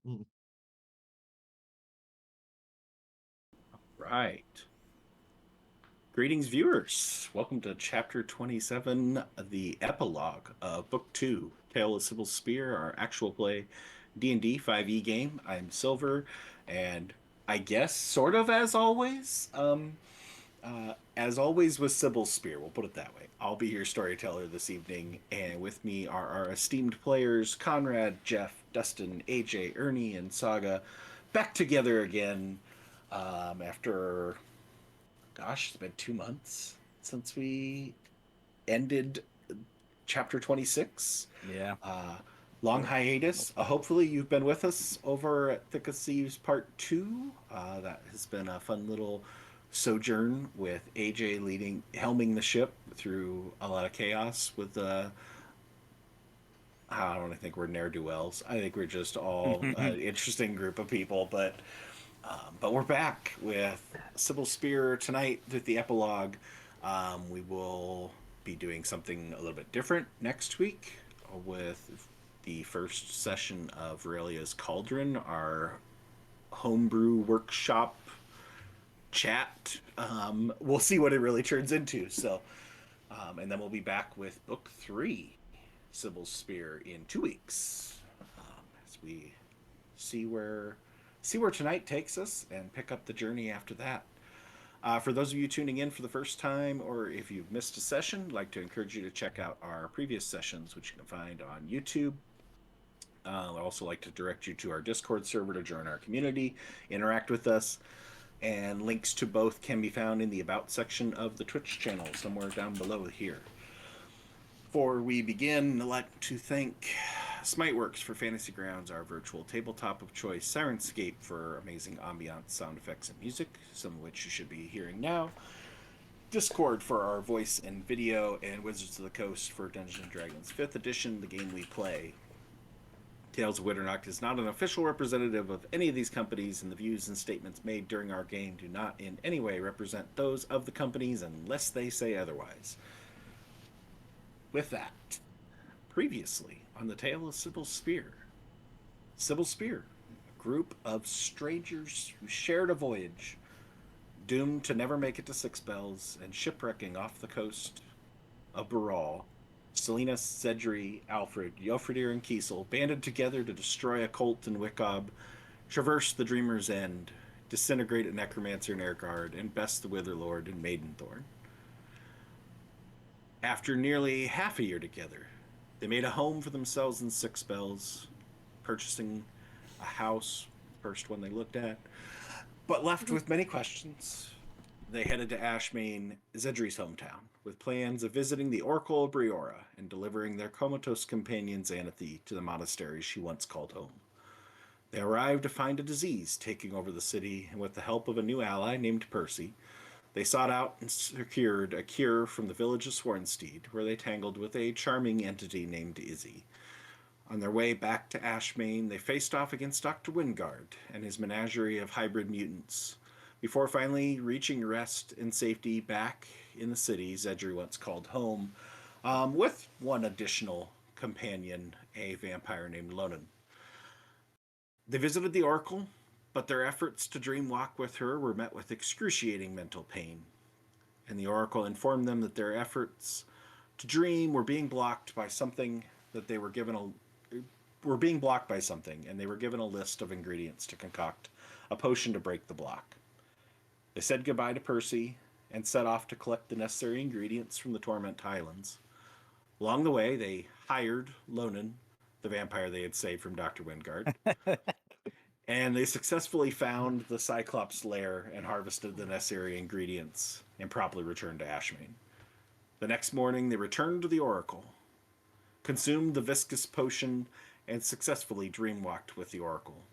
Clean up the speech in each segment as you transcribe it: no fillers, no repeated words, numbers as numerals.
Mm. Right. Greetings, viewers. Welcome to Chapter 27, the Epilogue of Book 2, Tale of Sybil Spear, our actual play D&D 5e game. I'm Silver, and I guess sort of as always with Sybil Spear, we'll put it that way. I'll be your storyteller this evening, and with me are our esteemed players, Conrad, Jeff, Dustin, AJ, Ernie, and Saga, back together again after gosh, it's been 2 months since we ended chapter 26. Yeah. Uh, Long hiatus. Hopefully, you've been with us over at Thick of Thieves Part 2. That has been a fun little sojourn with AJ helming the ship through a lot of chaos with I don't think we're ne'er-do-wells. I think we're just all an interesting group of people, but we're back with Sybil Spear tonight with the epilogue. We will be doing something a little bit different next week with the first session of Aurelia's Cauldron, our homebrew workshop chat. We'll see what it really turns into. And then we'll be back with book 3, Sybil's Spear, in 2 weeks as we see where tonight takes us and pick up the journey after that. For those of you tuning in for the first time, or if you've missed a session, I'd like to encourage you to check out our previous sessions, which you can find on YouTube. I'd also like to direct you to our Discord server to join our community, interact with us, and links to both can be found in the About section of the Twitch channel, somewhere down below here. Before we begin, I'd like to thank Smiteworks for Fantasy Grounds, our virtual tabletop of choice, Sirenscape for amazing ambiance, sound effects, and music, some of which you should be hearing now, Discord for our voice and video, and Wizards of the Coast for Dungeons and Dragons 5th Edition, the game we play. Tales of Winternacht is not an official representative of any of these companies, and the views and statements made during our game do not in any way represent those of the companies unless they say otherwise. With that, previously on the tale of Sybil Spear. Sybil Spear, a group of strangers who shared a voyage, doomed to never make it to Six Bells and shipwrecking off the coast of Baral. Silenus, Xedre, Alfred, Jofriedr, and Kiesel banded together to destroy a cult in Wiccob, traverse the Dreamer's End, disintegrate a necromancer in Airguard, and best the Witherlord in Maidenthorn. After nearly half a year together, they made a home for themselves in Six Bells, purchasing a house, first one they looked at, but left with many questions. They headed to Ashmane, Xedre's hometown, with plans of visiting the Oracle of Briora and delivering their comatose companion Xanathe to the monastery she once called home. They arrived to find a disease taking over the city, and with the help of a new ally named Percy, they sought out and secured a cure from the village of Swarnstead, where they tangled with a charming entity named Izzy. On their way back to Ashmane, they faced off against Dr. Wingard and his menagerie of hybrid mutants, before finally reaching rest and safety back in the city Xedre once called home, with one additional companion, a vampire named Lonan. They visited the Oracle, but their efforts to dreamwalk with her were met with excruciating mental pain, and the Oracle informed them that their efforts to dream were being blocked by something that they were being blocked by something, and they were given a list of ingredients to concoct a potion to break the block. They said goodbye to Percy and set off to collect the necessary ingredients from the Torment Highlands. Along the way, they hired Lonan, the vampire they had saved from Dr. Wingard, and they successfully found the Cyclops' lair and harvested the necessary ingredients and promptly returned to Ashmane. The next morning, they returned to the Oracle, consumed the viscous potion, and successfully dreamwalked with the Oracle.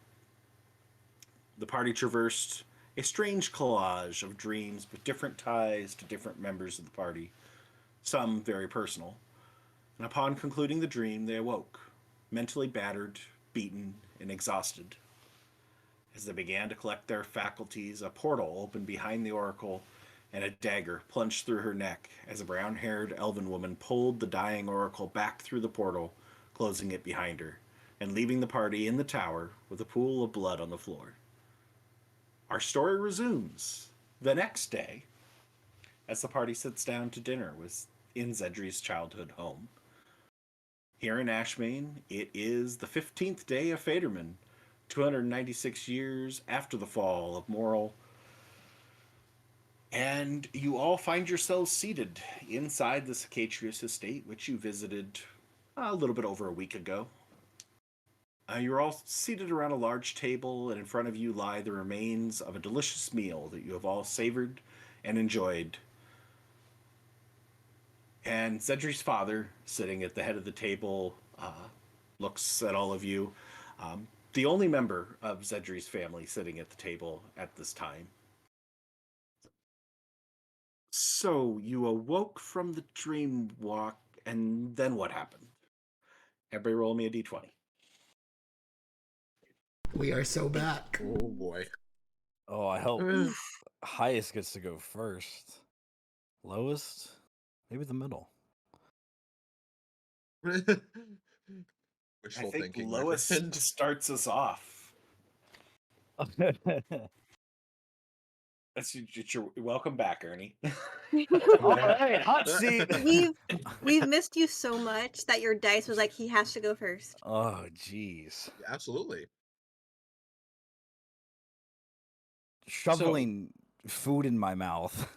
The party traversed a strange collage of dreams with different ties to different members of the party, some very personal. And upon concluding the dream, they awoke, mentally battered, beaten, and exhausted. As they began to collect their faculties, a portal opened behind the Oracle, and a dagger plunged through her neck as a brown haired elven woman pulled the dying Oracle back through the portal, closing it behind her. and leaving the party in the tower with a pool of blood on the floor. Our story resumes the next day as the party sits down to dinner in Xedre's childhood home. Here in Ashmane, it is the 15th day of Faderman, 296 years after the fall of Mortal, and you all find yourselves seated inside the Cicatrius estate, which you visited a little bit over a week ago. You're all seated around a large table, and in front of you lie the remains of a delicious meal that you have all savored and enjoyed. And Xedre's father, sitting at the head of the table, looks at all of you. The only member of Xedre's family sitting at the table at this time. So, you awoke from the dream walk, and then what happened? Everybody roll me a d20. We are so back. Oh boy. Oh, I hope highest gets to go first. Lowest? Maybe the middle. Wishful I think thinking, lowest starts us off. You're welcome back, Ernie. All right, hot seat. We've missed you so much that your dice was like, he has to go first. Oh, jeez. Absolutely. Shoveling food in my mouth.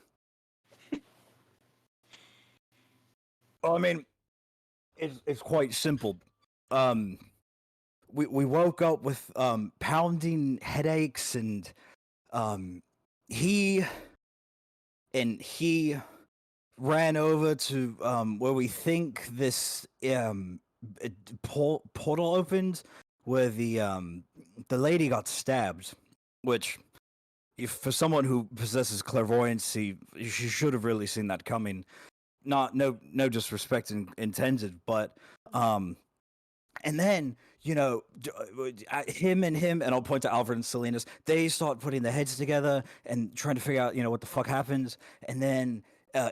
Well, I mean, it's quite simple. We woke up with pounding headaches, and he ran over to where we think this portal opened, where the lady got stabbed, which, for someone who possesses clairvoyancy, she should have really seen that coming. No disrespect intended, but and then, you know, him, and I'll point to Alfred and Silenus, they start putting their heads together and trying to figure out, you know, what the fuck happened. And then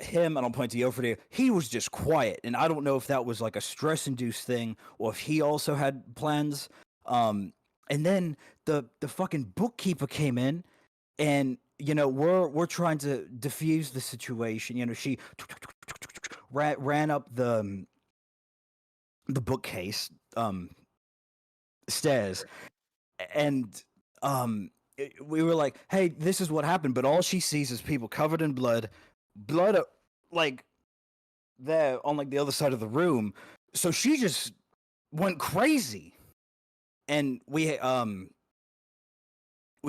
him, and I'll point to Jofriedr, he was just quiet, and I don't know if that was like a stress-induced thing or if he also had plans. And then the fucking bookkeeper came in, and, you know, we're trying to diffuse the situation. You know, she ran up the bookcase stairs, and we were like, hey, this is what happened, but all she sees is people covered in blood like there on like the other side of the room. So she just went crazy, and we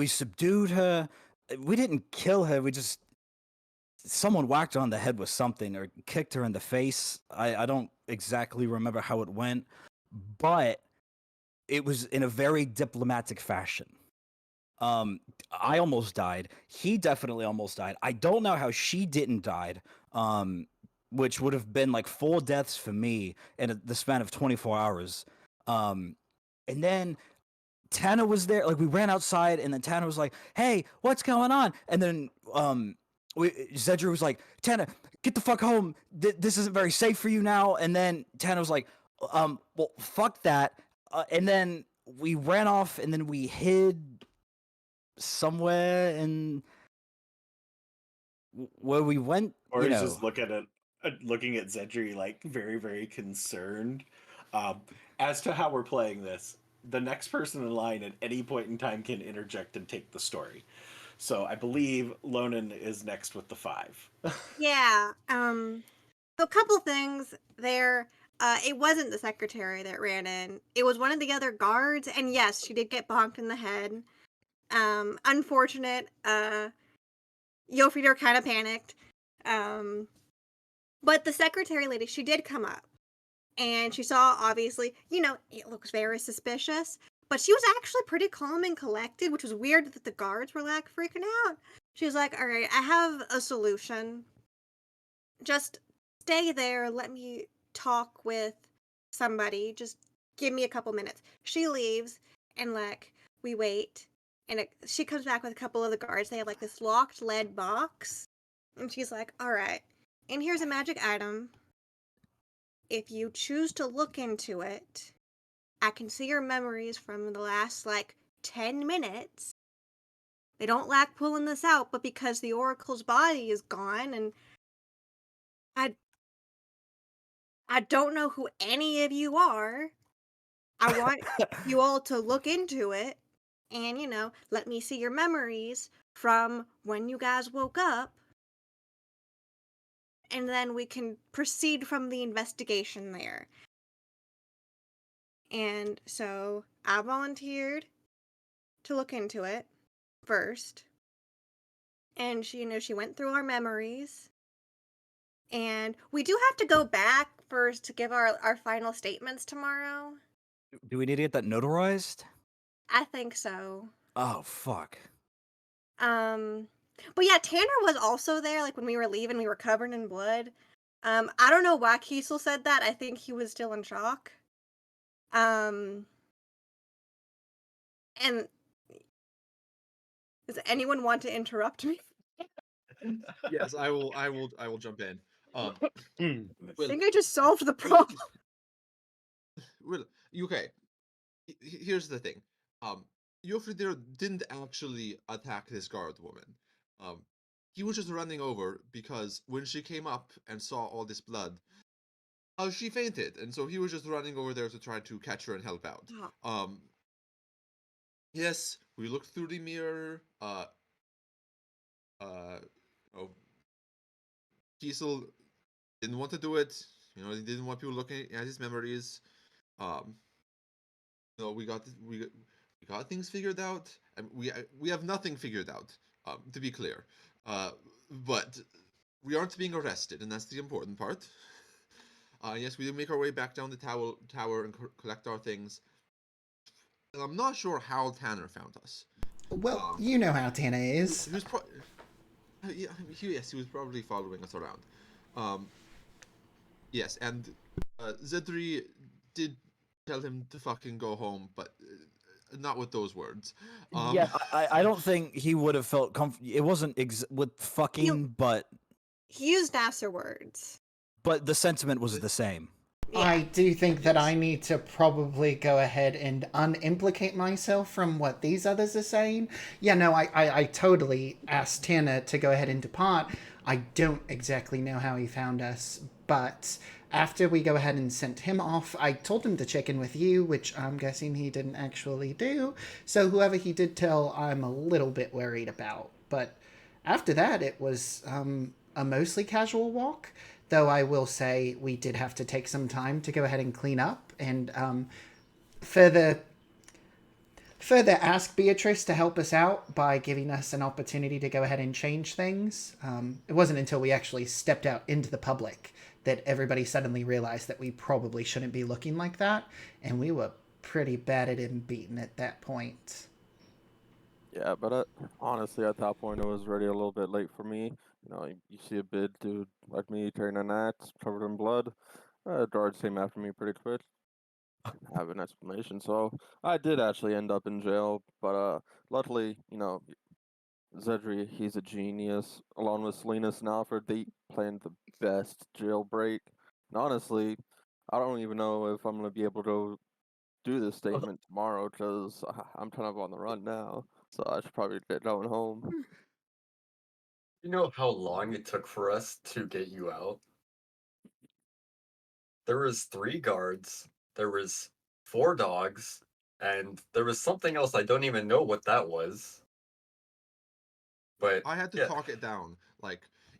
subdued her. We didn't kill her, someone whacked her on the head with something or kicked her in the face. I don't exactly remember how it went, but it was in a very diplomatic fashion. I almost died. He definitely almost died. I don't know how she didn't die, which would have been like 4 deaths for me in the span of 24 hours. And then Tanner was there. Like, we ran outside, and then Tanner was like, hey, what's going on? And then Xedre was like, Tanner, get the fuck home. This isn't very safe for you now. And then Tanner was like, well, fuck that. And then we ran off, and then we hid somewhere in where we went. Or he's just looking at Xedre like very, very concerned. As to how we're playing this, the next person in line at any point in time can interject and take the story. So I believe Lonan is next with the 5. Yeah. So a couple things there. It wasn't the secretary that ran in. It was one of the other guards, and yes, she did get bonked in the head. Unfortunate. Jofriedr kind of panicked. But the secretary lady, she did come up, and she saw, obviously, you know, it looks very suspicious, but she was actually pretty calm and collected, which was weird that the guards were like freaking out. She was like, all right, I have a solution. Just stay there. Let me talk with somebody. Just give me a couple minutes. She leaves, and like, we wait, and she comes back with a couple of the guards. They have like this locked lead box, and she's like, all right, and here's a magic item. If you choose to look into it, I can see your memories from the last, 10 minutes. They don't lack pulling this out, but because the Oracle's body is gone, and I don't know who any of you are, I want you all to look into it and, let me see your memories from when you guys woke up, and then we can proceed from the investigation there. And so I volunteered to look into it first. And she went through our memories. And we do have to go back first to give our final statements tomorrow. Do we need to get that notarized? I think so. Oh, fuck. But yeah, Tanner was also there, when we were leaving, we were covered in blood. I don't know why Kiesel said that. I think he was still in shock. And does anyone want to interrupt me? Yes, I will jump in. I think I just solved the problem. Well, okay. Here's the thing. Jofriedr didn't actually attack this guard woman. He was just running over because when she came up and saw all this blood, she fainted, and so he was just running over there to try to catch her and help out. Yes, we looked through the mirror. Kiesel didn't want to do it. He didn't want people looking at his memories. We got things figured out, and we have nothing figured out. To be clear, but we aren't being arrested, and that's the important part. Yes, we did make our way back down the tower and collect our things. And I'm not sure how Tanner found us. Well, you know how Tanner is. He was he was probably following us around. Yes, and Xedre did tell him to fucking go home, but not with those words. Yeah, I don't think he would have felt comfortable. It wasn't with fucking, but He used nicer words. but the sentiment was the same. Yeah. I do think that I need to probably go ahead and unimplicate myself from what these others are saying. Yeah, no, I totally asked Tanner to go ahead and depart. I don't exactly know how he found us, but after we go ahead and sent him off, I told him to check in with you, which I'm guessing he didn't actually do. So whoever he did tell, I'm a little bit worried about. But after that, it was a mostly casual walk. Though I will say we did have to take some time to go ahead and clean up and further ask Beatrice to help us out by giving us an opportunity to go ahead and change things. It wasn't until we actually stepped out into the public that everybody suddenly realized that we probably shouldn't be looking like that, and we were pretty battered and beaten at that point. Yeah, but honestly, at that point, it was already a little bit late for me. You see a big dude like me carrying an axe covered in blood. Guards came after me pretty quick. Didn't have an explanation, so I did actually end up in jail. But luckily, Xedre, he's a genius. Along with Silenus and Alfred, they planned the best jailbreak. And honestly, I don't even know if I'm gonna be able to do this statement tomorrow because I'm kind of on the run now. So I should probably get going home. You know how long it took for us to get you out? There was 3 guards, there was 4 dogs, and there was something else. I don't even know what that was. But I had to yeah. talk it down.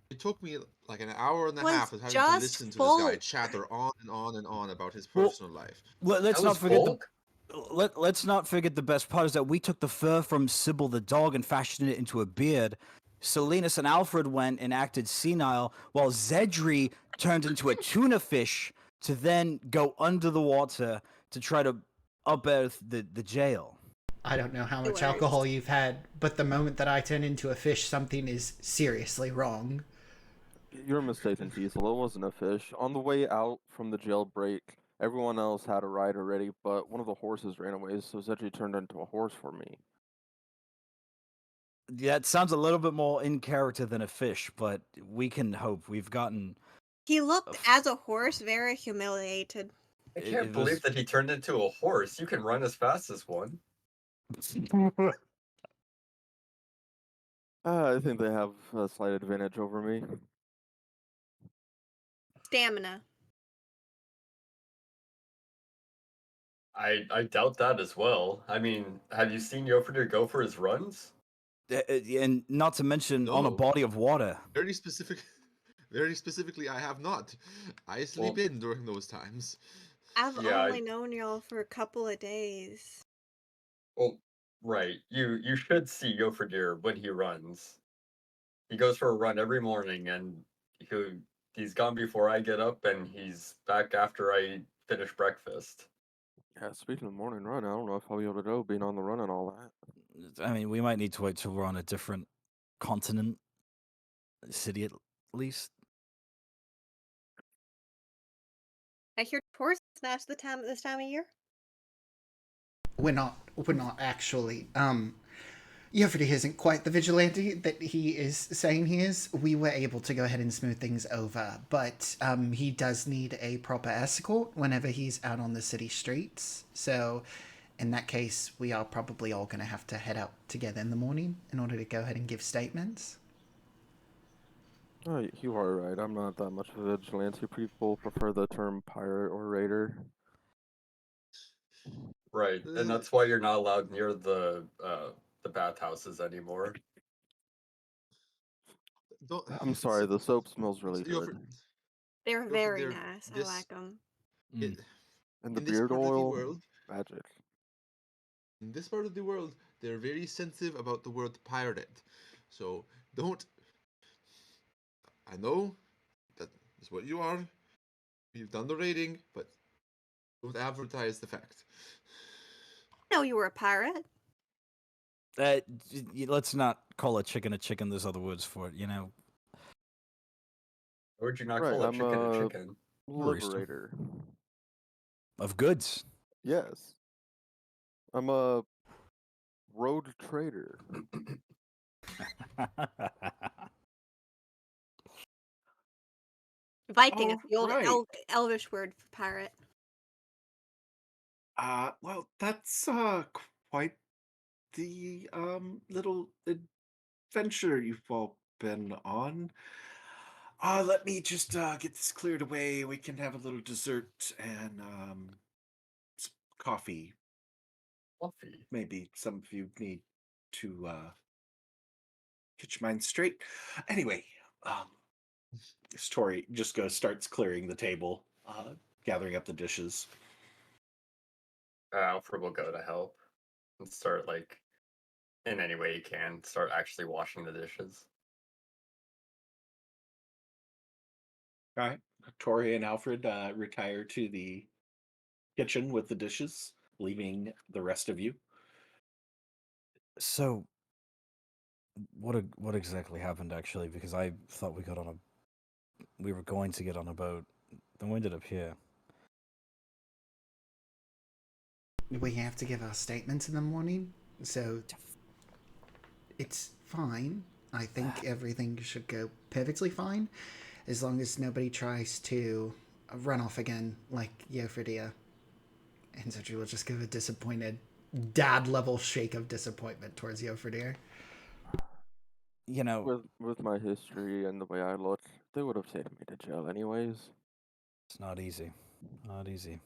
It took me like an hour and a Was half of having to just listen to full- this guy chatter on and on and on about his Well, personal life. Let's That not was forget Volk? let's not forget the best part is that we took the fur from Cybil the dog and fashioned it into a beard. Silenus and Alfred went and acted senile, while Xedre turned into a tuna fish to then go under the water to try to unearth the jail. I don't know how much Worst. alcohol you've had, but the moment that I turn into a fish, something is seriously wrong. You're mistaken, Cecil. It wasn't a fish. On the way out from the jailbreak, everyone else had a ride already, but one of the horses ran away, so Xedre turned into a horse for me. Yeah, it sounds a little bit more in character than a fish, but we can hope. We've gotten He looked, as a horse, very humiliated. I It, can't it believe was. that he turned into a horse. You can run as fast as one. I think they have a slight advantage over me. Stamina. I doubt that as well. I mean, have you seen Jofriedr go for his runs? And not to mention on a No. body of water. Very specific. Very specifically, I have not. I sleep Well- in during those times. I've Yeah, only known y'all for a couple of days. Well, right. You should see Jofriedr when he runs. He goes for a run every morning, and he's gone before I get up, and he's back after I finish breakfast. Yeah, speaking of morning run, I don't know if I'll be able to go being on the run and all that. I mean, we might need to wait till we're on a different continent, city at least. I hear tourists snatch this time of year. We're not actually. Jofriedr isn't quite the vigilante that he is saying he is. We were able to go ahead and smooth things over, but he does need a proper escort whenever he's out on the city streets. So, in that case, we are probably all going to have to head out together in the morning in order to go ahead and give statements. Oh, you are right. I'm not that much of a vigilante. People prefer the term pirate or raider. Right, and that's why you're not allowed near the bathhouses anymore. Don't, I'm sorry, the soap smells really You're good. They're Jofriedr, very nice. I this- like them. it- And the in this beard part of the oil, world, magic. in this part of the world, they're very sensitive about the word pirate. So don't. I know that is what you are. You've done the rating, but don't advertise the fact. I know you were a pirate. Let's not call a chicken. There's other words for it, you know. Or would you not Right, call a I'm chicken a a chicken? Barista. liberator. Of goods. Yes. I'm a road trader. Viking is the old Alright. Elvish word for pirate. Well, that's quite the little adventure you've all been on. Let me just get this cleared away. We can have a little dessert and some coffee. Fluffy. Maybe some of you need to get your mind straight. Anyway, Tori just starts clearing the table, gathering up the dishes. Alfred will go to help and start, like, in any way he can, start actually washing the dishes. All right. Tori and Alfred retire to the kitchen with the dishes, leaving the rest of you. So, what exactly happened actually? Because I thought we were going to get on a boat, then we ended up here. We have to give our statements in the morning, so it's fine. I think everything should go perfectly fine, as long as nobody tries to run off again like Jofriedr. And so she will just give a disappointed, dad-level shake of disappointment towards Jofriedr. You know, With my history and the way I look, they would have taken me to jail anyways. it's not easy. Not easy.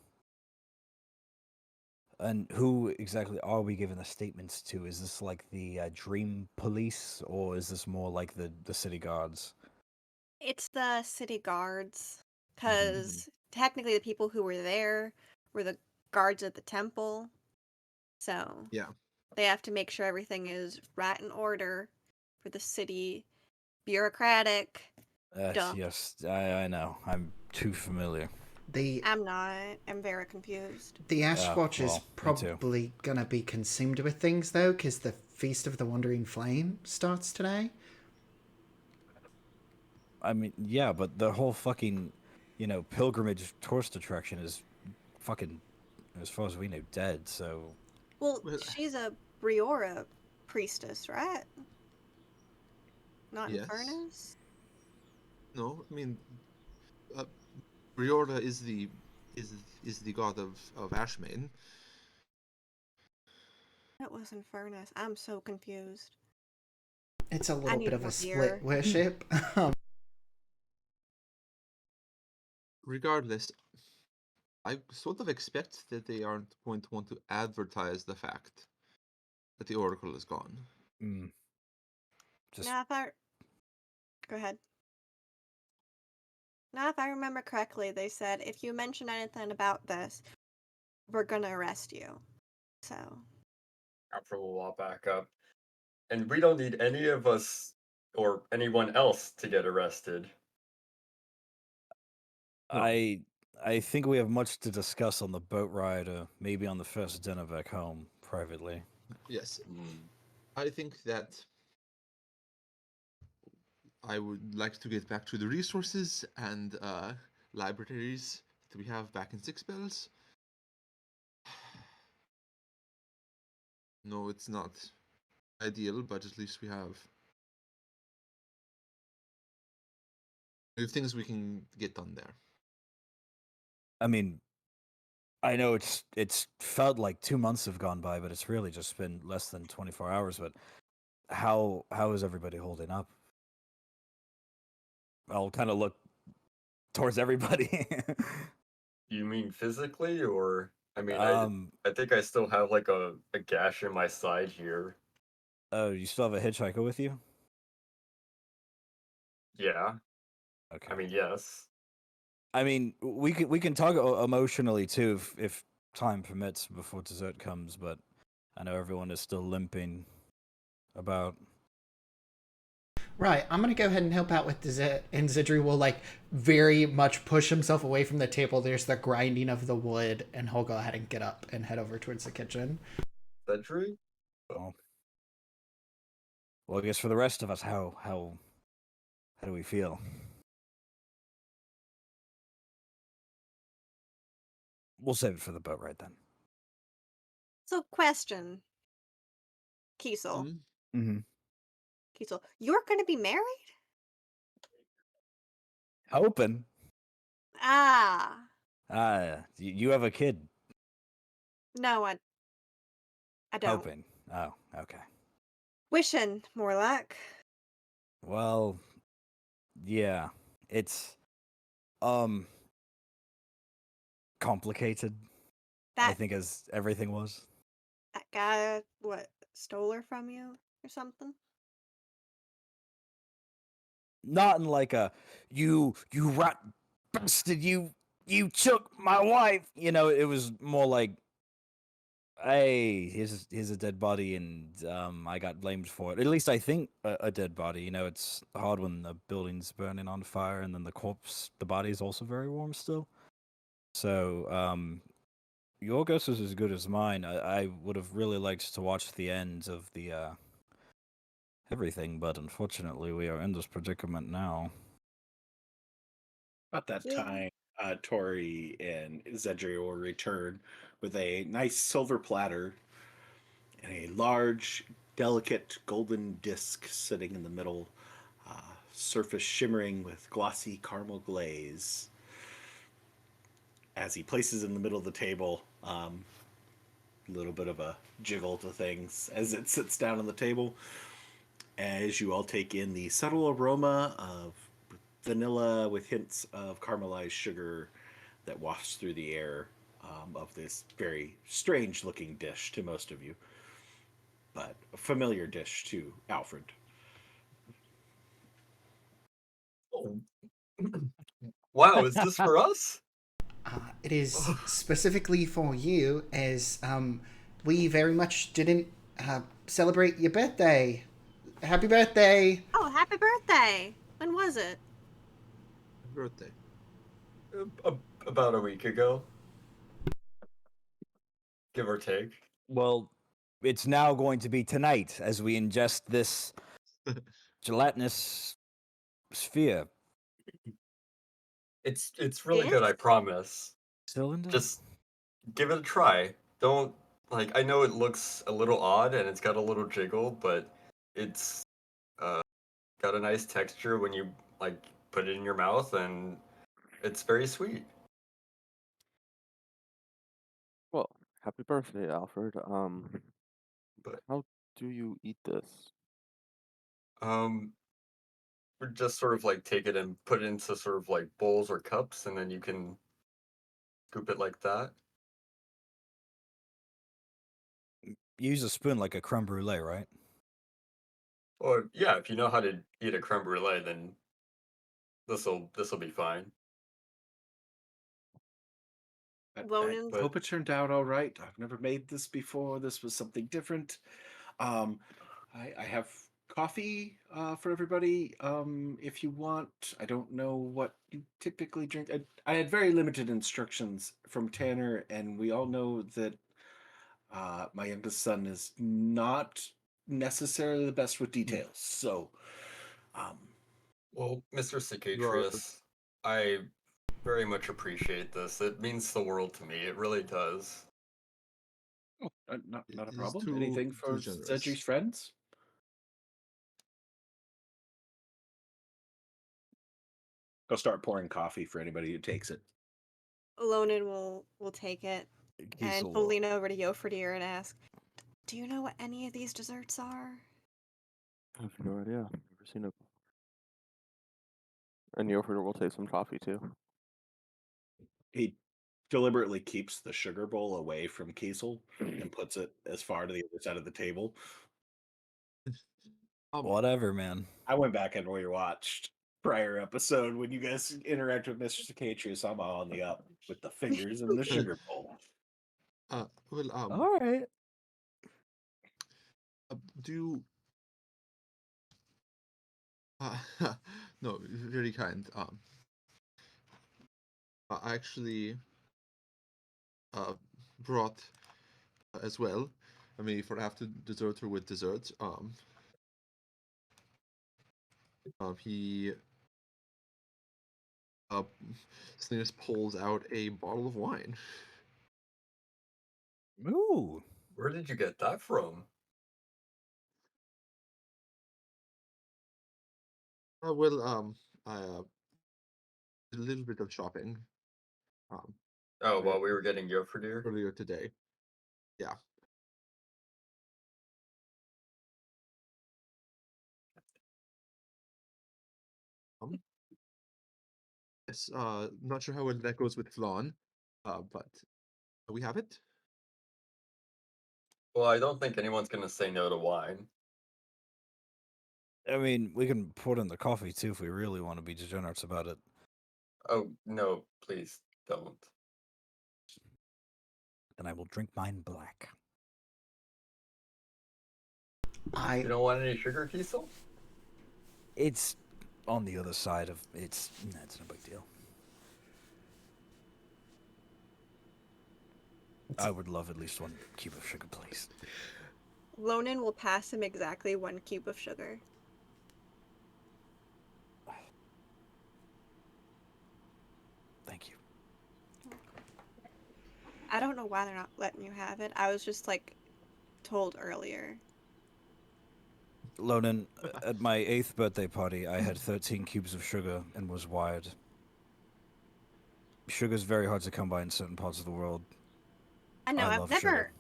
And who exactly are we giving the statements to? Is this like the dream police, or is this more like the city guards? It's the city guards, because technically the people who were there were the guards at the temple. So Yeah. they have to make sure everything is right in order for the city bureaucratic. Duh. Yes, I know. I'm too familiar. The I'm not. I'm very confused. the Ashwatch is well, me too. probably gonna be consumed with things though, because the Feast of the Wandering Flame starts today. I mean, yeah, but the whole fucking, pilgrimage tourist attraction is fucking, as far as we know, dead. So Well, Well, she's a Briora priestess, right? Not Yes. Infernus? No, I mean, Briorda is the is the god of Ashmane. That was Infernus. I'm so confused. It's a I little need bit of more a beer. split worship. Regardless, I sort of expect that they aren't going to want to advertise the fact that the Oracle is gone. Mm. Just Now, go ahead. Now, if I remember correctly, they said if you mention anything about this, we're gonna arrest you. So, Alfred will walk back up. And we don't need any of us or anyone else to get arrested. I think we have much to discuss on the boat ride, or maybe on the first dinner back home privately. Yes, Hmm. I think that I would like to get back to the resources and libraries that we have back in Six Bells. No, it's not ideal, but at least we have things we can get done there. I mean, I know it's felt like 2 months have gone by, but it's really just been less than 24 hours. But how is everybody holding up? I'll kind of look towards everybody. You mean physically, or I mean, Um, I think I still have like a gash in my side here. oh, you still have a hitchhiker with you? Yeah, Okay. I mean, yes. I mean, we can talk emotionally too if time permits before dessert comes, but I know everyone is still limping about. Right, I'm gonna go ahead and help out with dessert, and Xedre will like very much push himself away from the table. There's the grinding of the wood, and he'll go ahead and get up and head over towards the kitchen. Xedre? Well, I guess for the rest of us, how do we feel? We'll save it for the boat ride then. so question, Kiesel. Mm-hmm. Mm-hmm. Kiesel, you're gonna be married? Hoping. Ah, You have a kid. no, I don't. Hoping. Oh, okay. Wishing, more like. Well, yeah, it's complicated. I That think as everything was. that guy, what, stole her from you or something? Not in like a you rat bastard, you took my wife. You know, it was more like, hey, here's a dead body, and I got blamed for it. At least I think a dead body. You know, it's hard when the building's burning on fire, and then the body is also very warm still. So your guess is as good as mine. I would have really liked to watch the end of the everything, but unfortunately, we are in this predicament now. About that Yeah. time, Tori and Xedre will return with a nice silver platter and a large, delicate golden disc sitting in the middle, surface shimmering with glossy caramel glaze. As he places it in the middle of the table, a little bit of a jiggle to things as it sits down on the table. As you all take in the subtle aroma of vanilla with hints of caramelized sugar that wafts through the air of this very strange looking dish to most of you, but a familiar dish to Alfred. Oh. Wow, is this for us? It is specifically for you, as we very much didn't celebrate your birthday. Happy birthday! Oh, happy birthday! When was it? Birthday. About a week ago, give or take. Well, it's now going to be tonight as we ingest this gelatinous sphere. It's really good, I This? promise. Cylinder? Just give it a try. Don't like I know it looks a little odd and it's got a little jiggle, but it's got a nice texture when you like put it in your mouth and it's very sweet. Happy birthday, Alfred. But How do you eat this? we just sort of like take it and put it into sort of like bowls or cups, and then you can scoop it like that. Use a spoon like a creme brulee, right? Or yeah, if you know how to eat a creme brulee, then this'll be fine. I Lonen's But hope it turned out all right. I've never made this before. This was something different. Um, I have coffee for everybody. If you want, I don't know what you typically drink. I had very limited instructions from Tanner, and we all know that my youngest son is not necessarily the best with details. So, um, well, Mr. You are Cicatrius, I very much appreciate this. It means the world to me. It really does. not a it is problem. too Anything for generous. Xedre's friends? I'll start pouring coffee for anybody who takes it. Lonen will take it He's and he'll lean over to Jofriedr and ask, "Do you know what any of these desserts are?" I have no idea. Never seen it. And Jofriedr will take some coffee too. He deliberately keeps the sugar bowl away from Kiesel and puts it as far to the other side of the table. whatever, man. I went back and rewatched prior episode when you guys interact with Mr. Cicatrius. I'm on the up with the fingers in the sugar bowl. Well, All right. do no, very kind. I actually brought as well. I mean, for after dessert or with dessert. He Silenus pulls out a bottle of wine. Ooh. Where did you get that from? Well, I did a little bit of shopping. Um, Oh, earlier while we were getting Jofriedr? earlier today. Yeah. Um, yes. Not sure how well that goes with flan, but we have it. Well, I don't think anyone's gonna say no to wine. I mean, we can pour it in the coffee too if we really want to be degenerates about it. Oh no, please don't. Then I will drink mine black. I You don't want any sugar, Kiesel? It's on the other side of it's no big deal. I would love at least one cube of sugar, please. Lonen will pass him exactly 1 cube of sugar. Thank you. I don't know why they're not letting you have it. I was just like told earlier. Lonan, at my 8th birthday party, I had 13 cubes of sugar and was wired. Sugar's very hard to come by in certain parts of the world. I know, I I've love never sugar.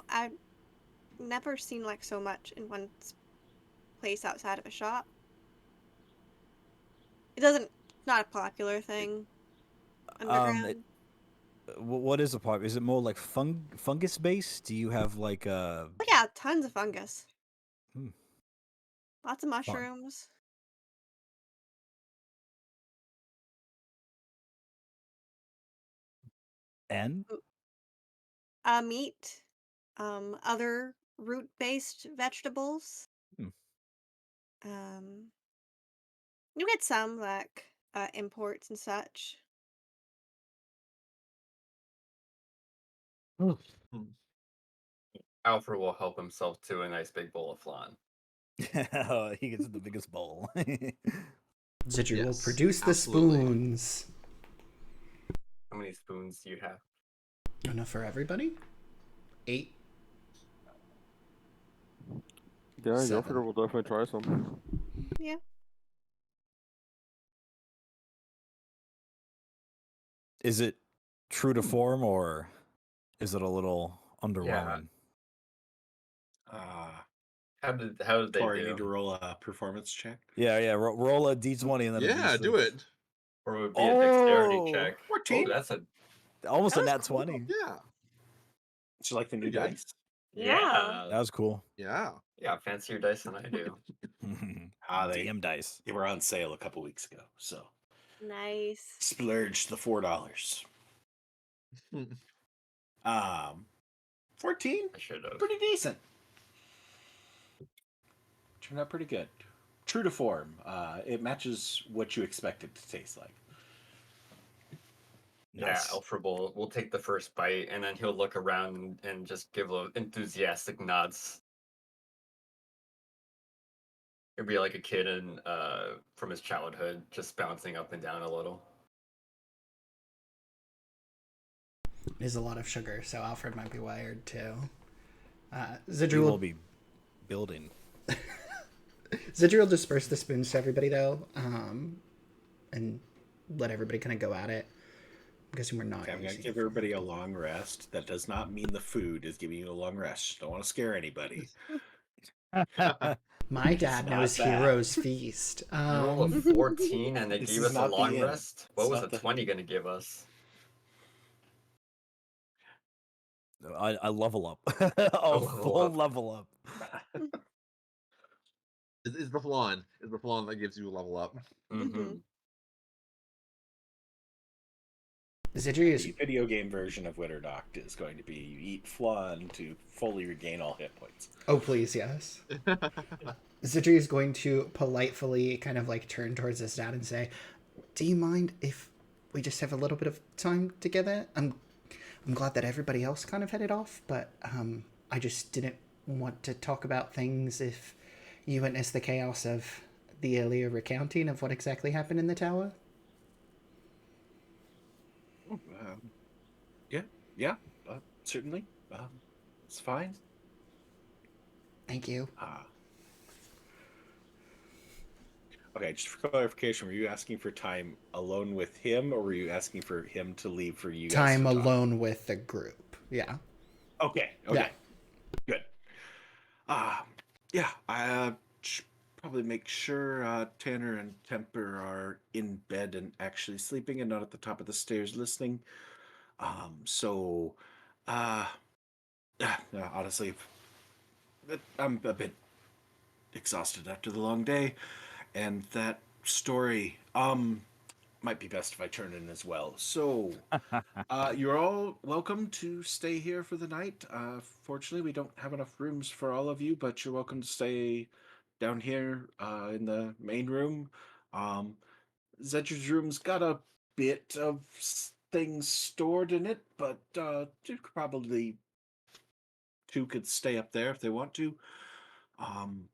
I've never seen like so much in one place outside of a shop. It's not a popular thing underground. What is a part? Is it more like fungus based? Do you have like But yeah, tons of fungus. Hmm. Lots of mushrooms. and Meat, other root-based vegetables. Hmm. You get some like imports and such. Hmm. Alfred will help himself to a nice big bowl of flan. he gets the biggest bowl. Xedre will Yes, produce the absolutely. spoons. How many spoons do you have? Enough for everybody? 8. Yeah, 7. Jofriedr will definitely try some. Yeah. Is it true to form or is it a little underwhelming? How did they Tori, do? need to roll a performance check. Yeah. Roll a d20 and then a Yeah, d6. do it. Or it would be a dexterity Oh! check. 14. Oh, that's a Almost a That was nat cool. 20. Yeah. Did you like the new Pretty good. dice? Yeah. That was cool. Yeah. Yeah, fancier dice than I do. They DM dice. were on sale a couple weeks ago, so Nice. splurged the $4. 14, I should have. pretty decent. Turned out pretty good. True to form. It matches what you expect it to taste like. Yeah, Alfred will take the first bite and then he'll look around and just give enthusiastic nods. It'd be like a kid from his childhood, just bouncing up and down a little. There's a lot of sugar, so Alfred might be wired too. We Xedre will will be building. Xedre will disperse the spoons to everybody though, and let everybody kind of go at it. I'm guessing we're not. Okay, I'm going to using give it for- everybody a long rest. That does not mean the food is giving you a long rest. Don't want to scare anybody. My dad It's not knows that. Heroes Feast. You roll a 14 and they This gave is us a not the long end. rest? What It's was not a the- 20 going to give us? I level up. A level full up. level up. Is the flan. Is the flan that gives you a level up. Mm-hmm. Xedre is The video game version of Witterdoct is going to be you eat flan to fully regain all hit points. Oh, please, yes. Xedre is going to politely kind of like turn towards his dad and say, "Do you mind if we just have a little bit of time together? I'm glad that everybody else kind of headed off, but I just didn't want to talk about things if you witnessed the chaos of the earlier recounting of what exactly happened in the tower." Yeah, certainly. It's fine. Thank you. Okay, just for clarification, were you asking for time alone with him, or were you asking for him to leave for you guys Time to talk? alone with the group. Yeah. Okay. Yeah. Good. Yeah, I should probably make sure Tanner and Temper are in bed and actually sleeping and not at the top of the stairs listening. Honestly, I'm a bit exhausted after the long day, and that story might be best if I turn in as well. So you're all welcome to stay here for the night. Fortunately, we don't have enough rooms for all of you, but you're welcome to stay down here in the main room. Xedre's room's got a bit of things stored in it, but two could stay up there if they want to.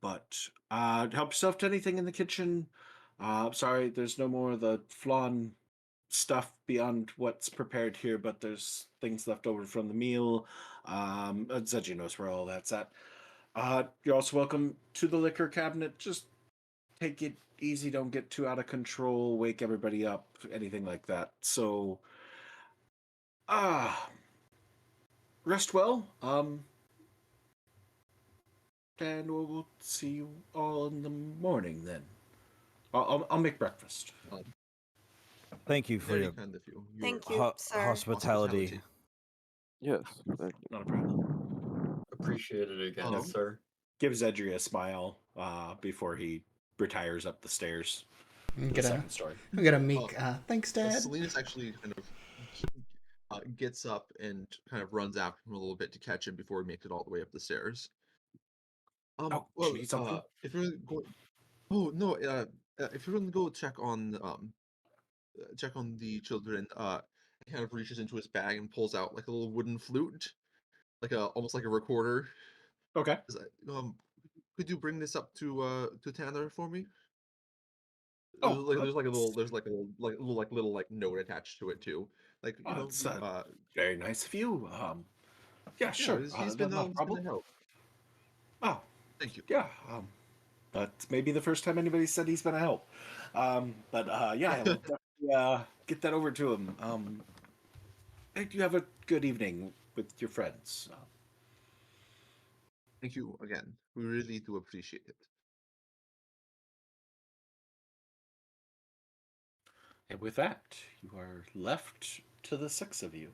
But help yourself to anything in the kitchen. Sorry, there's no more of the flan stuff beyond what's prepared here, but there's things left over from the meal. Zedgy knows where all that's at. You're also welcome to the liquor cabinet. Just take it easy. Don't get too out of control. Wake everybody up. Anything like that. So, rest well. And we'll see you all in the morning then. I'll make breakfast. Thank you for Very your kind of you. Thank Your you, sir. hospitality. Yes, thank you. Not a problem. Appreciate it again, sir. Give Xedre a smile before he retires up the stairs I'm to the second story. gonna meek. Thanks, Dad. Silenus actually kind of gets up and kind of runs after him a little bit to catch him before he makes it all the way up the stairs. Oh, Well, should we eat something? if you're going, oh no, if you're going to go check on the children, he kind of reaches into his bag and pulls out like a little wooden flute, almost like a recorder. Okay. Could you bring this up to Tanner for me? Oh, there's a little note attached to it too. It's very nice of you. Yeah, sure. He's been not a a problem. help. Oh, Thank you. yeah. That's maybe the first time anybody said he's been a help. Yeah, I will definitely get that over to him. Hey, you have a good evening. with your friends. Thank you again. We really do appreciate it. And with that, you are left to the 6 of you.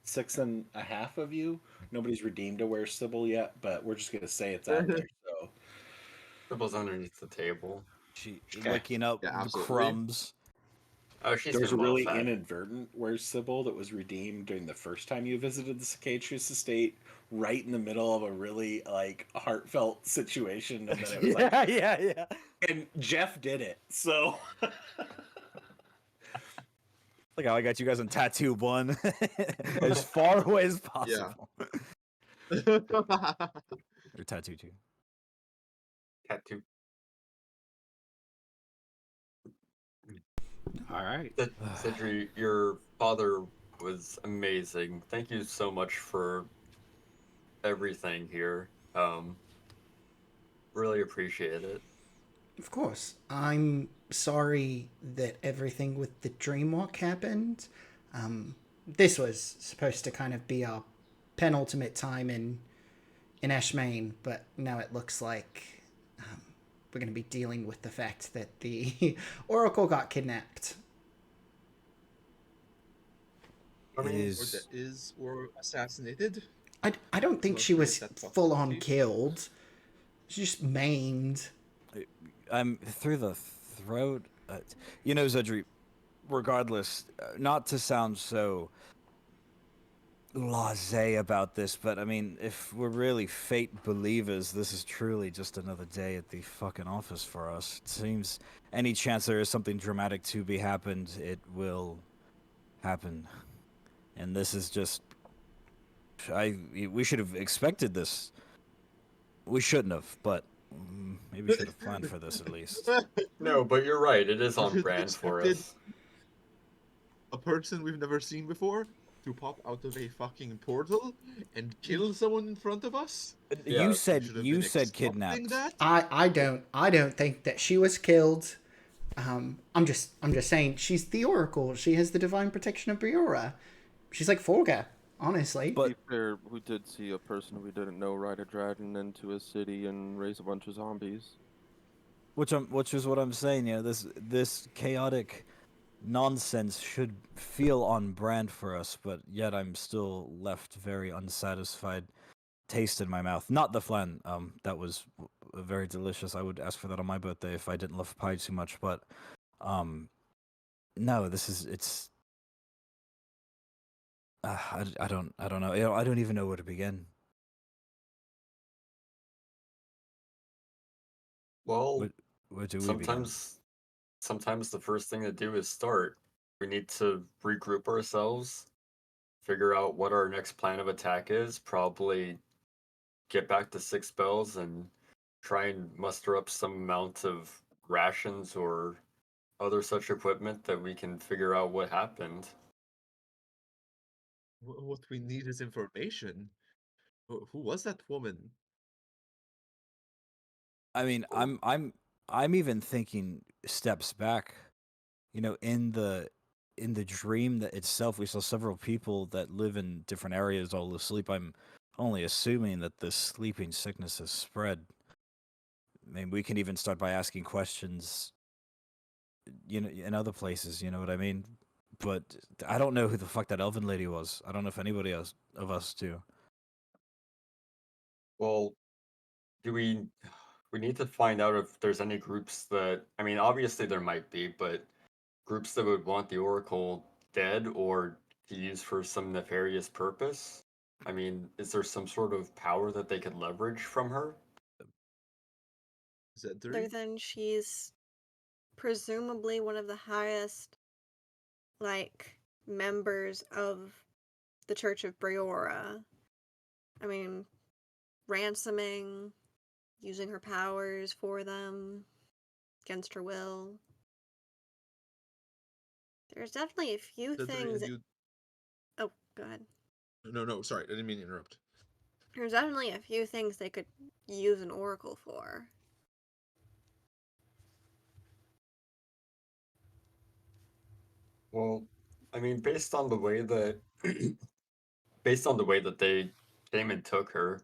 6.5 of you. Nobody's redeemed to where Cybil yet, but we're just gonna say it's out there. So Sybil's underneath the table. She Okay. licking up Yeah, the absolutely. crumbs. Oh, she's there's a been well really fed. inadvertent where's Cybil that was redeemed during the first time you visited the Cicatrius estate, right in the middle of a really like heartfelt situation, and then it was like, yeah. and Jeff did it. So Look how I got you guys on tattoo one as far away as possible. Or tattoo two. Tattoo. all right. Xedre, your father was amazing. Thank you so much for everything here. Really appreciate it. Of course. I'm sorry that everything with the dreamwalk happened. This was supposed to kind of be our penultimate time in Ashmane, but now it looks like we're going to be dealing with the fact that the Oracle got kidnapped. Or Is or assassinated. I don't think Not she was that full on possibility. killed. She's just maimed. I'm through the throat. You know, Xedre, regardless, not to sound so blasé about this, but I mean, if we're really fate believers, this is truly just another day at the fucking office for us. It seems any chance there is something dramatic to be happened, it will happen. And this is just... we should have expected this. We shouldn't have, but maybe we should have planned for this at least. No, but you're right. It is We on should have brand for expected us. a person we've never seen before to pop out of a fucking portal and kill someone in front of us. Yeah, We You said should have been expecting kidnapped. that. I don't think that she was killed. I'm just saying she's the Oracle. She has the divine protection of Briora. She's like Forga, honestly. To But be fair, we did see a person we didn't know ride a dragon into a city and raise a bunch of zombies. which is what I'm saying, you know, this chaotic nonsense should feel on brand for us, but yet I'm still left very unsatisfied taste in my mouth. Not the flan, that was very delicious. I would ask for that on my birthday if I didn't love pie too much, but no, it's I don't know. You know, I don't even know where to begin. Well, Where do we begin? sometimes the first thing to do is start. We need to regroup ourselves, figure out what our next plan of attack is, probably get back to 6 spells and try and muster up some amount of rations or other such equipment that we can figure out what happened. What we need is information. Who was that woman? I mean, I'm even thinking steps back. You know, in the dream that itself, we saw several people that live in different areas all asleep. I'm only assuming that this sleeping sickness has spread. I mean, we can even start by asking questions, you know, in other places. You know what I mean? But I don't know who the fuck that elven lady was. I don't know if anybody else of us do. Well, do we need to find out if there's any groups that, I mean, obviously there might be, but groups that would want the Oracle dead or to use for some nefarious purpose? I mean, is there some sort of power that they could leverage from her? Other Xedre? than she's presumably one of the highest, like, members of the Church of Briora. I mean, ransoming, using her powers for them against her will. There's definitely a few Xedre, things. and you... Oh, go ahead. No, sorry, I didn't mean to interrupt. There's definitely a few things they could use an oracle for. Well, I mean, based on the way that based on the way that they came and took her,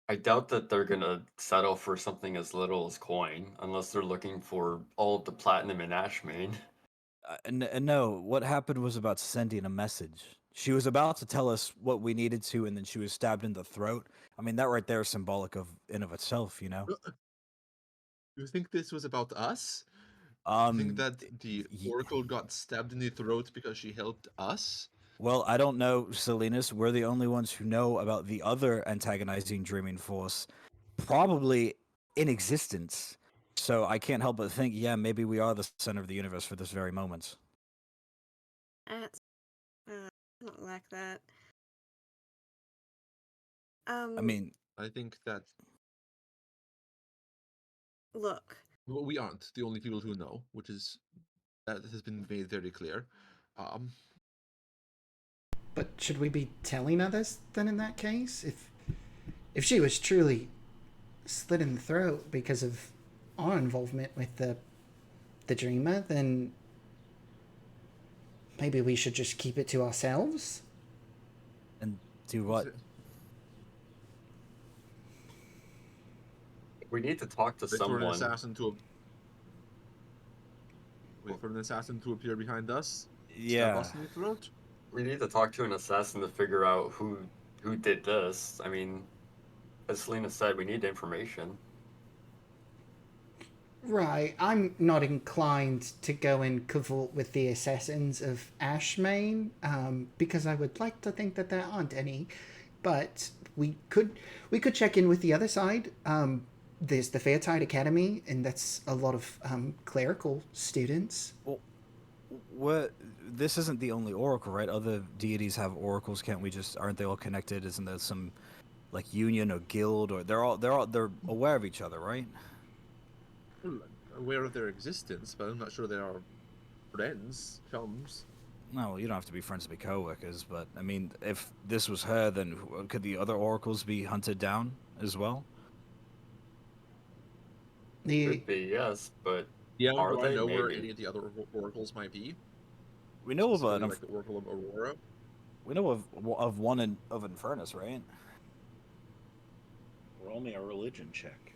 I doubt that they're gonna settle for something as little as coin, unless they're looking for all of the platinum in Ashmane. No, what happened was about sending a message. She was about to tell us what we needed to, and then she was stabbed in the throat. I mean, that right there is symbolic of itself, you know. You think this was about us? You think that the Oracle got stabbed in the throat because she helped us? Well, I don't know, Silenus. We're the only ones who know about the other antagonizing dreaming force, probably in existence. So I can't help but think, yeah, maybe we are the center of the universe for this very moment. That's, I don't like that. I mean, I think that Look, well, we aren't the only people who know, which is that has been made very clear. But should we be telling others then in that case? If she was truly slit in the throat because of our involvement with the dreamer, then maybe we should just keep it to ourselves. and do what? We need to talk to Wait for an someone. assassin to wait for an assassin to appear behind us. Stab Yeah. us in the throat. We need to talk to an assassin to figure out who did this. I mean, as Selena said, we need information. Right, I'm not inclined to go and cavort with the assassins of Ashmane, because I would like to think that there aren't any. But we could check in with the other side. There's the Fairtide Academy, and that's a lot of clerical students. Well, what? This isn't the only oracle, right? Other deities have oracles. Can't we just? Aren't they all connected? Isn't there some like union or guild, or they're aware of each other, right? I'm aware of their existence, but I'm not sure they are friends, chums. No, you don't have to be friends to be co-workers, but I mean, if this was her, then could the other oracles be hunted down as well? Could be, yes, but Yeah, are do I they? know where Maybe. any of the other oracles might be? We know of Specifically, like the Oracle of Aurora. we know of one of Infernus, right? Roll me a religion check.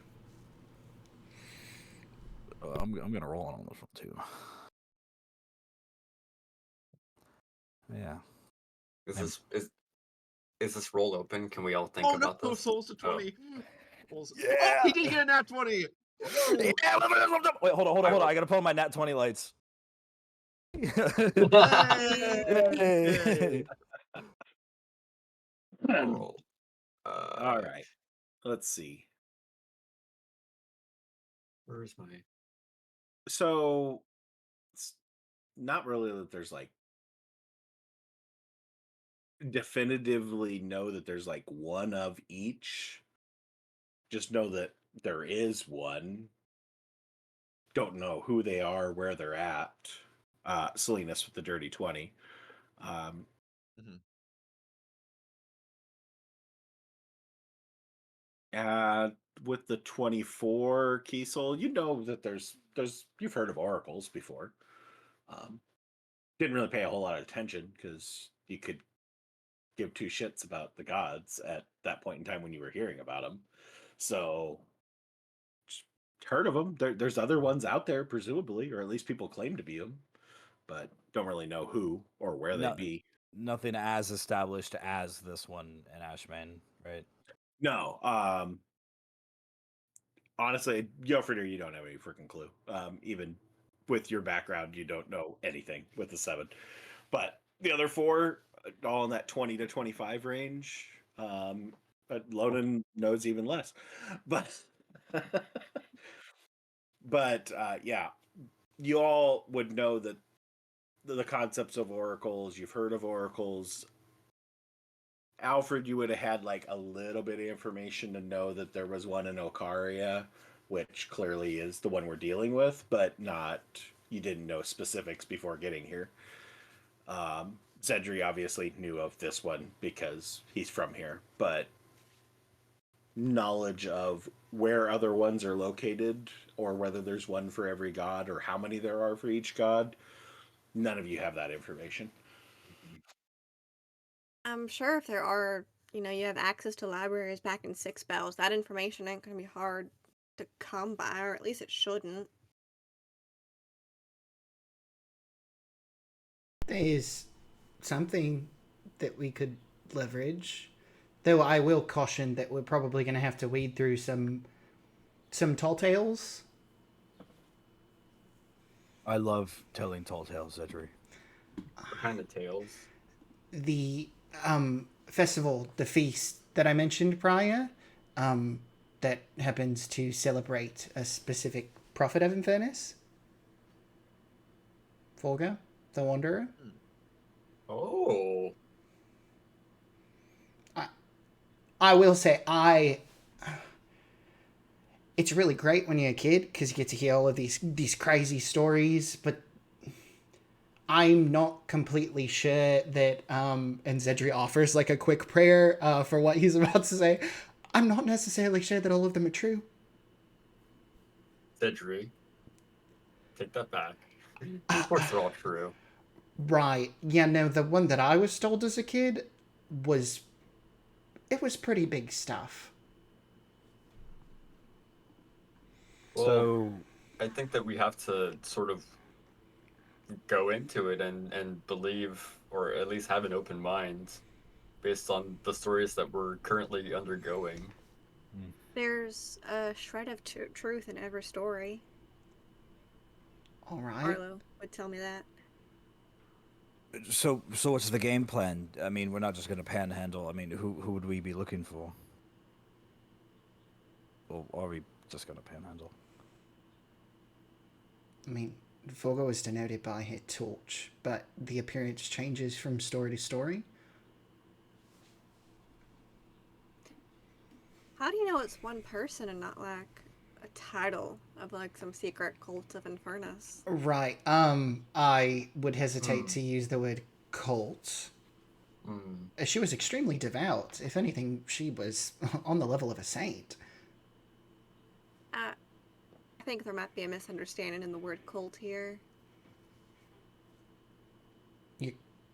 I'm gonna roll on this one too. Yeah. Is this roll open? Can we all think Oh about no! this? Souls to 20. Yeah! Oh, he did get a nat 20. Yeah, wait, hold on. I gotta pull my nat 20 lights. Yay! Roll. All right. Let's see. Where's my? So, it's not really that there's like definitively know that there's like one of each. Just know that there is one. Don't know who they are, where they're at. Silenus with the dirty 20. With the 24 Kiesel, you know that there's you've heard of oracles before. Didn't really pay a whole lot of attention because you could give two shits about the gods at that point in time when you were hearing about them. So just heard of them. There's other ones out there, presumably, or at least people claim to be them, but don't really know who or where they'd be. Nothing as established as this one in Ashmane, right? No. Honestly, Jofriedr, you don't have any freaking clue. Even with your background, you don't know anything with the 7. But the other 4, all in that 20 to 25 range. But Lonan knows even less. But yeah, you all would know that the concepts of oracles. You've heard of oracles. Alfred, you would have had like a little bit of information to know that there was one in Ocaria, which clearly is the one we're dealing with, but not, you didn't know specifics before getting here. Xedre obviously knew of this one because he's from here, but knowledge of where other ones are located or whether there's one for every god or how many there are for each god, none of you have that information. I'm sure if there are, you have access to libraries back in Six Bells, that information ain't going to be hard to come by, or at least it shouldn't. There's something that we could leverage. Though I will caution that we're probably going to have to weed through some tall tales. I love telling tall tales, Xedre. What kind of tales? The festival, the feast that I mentioned prior, that happens to celebrate a specific prophet of Infernus. Folga, the Wanderer. Oh. I will say, it's really great when you're a kid because you get to hear all of these crazy stories, but I'm not completely sure that and Xedre offers like a quick prayer for what he's about to say. I'm not necessarily sure that all of them are true. Xedre. Take that back. Of course they're all true. Right. Yeah, no, the one that I was told as a kid was pretty big stuff. Well, So I think that we have to sort of go into it and believe, or at least have an open mind based on the stories that we're currently undergoing. There's a shred of truth in every story. All right. Arlo would tell me that. So what's the game plan? I mean, we're not just going to panhandle. I mean, who would we be looking for? Or are we just going to panhandle? I mean, Folga was denoted by her torch, but the appearance changes from story to story. How do you know it's one person and not like a title of like some secret cult of Infernus? Right. I would hesitate to use the word cult. She was extremely devout. If anything, she was on the level of a saint. I think there might be a misunderstanding in the word cult here.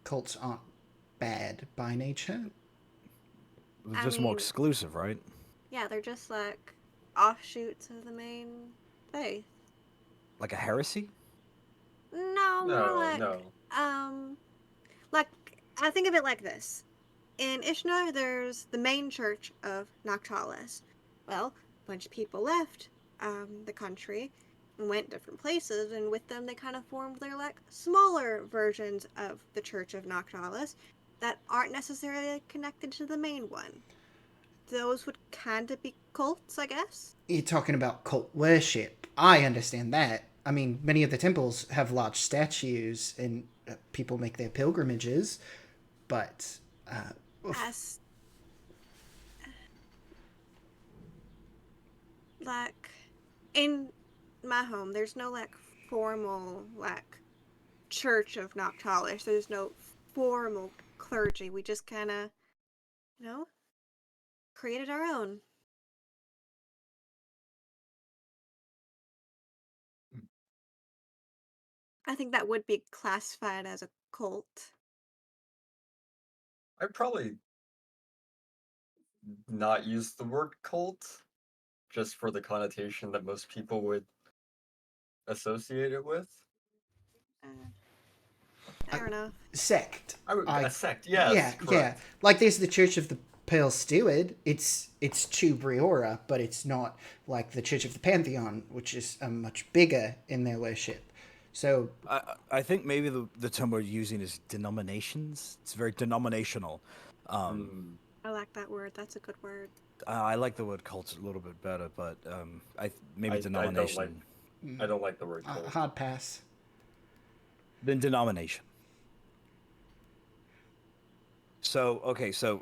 Cults aren't bad by nature. It's just more exclusive, right? Yeah, they're just like offshoots of the main faith. Like a heresy? No, more like like I think of it like this. In Ishnar, there's the main church of Noctalis. Well, a bunch of people left the country and went different places, and with them they kind of formed their like smaller versions of the Church of Noctalis that aren't necessarily connected to the main one. Those would kind of be cults, I guess. You're talking about cult worship. I understand that. I mean, many of the temples have large statues and people make their pilgrimages, but like in my home, there's no like formal like Church of Noctalis. There's no formal clergy. We just kind of, created our own. I think that would be classified as a cult. I'd probably not use the word cult, just for the connotation that most people would associate it with. Fair enough. Sect. A sect, yes. Yeah. Like there's the Church of the Pale Steward. It's Tu Briora, but it's not like the Church of the Pantheon, which is much bigger in their worship. So I think maybe the term we're using is denominations. It's very denominational. I like that word. That's a good word. I like the word cult a little bit better, but denomination. I don't like the word cult. Hard pass. Then denomination. So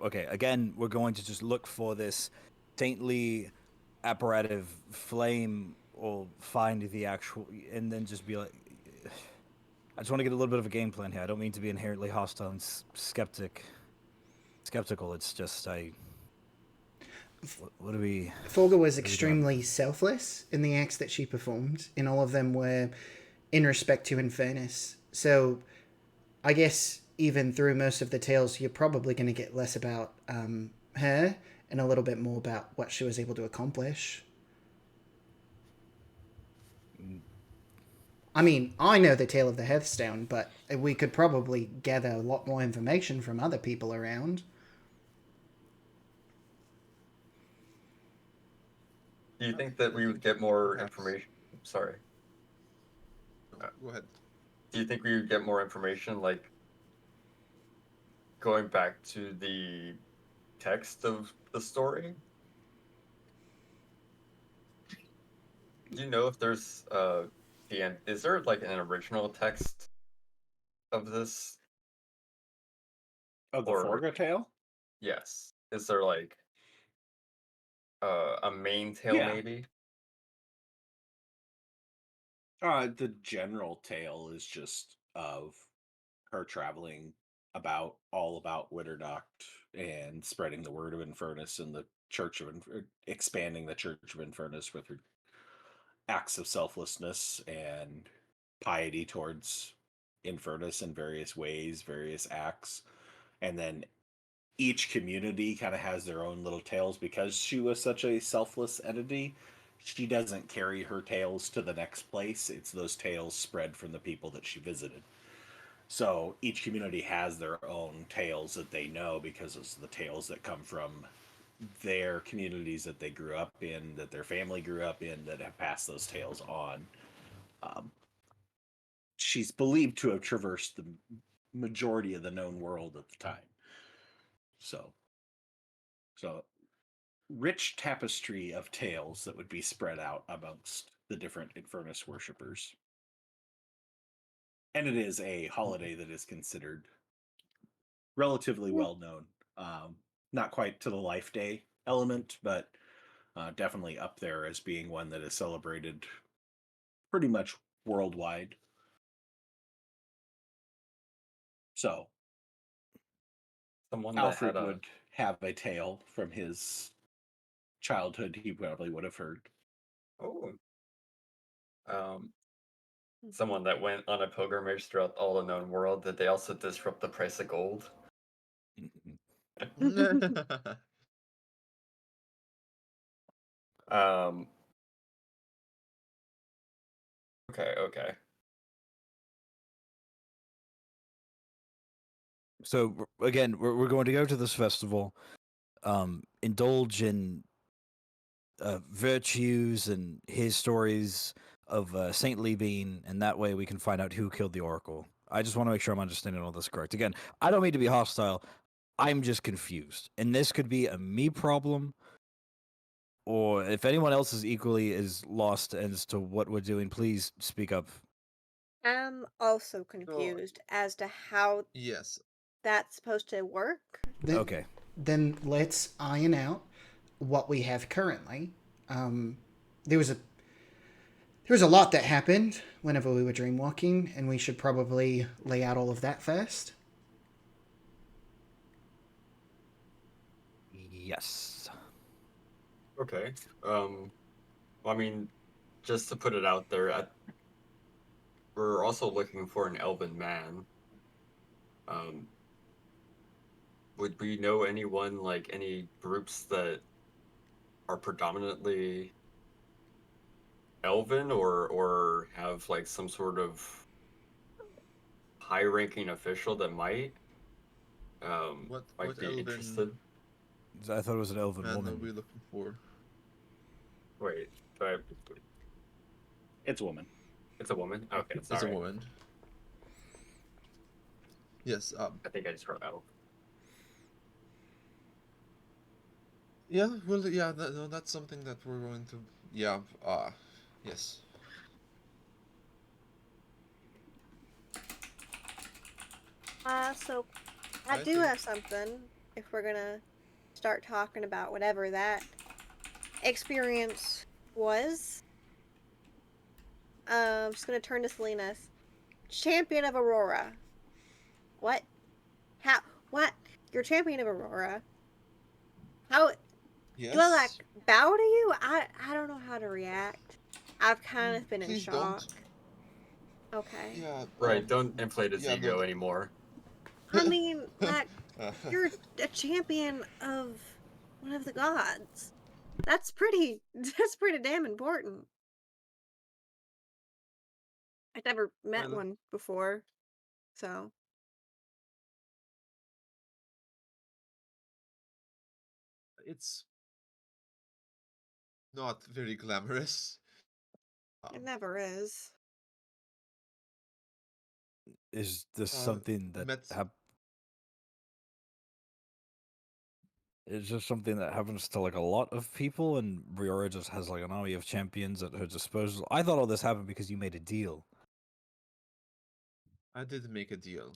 again, we're going to just look for this saintly apparative flame, or find the actual, and then just be like, I just want to get a little bit of a game plan here. I don't mean to be inherently hostile and skeptical. It's just what do we? Folga was extremely selfless in the acts that she performed, and all of them were in respect to Infernus. So, I guess even through most of the tales, you're probably going to get less about her and a little bit more about what she was able to accomplish. I mean, I know the tale of the Hearthstone, but we could probably gather a lot more information from other people around. Do you think that we would get more information? Sorry. Go ahead. Do you think we would get more information, like going back to the text of the story? Do you know if there's is there like an original text of this? Oh, the Or- Forga tale? Yes. Is there like a main tale Yeah. maybe? The general tale is just of her traveling all about Witternacht and spreading the word of Infernus and the Church of expanding the Church of Infernus with her acts of selflessness and piety towards Infernus in various ways, various acts. And then each community kind of has their own little tales because she was such a selfless entity. She doesn't carry her tales to the next place. It's those tales spread from the people that she visited. So each community has their own tales that they know because it's the tales that come from their communities that they grew up in, that their family grew up in, that have passed those tales on. She's believed to have traversed the majority of the known world at the time. So rich tapestry of tales that would be spread out amongst the different Infernus worshippers. And it is a holiday that is considered relatively well known. Not quite to the Life Day element, but definitely up there as being one that is celebrated pretty much worldwide. So Someone that Alfred had a would have a tale from his childhood he probably would have heard. someone that went on a Mm-hmm. pilgrimage throughout all the known world. Did they also disrupt the price of gold? Um. Okay. So again, we're going to go to this festival, indulge in virtues and his stories of saintly being, and that way we can find out who killed the Oracle. I just want to make sure I'm understanding all this correct. Again, I don't mean to be hostile. I'm just confused, and this could be a me problem, or if anyone else is equally as lost as to what we're doing, please speak up. I'm also confused as to how Yes. that's supposed to work. Okay. Then let's iron out what we have currently. There was a lot that happened whenever we were dreamwalking, and we should probably lay out all of that first. Yes. Okay. I mean, just to put it out there, we're also looking for an elven man. Would we know anyone, like any groups that are predominantly elven or have like some sort of high-ranking official that might What be elven interested? I thought it was an elven man are woman. we looking for? Wait, sorry. It's a woman. It's a woman? Okay, It's a sorry. woman. Yes. I think I just wrote elf. Yeah. Well. Yeah. No, that's something that we're going to. Yeah. Yes. So I do have something if we're gonna start talking about whatever that experience was. I'm just gonna turn to Silenus. Champion of Aurora. What? How? What? You're champion of Aurora. How? Yes. Do I like bow to you? I don't know how to react. I've kind of been in Please shock. don't. Okay. Yeah. Right, don't inflate his yeah, ego no, anymore. I mean, like, Uh, you're a champion of one of the gods. That's pretty. That's pretty damn important. I've never met well, one before, so it's not very glamorous. it Um, never is. Is this uh, something that met is this something that happens to like a lot of people, and Briora just has like an army of champions at her disposal? I thought all this happened because you made a deal. I did make a deal.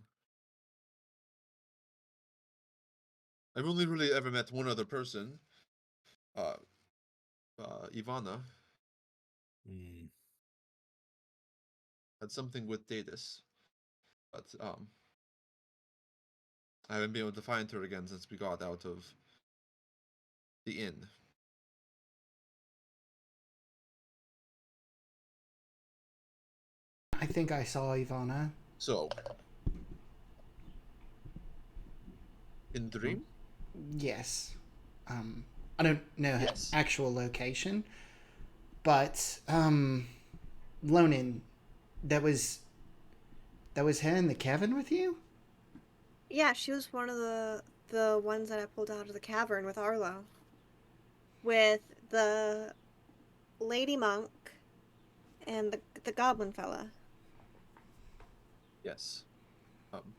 I've only really ever met one other person, uh, Ivana, Hmm. had something with Daedus, but I haven't been able to find her again since we got out of the inn. I think I saw Ivana. So, in Dream? Yes. I don't know her Yes. actual location, but Lonin, that was her in the cavern with you? Yeah, she was one of the ones that I pulled out of the cavern with Arlo, with the lady monk and the goblin fella. Yes. Um,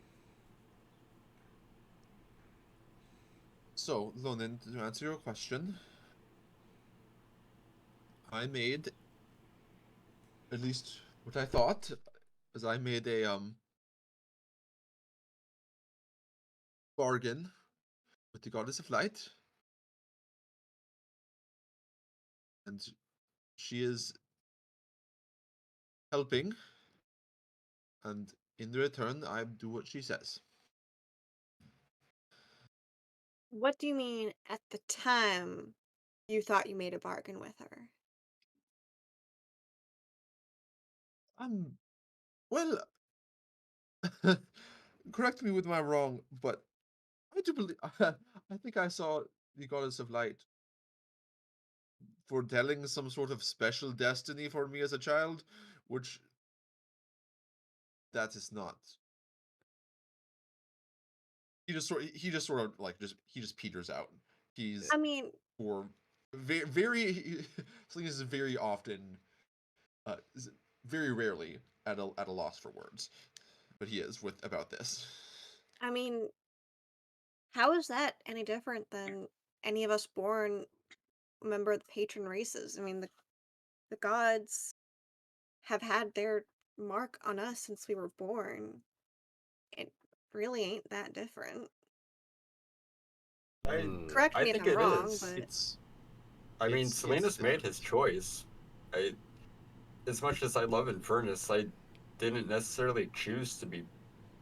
so, Lonin, to answer your question, I made, at least what I thought, is I made a bargain with the Goddess of Light, and she is helping, and in return, I do what she says. What do you mean at the time you thought you made a bargain with her? Well, correct me if I'm wrong, but I do believe I think I saw the Goddess of Light foretelling some sort of special destiny for me as a child, which that is not. He just peters out. He's I mean, for very Salinas is very often very rarely at a loss for words, but he is with about this. I mean, how is that any different than any of us born member of the patron races? I mean, the gods have had their mark on us since we were born. It really ain't that different. Correct I me if think I'm it wrong, is. but It's I mean, it's Silenus made different. his choice. I, as much as I love Infernus, I didn't necessarily choose to be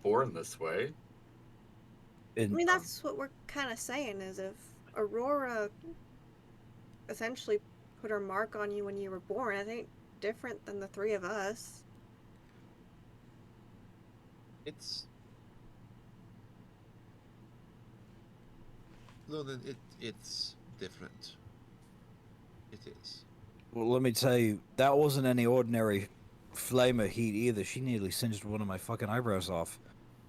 born this way. I In mean that's what we're kind of saying is if Aurora essentially put her mark on you when you were born, I think different than the three of us. It's no, then it's different. It is. Well, let me tell you, that wasn't any ordinary flame of heat either. She nearly singed one of my fucking eyebrows off,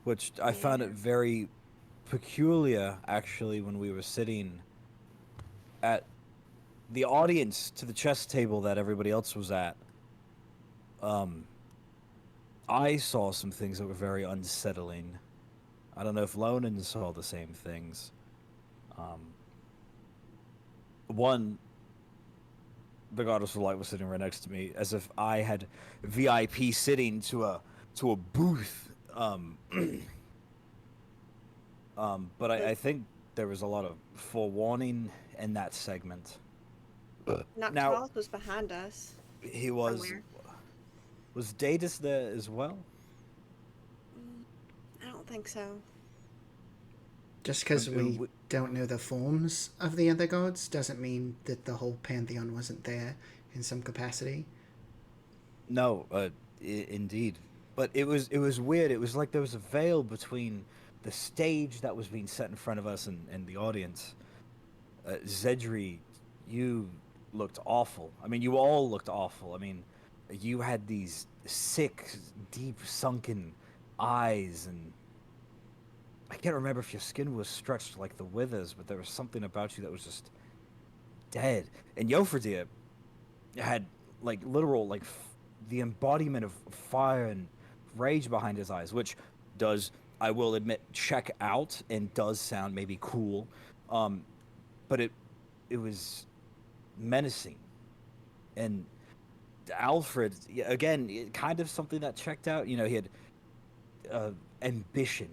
which I found Yeah. it very peculiar, actually, when we were sitting at the audience to the chess table that everybody else was at. I saw some things that were very unsettling. I don't know if Lonan saw the same things. One, the goddess of light was sitting right next to me, as if I had VIP sitting to a booth. But I think there was a lot of forewarning in that segment. Now Noctalis was behind us he was somewhere. Daedus there as well? I don't think so. Just because we w- don't know the forms of the other gods doesn't mean that the whole pantheon wasn't there in some capacity. No, indeed. But it was weird. It was like there was a veil between the stage that was being set in front of us and the audience, Xedre, you looked awful. I mean, you all looked awful. I mean, you had these sick, deep, sunken eyes, and I can't remember if your skin was stretched like the withers, but there was something about you that was just dead. And Jofriedr had like literal the embodiment of fire and rage behind his eyes, which does, I will admit, check out and does sound maybe cool, but it was menacing. And Alfred, again, kind of something that checked out. You know, he had ambition,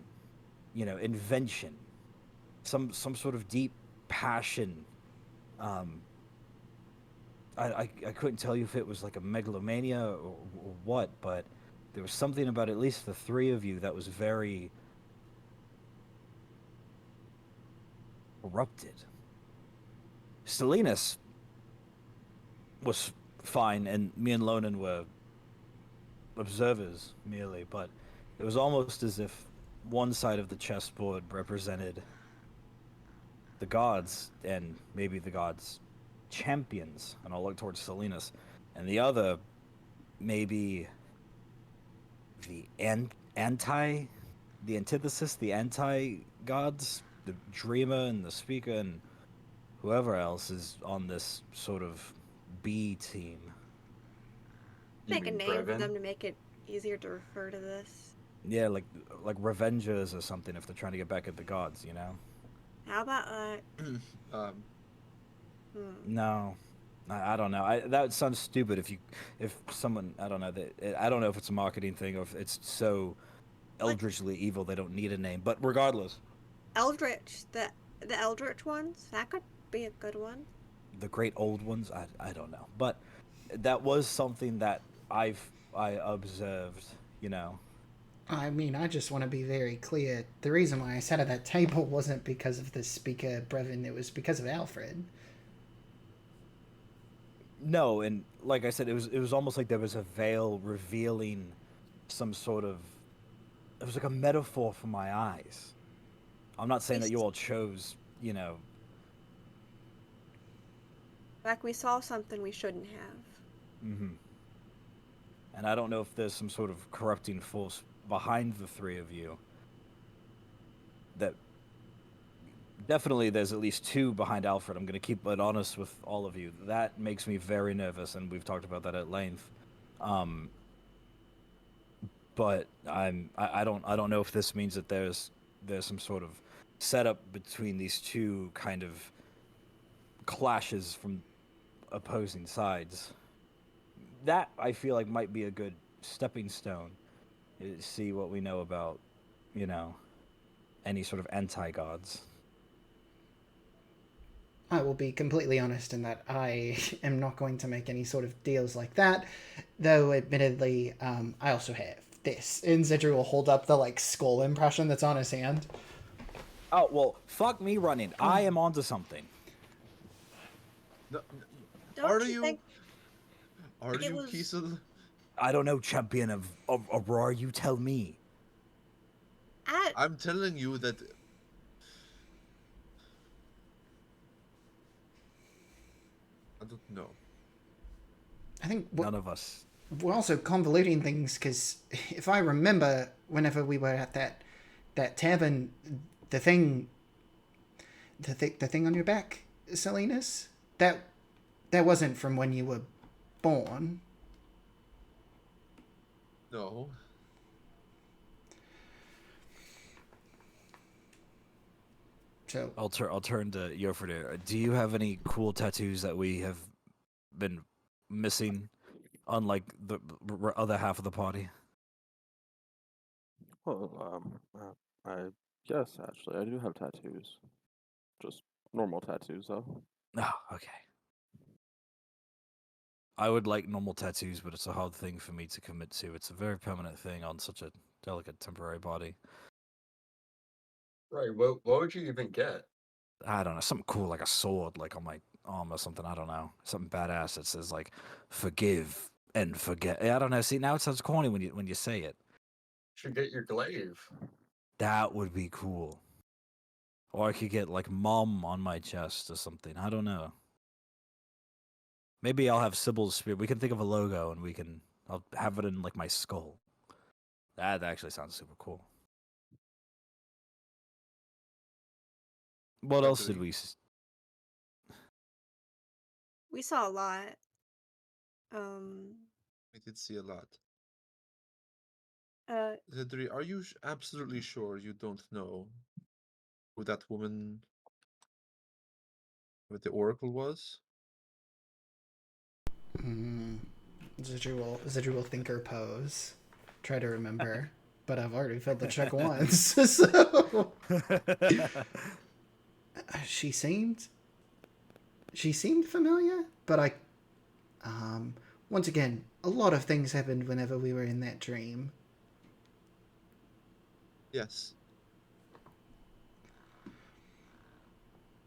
you know, invention, some sort of deep passion. I couldn't tell you if it was like a megalomania or what, but there was something about at least the three of you that was very corrupted. Silenus was fine, and me and Lonan were observers merely, but it was almost as if one side of the chessboard represented the gods, and maybe the gods' champions, and I'll look towards Silenus, and the other, maybe the antithesis, the anti-gods, the dreamer and the speaker and whoever else is on this sort of B team. Make a name for them to make it easier to refer to this. Yeah, like Revengers or something if they're trying to get back at the gods, you know? How about No, I don't know. That sounds stupid if someone, I don't know, I don't know if it's a marketing thing or if it's so eldritchly evil they don't need a name. But regardless, Eldritch, the Eldritch ones, that could be a good one. The great old ones, I don't know, but that was something that I observed, you know. I mean, I just want to be very clear. The reason why I sat at that table wasn't because of the speaker, Brevin. It was because of Alfred. No, and like I said, it was almost like there was a veil revealing some sort of. It was like a metaphor for my eyes. I'm not saying that you all chose, you know. Like we saw something we shouldn't have. Mm-hmm. And I don't know if there's some sort of corrupting force behind the three of you. That definitely there's at least two behind Alfred. I'm going to keep it honest with all of you. That makes me very nervous, and we've talked about that at length. But I don't know if this means that there's some sort of setup between these two kind of clashes from opposing sides. That I feel like might be a good stepping stone. See what we know about, you know, any sort of anti-gods. I will be completely honest in that I am not going to make any sort of deals like that, though admittedly, I also have this. And Xedre will hold up the, like, skull impression that's on his hand. Oh, well, fuck me running. I am onto something. No, Don't are you you? think Are it you, was- Kiesel? I don't know, champion of Aurora, you tell me. I'm telling you that. I don't know. I think None of us. we're also convoluting things, because if I remember, whenever we were at that tavern, the thing on your back, Silenus, that wasn't from when you were born. No. So I'll turn to Jofriedr. Do you have any cool tattoos that we have been missing, unlike the other half of the party? Well, I guess actually I do have tattoos. Just normal tattoos though. Oh, okay. I would like normal tattoos, but it's a hard thing for me to commit to. It's a very permanent thing on such a delicate temporary body. Right. What would you even get? I don't know, something cool like a sword, like on my arm or something. I don't know, something badass that says like "forgive and forget." I don't know. See, now it sounds corny when you say it. Should get your glaive. That would be cool. Or I could get like Mom on my chest or something. I don't know. Maybe I'll have Cybil's spirit. We can think of a logo and I'll have it in like my skull. That actually sounds super cool. What else did we? We saw a lot. We did see a lot. Uh, Xedre, are you absolutely sure you don't know who that woman with the oracle was? Xedre will thinker pose. Try to remember. But I've already failed the check once, so... She seemed familiar, but once again, a lot of things happened whenever we were in that dream. Yes.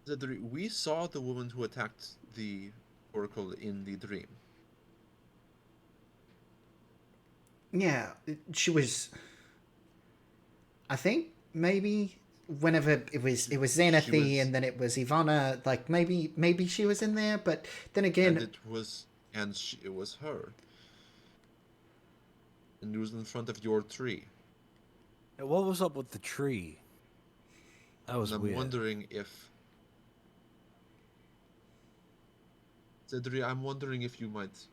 Xedre, we saw the woman who attacked the oracle in the dream. Yeah, she was... I think maybe whenever it was Xanathi and then it was Ivana, like maybe she was in there, but then again... it was her. And it was in front of your tree. What was up with the tree? That was weird. I'm wondering if... Xedre, I'm wondering if you might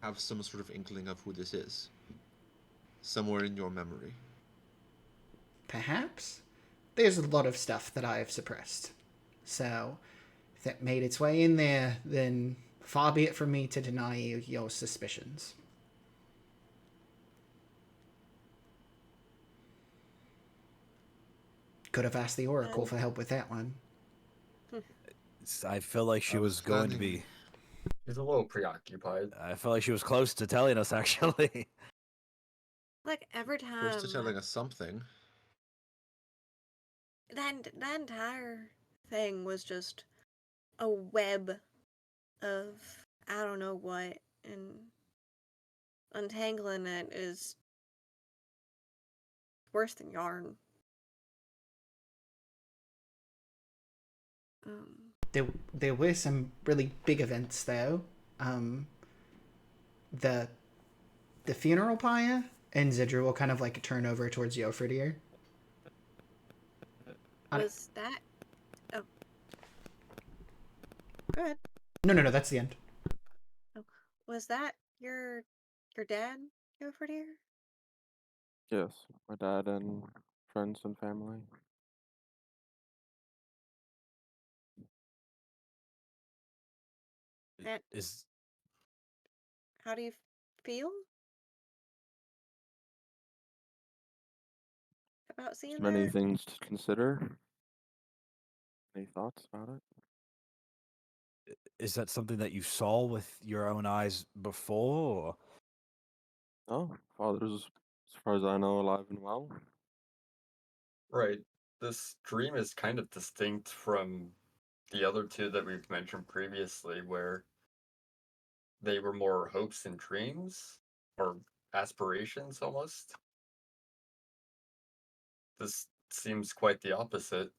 have some sort of inkling of who this is. Somewhere in your memory. Perhaps? There's a lot of stuff that I have suppressed. So, if that made its way in there, then far be it from me to deny you your suspicions. Could have asked the Oracle for help with that one. I feel like she was going to be... He's a little preoccupied. I felt like she was close to telling us, actually. like every time. Close to telling us something. That entire thing was just a web of I don't know what, and untangling it is worse than yarn. There were some really big events though. The funeral pyre, and Xedre will kind of like turn over towards Jofriedr. Was that? Oh, go ahead. No, that's the end. Oh, was that your dad, Jofriedr? Yes, my dad and friends and family. That is... How do you feel about seeing There's many that? things to consider. Any thoughts about it? Is that something that you saw with your own eyes before? Or... No, father's, as far as I know, alive and well. Right. This dream is kind of distinct from the other two that we've mentioned previously, where they were more hopes and dreams, or aspirations almost. This seems quite the opposite.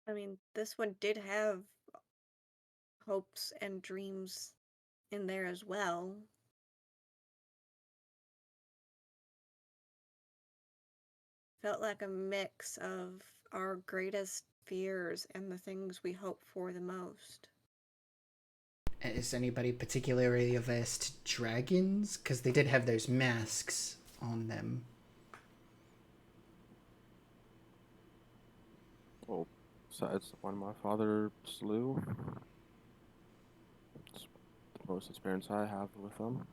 I mean, this one did have hopes and dreams in there as well. Felt like a mix of our greatest fears and the things we hope for the most. Is anybody particularly averse to dragons? Because they did have those masks on them. Well, besides the one my father slew, it's the most experience I have with them.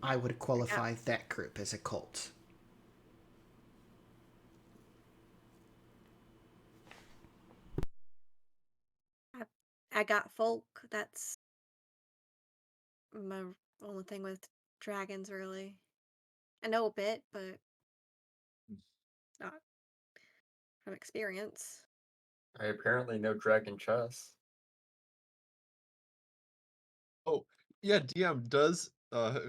I would qualify that group as a cult. I got folk. That's my only thing with dragons, really. I know a bit, but not from experience. I apparently know dragon chess. Oh, yeah, DM, does out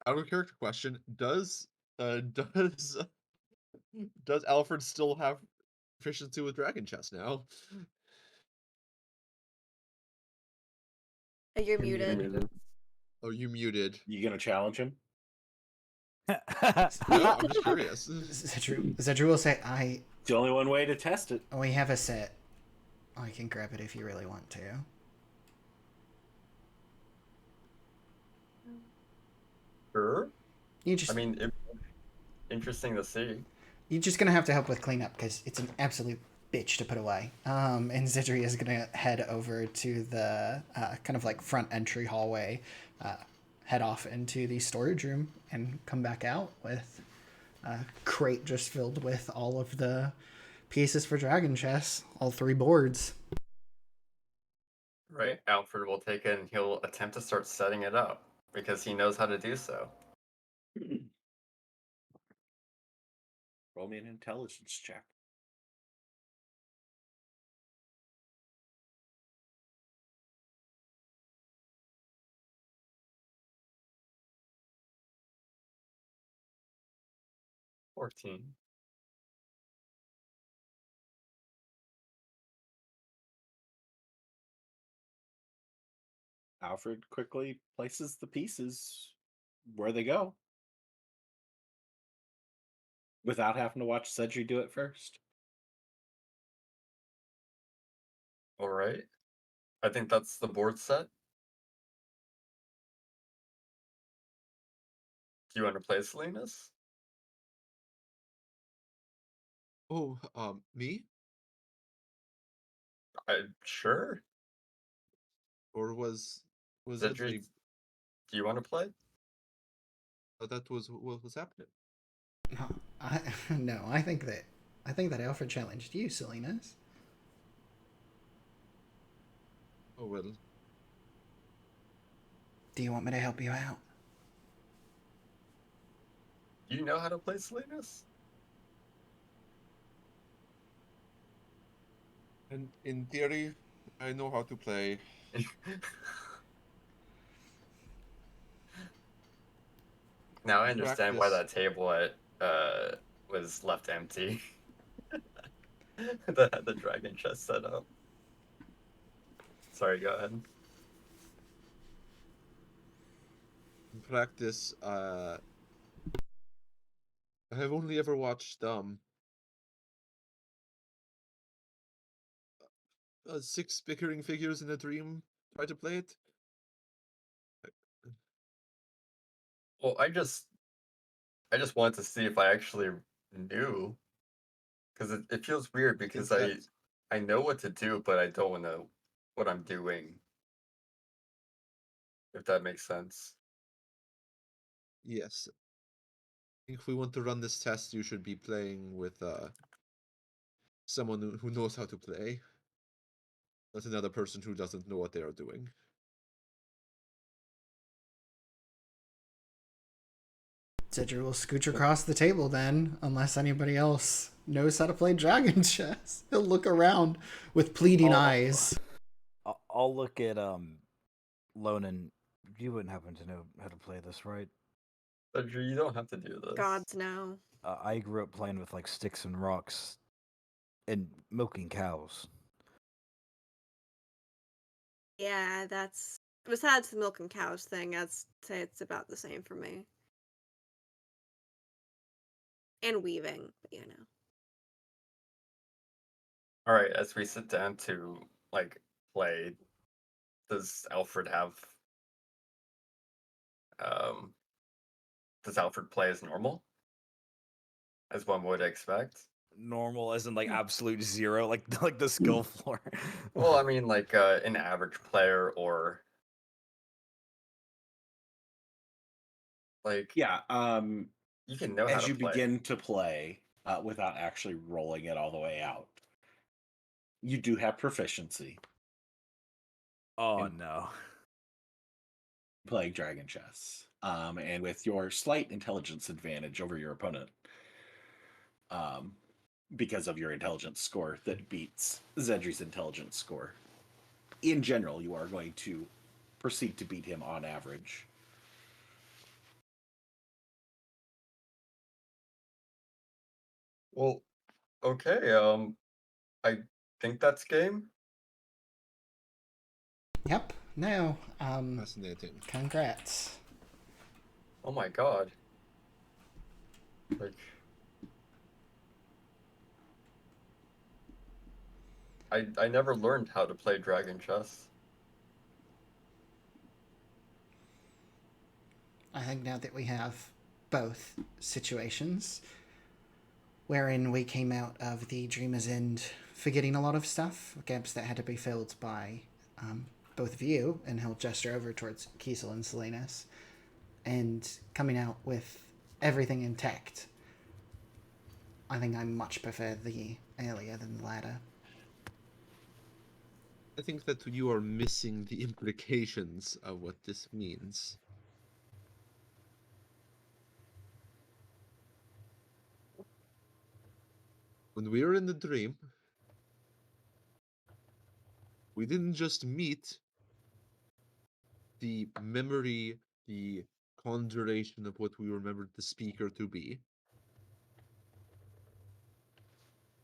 of character question, does Does Alfred still have proficiency with Dragon Chess now? You're muted. Oh, you muted. You gonna challenge him? No, I'm just curious. Xedre will say, It's the only one way to test it. we have a set. I can grab it if you really want to. Sure. You just, I mean, interesting to see. you're just gonna have to help with cleanup because it's an absolute bitch to put away. And Xedre is gonna head over to the kind of like front entry hallway, head off into the storage room, and come back out with a crate just filled with all of the pieces for Dragon Chess, all 3 boards. Right. Alfred will take it and he'll attempt to start setting it up because he knows how to do so. Roll me an intelligence check. $14. Alfred quickly places the pieces where they go without having to watch Xedre do it first. All right. I think that's the board set. Do you want to play Silenus? Oh, me? Sure. Or was it Xedre, do you want to play? that was what was happening? No, I think that Alfred challenged you, Silenus. Oh well. Do you want me to help you out? Do you know how to play Silenus? And in theory, I know how to play. Now I understand why Practice. that table was left empty. That had the dragon chest set up. Sorry, go ahead. In practice, I have only ever watched 6 bickering figures in a dream try to play it. Well, I just wanted to see if I actually knew, because it feels weird because I know what to do, but I don't know what I'm doing. If that makes sense. Yes. If we want to run this test, you should be playing with someone who knows how to play. Not another person who doesn't know what they are doing. Xedre will scooch across the table then, unless anybody else knows how to play Dragon Chess. He'll look around with pleading eyes. I'll look at Lonan. You wouldn't happen to know how to play this, right? But you don't have to do this. Gods no. I grew up playing with like sticks and rocks and milking cows. Yeah, that's besides the milk and cows thing. I'd say it's about the same for me. And weaving, but you know. All right, as we sit down to like play, does Alfred have does Alfred play as normal? As one would expect? Normal as in like absolute zero, like the skill floor. Well, I mean like an average player or like Yeah. you can know how As to you play. begin to play without actually rolling it all the way out, you do have proficiency Oh in no. playing Dragon Chess. And with your slight intelligence advantage over your opponent, because of your intelligence score that beats Xedre's intelligence score. In general, you are going to proceed to beat him on average. Well, okay. I think that's game. Yep. No. Fascinating. Congrats. Oh my god. Like, I never learned how to play dragon chess. I think now that we have both situations, wherein we came out of the Dreamer's End forgetting a lot of stuff, gaps that had to be filled by both of you, and he'll gesture over towards Kiesel and Silenus, and coming out with everything intact. I think I much prefer the earlier than the latter. I think that you are missing the implications of what this means. When we were in the dream, we didn't just meet the memory, the conjuration of what we remembered the speaker to be.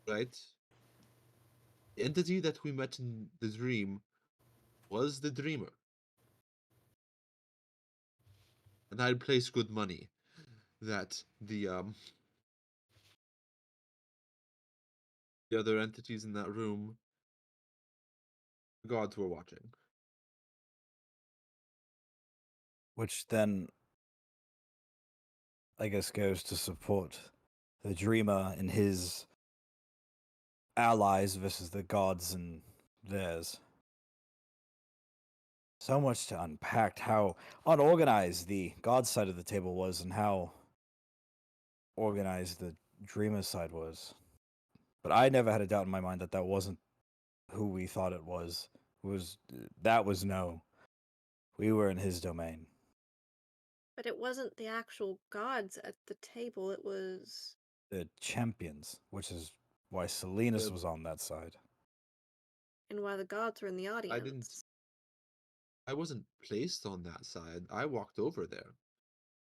Right? The entity that we met in the dream was the dreamer. And I'd place good money that the other entities in that room, the gods were watching. Which then, I guess, goes to support the dreamer and his allies versus the gods and theirs. So much to unpack how unorganized the god side of the table was and how organized the dreamer side was. But I never had a doubt in my mind that that wasn't who we thought it was. That was no. We were in his domain. But it wasn't the actual gods at the table, it was. The champions, which is why Silenus The- was on that side. And why the gods were in the audience. I wasn't placed on that side. I walked over there.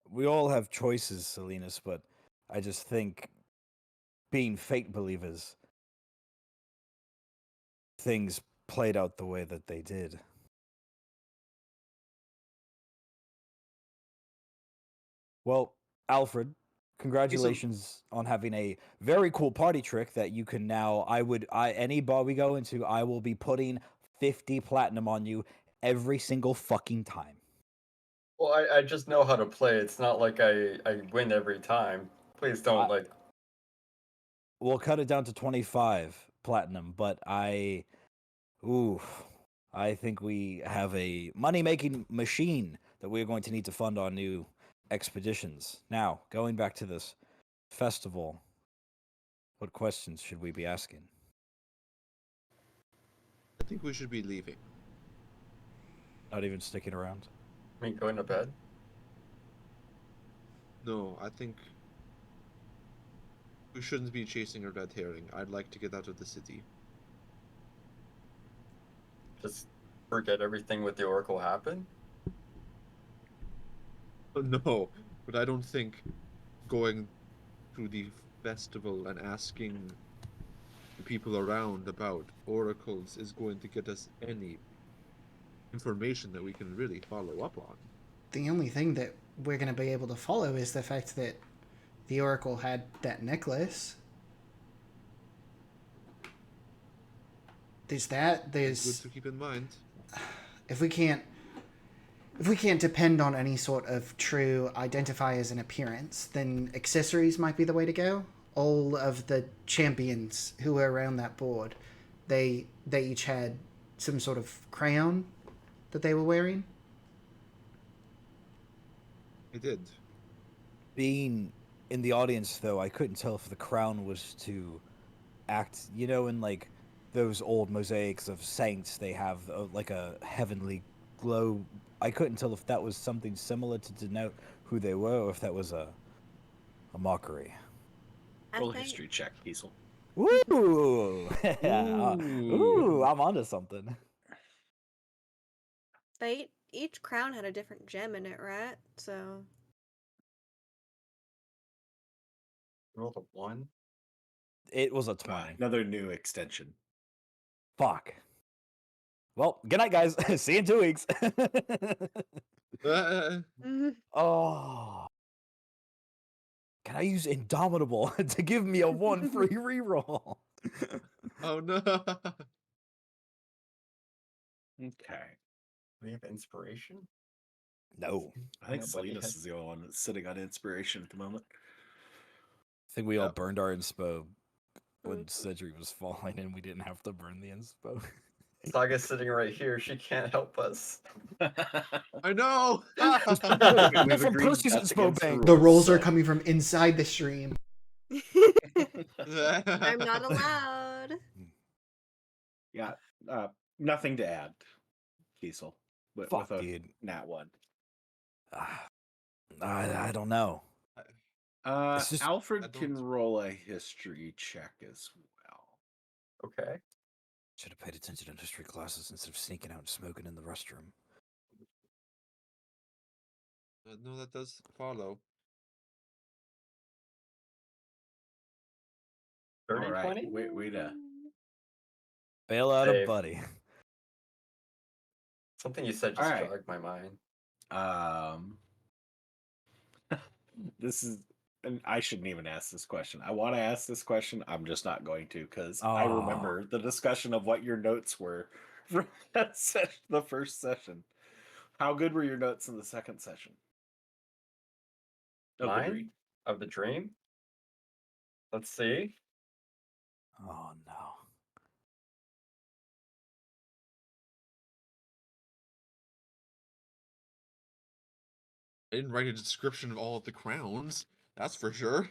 We all have choices, Silenus, but I just think being fate believers, things played out the way that they did. Well, Alfred, congratulations on having a very cool party trick that you can now. Any bar we go into, I will be putting 50 platinum on you every single fucking time. Well, I just know how to play. It's not like I win every time. Please don't We'll cut it down to 25 platinum, but I think we have a money-making machine that we're going to need to fund our new expeditions. Now, going back to this festival, what questions should we be asking? I think we should be leaving. Not even sticking around? I mean going to bed. No, I think we shouldn't be chasing a red herring. I'd like to get out of the city. Just forget everything with the Oracle happened. No, but I don't think going to the festival and asking the people around about oracles is going to get us any information that we can really follow up on. The only thing that we're going to be able to follow is the fact that the Oracle had that necklace. There's that. Good to keep in mind. If we can't depend on any sort of true identifiers and appearance, then accessories might be the way to go. All of the champions who were around that board, they each had some sort of crown that they were wearing. I did. Being in the audience, though, I couldn't tell if the crown was to act, in like those old mosaics of saints, they have like a heavenly glow. I couldn't tell if that was something similar to denote who they were, or if that was a mockery. Roll a history check, Kiesel. Ooh! Ooh, I'm onto something. Each crown had a different gem in it, right? So Roll a 1. It was a 20. Another new extension. Fuck. Well, good night, guys. See you in 2 weeks. Mhm. Oh. Can I use Indomitable to give me a 1 free reroll? Oh no. Okay. We have inspiration. No. I think Nobody Silenus has- is the only one that's sitting on inspiration at the moment. I think we all Yep. burned our inspo when Mhm. Xedre was falling and we didn't have to burn the inspo. Saga's sitting right here. She can't help us. I know. People We've from agreed Percy's that's inspo against bank. The rolls so- are coming from inside the stream. I'm not allowed. Yeah, nothing to add, Kiesel, with Fuck, a dude. nat 1. I don't know. It's just- I Alfred can don't- roll a history check as well. Okay. Should have paid attention in history classes instead of sneaking out and smoking in the restroom. No, that does follow. 30, All right, 20? wait a Bail out a Save. buddy. Something you said just Alright. jogged my mind. This is, and I shouldn't even ask this question. I want to ask this question. I'm just not going to because I Aw. remember the discussion of what your notes were from that the first session. How good were your notes in the second session? Of the Mine? dream? Of the dream? Let's see. Oh no. I didn't write a description of all of the crowns. That's for sure.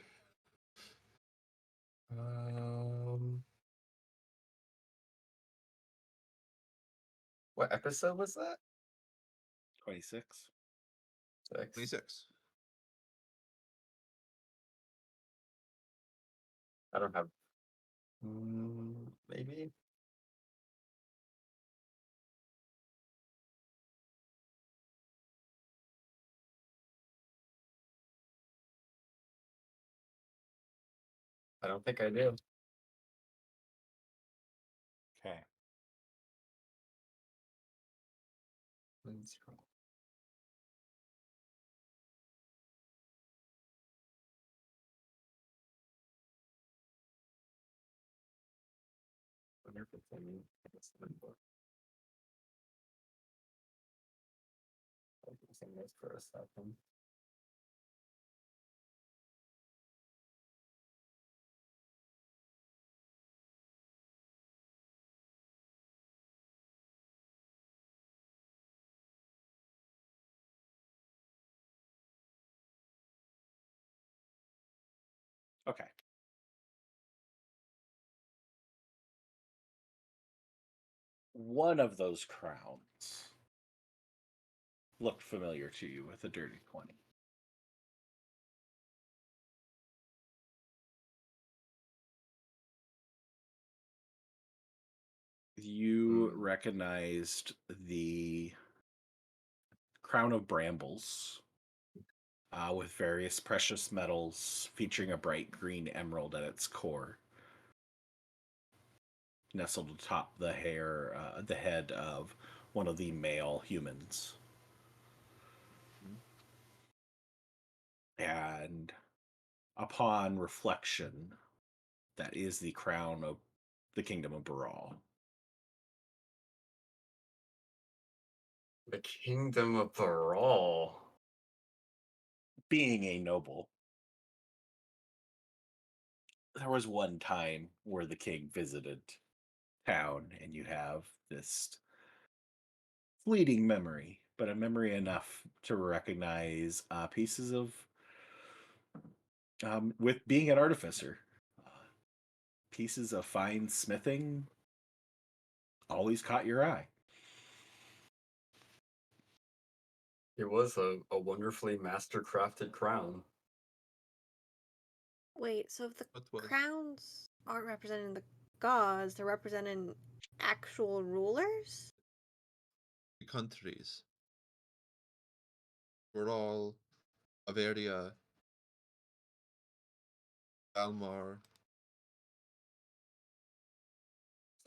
What episode was that? 26. 6. 26. I don't have. Maybe. I don't think I do. Okay. Let's scroll. Wonder if it's in this book. I'll do some notes for a second. Okay. One of those crowns looked familiar to you with a dirty 20. You recognized the crown of brambles with various precious metals featuring a bright green emerald at its core, nestled atop the head of one of the male humans. And upon reflection, that is the crown of the kingdom of Baral. The Kingdom of Baral. Being a noble, there was one time where the king visited town, and you have this fleeting memory, but a memory enough to recognize pieces of, with being an artificer, pieces of fine smithing always caught your eye. It was a wonderfully master-crafted crown. Wait, so if the What was? crowns aren't representing the gods, they're representing actual rulers? The countries. We're all Averia, Almar,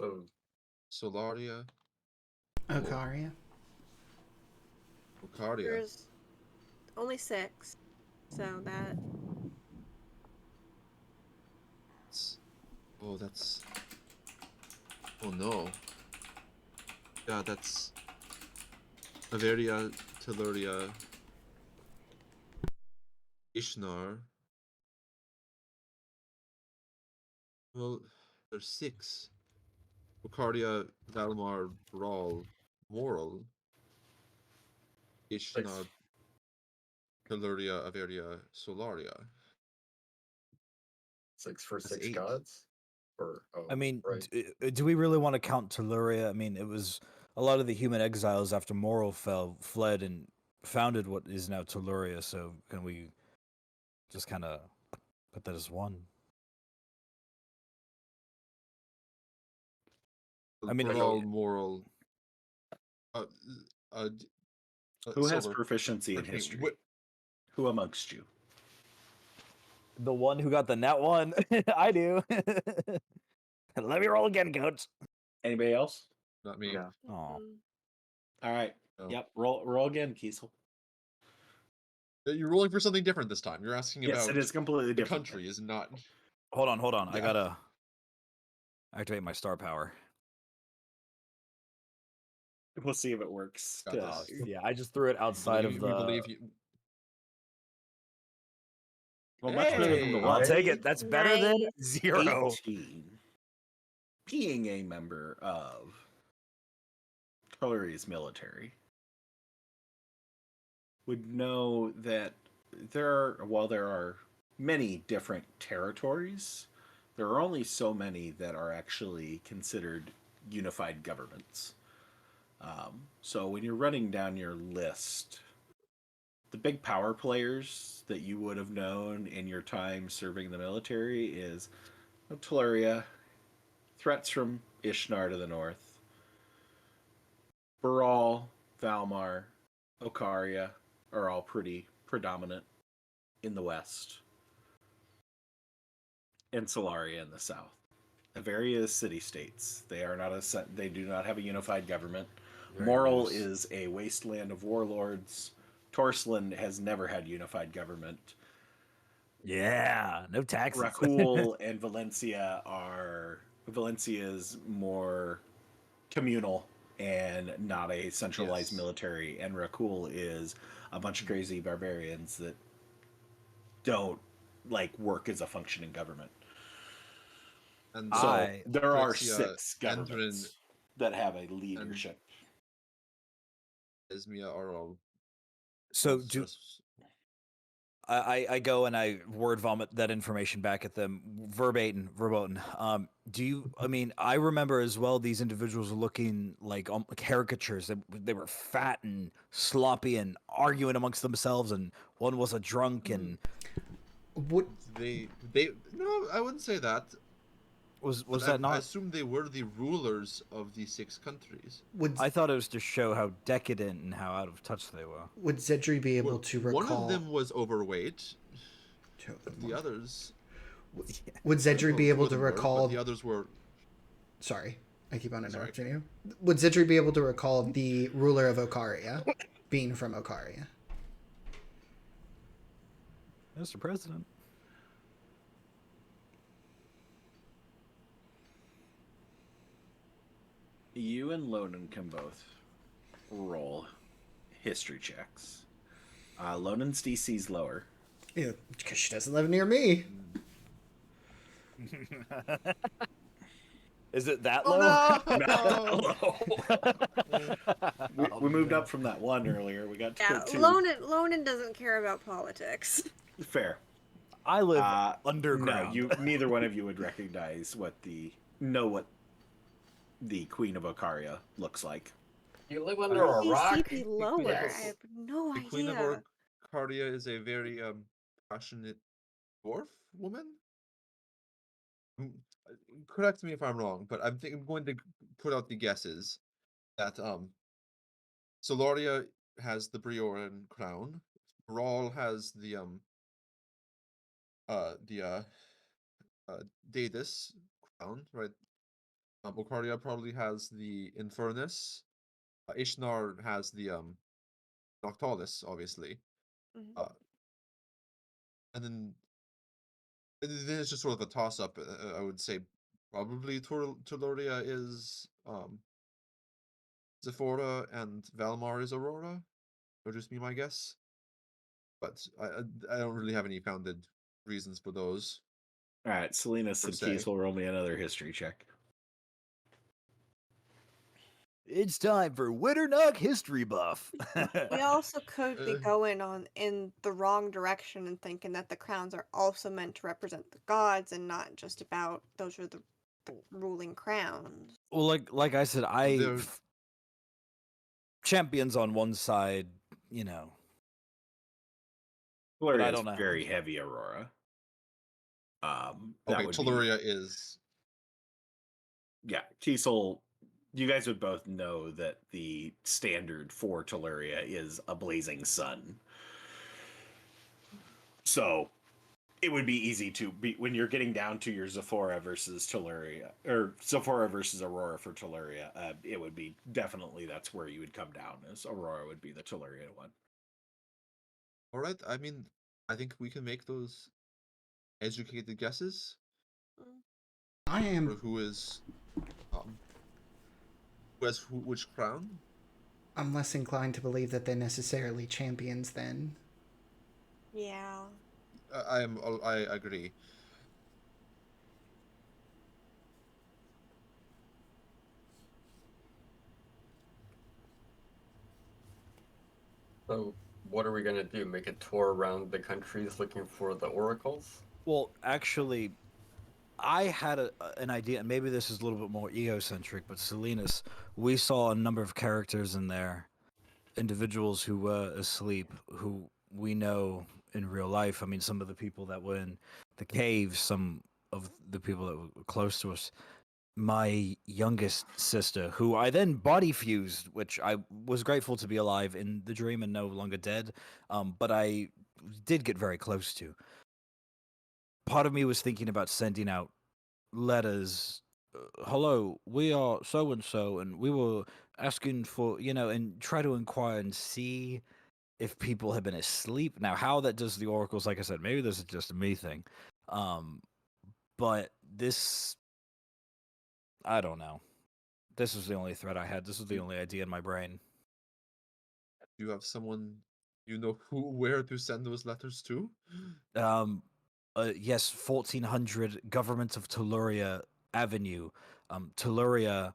So Solaria, Ocaria. Ocaria. There's only 6. So that. That's. Oh no. Yeah, that's. Averia, Telluria, Ishnar. Well, there's 6. Ocaria, Valmar, Brawl, Moral, Ishnar, Telluria, Averia, Solaria. 6 for That's 6 8. gods? Or, I mean, right. do we really want to count Telluria? I mean, it was a lot of the human exiles after Moral fell, fled and founded what is now Telluria. So can we just kind of put that as one? I mean, Brawl, Moral. Who has Silver. proficiency in Correct me, history? Who amongst you? the one who got the net one, I do. Let me roll again, coach. Anybody else? Not me. Yeah. Oh, Mm. All right. No. Yep. Roll again, Kiesel. You're rolling for something different this time. You're asking Yes, about it is completely the different. country, is not. hold on. I Yeah. gotta activate my star power. We'll see if it works. Got 'cause- this. Yeah, I just threw it outside of the. We believe you. Well, much better than the Hey, one. I'll take it. That's better than Nice. 0. 18. Being a member of Telluria's military would know that while there are many different territories, there are only so many that are actually considered unified governments. So when you're running down your list, the big power players that you would have known in your time serving the military is Telluria, threats from Ishnar to the north, Baral, Valmar, Ocaria are all pretty predominant in the west, and Solaria in the south. Averia is city-states. They are not they do not have a unified government. Very Moral nice. is a wasteland of warlords. Torsland has never had unified government. Yeah, no taxes. Rakul and Valencia's more communal and not a centralized Yes. military, and Rakul is a bunch of crazy barbarians that don't work as a functioning government. And So there are Phrygia, 6 governments that have a leadership. Esmia are all. So all do just- I go and I word vomit that information back at them verbatim. Do you? I mean, I remember as well. These individuals were looking like caricatures. They were fat and sloppy and arguing amongst themselves, and one was a drunk and Would They no, I wouldn't say that. was But that I not? assume they were the rulers of the 6 countries. would I thought it was to show how decadent and how out of touch they were. would Xedre be able Well, to recall? One of them was overweight. Two of them The were. others. Would Xedre well, be 2 able of to them were, recall? but the others were. Sorry, I keep on Sorry. interrupting you. Would Xedre be able to recall the ruler of Ocaria being from Ocaria? Mr. President. You and Lonan can both roll history checks. Lonan's DC is lower. Yeah, because she doesn't live near me. Is it that Oh, low? We moved up from that 1 earlier. We got to Yeah, 2. Lonan doesn't care about politics. Fair. I live No, underground. neither one of you would recognize what the Queen of Ocaria looks like. You live under a rock? DC lower. Yes. I have no The Queen of idea. Ocaria is a very passionate dwarf woman. Correct me if I'm wrong, but I'm going to put out the guesses that Solaria has the Brioran crown. Brawl has the Daedus crown, right? Bokaria probably has the Infernus. Ishnar has the Noctalis, obviously. Mhm. And then it's just sort of a toss-up. I would say probably Tuluria is Zephora and Valmar is Aurora. That would just be my guess. But I don't really have any founded reasons for those. All right, Silenus Per and se. Keith will roll me another history check. It's time for Winternock History Buff. We also could be Uh, going on in the wrong direction and thinking that the crowns are also meant to represent the gods and not just about those are the ruling crowns. Well, like I said, They're champions on one side, you know. But I Tuluria is don't know. very heavy Aurora. That okay. would Tuluria is yeah. Kiesel, you guys would both know that the standard for Tuluria is a blazing sun. So it would be easy to be when you're getting down to your Zephora versus Tuluria, or Zephora versus Aurora for Tuluria. It would be definitely that's where you would come down. As Aurora would be the Tuluria one. all right. I mean, I think we can make those educated guesses I for am. who is who has which crown. I'm less inclined to believe that they're necessarily champions then. Yeah. I agree. So, what are we gonna do? Make a tour around the countries looking for the oracles? Well, actually, I had an idea, and maybe this is a little bit more egocentric, but Silenus, we saw a number of characters in there, individuals who were asleep, who we know in real life. I mean, some of the people that were in the caves, some of the people that were close to us. My youngest sister, who I then body fused, which I was grateful to be alive in the dream and no longer dead, but I did get very close to. Part of me was thinking about sending out letters. Hello, we are so and so, and we were asking for, and try to inquire and see if people have been asleep. Now, how that does the oracles, like I said, maybe this is just a me thing. But this, I don't know. This was the only thread I had. This was the only idea in my brain. Do you have someone you know where to send those letters to? Yes, 1400 Government of Tuluria Avenue, Tuluria.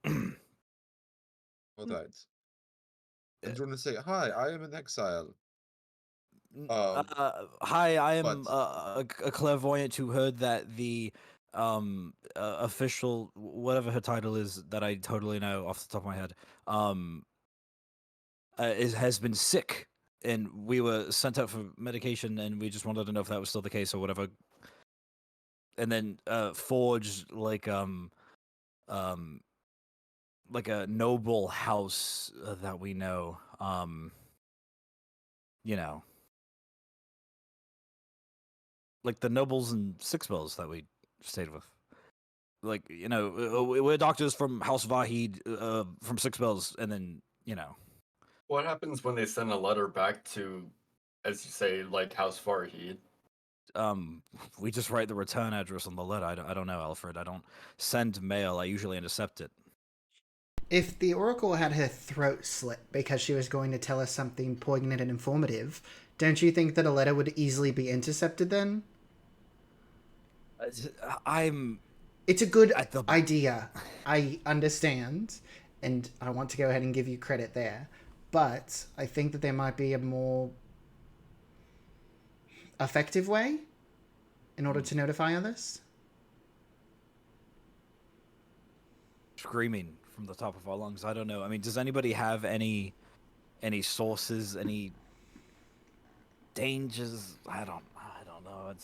All right. And you want to say, "Hi, I am in exile." Hi, I am But a clairvoyant who heard that the official, whatever her title is, that I totally know off the top of my head, has been sick, and we were sent out for medication, and we just wanted to know if that was still the case or whatever. And then forged like a noble house that we know, you know, like the nobles and six bells that we stayed with. Like, we're doctors from House Vahid, from Six Bells, and then, What happens when they send a letter back to, as you say, like House Farheed? we just write the return address on the letter. I don't know, Alfred. I don't send mail. I usually intercept it. If the Oracle had her throat slit because she was going to tell us something poignant and informative, don't you think that a letter would easily be intercepted then? It's a good idea. I understand, and I want to go ahead and give you credit there. But I think that there might be a more effective way in order to notify others. Screaming from the top of our lungs. I don't know. I mean, does anybody have any sources, any dangers? I don't know.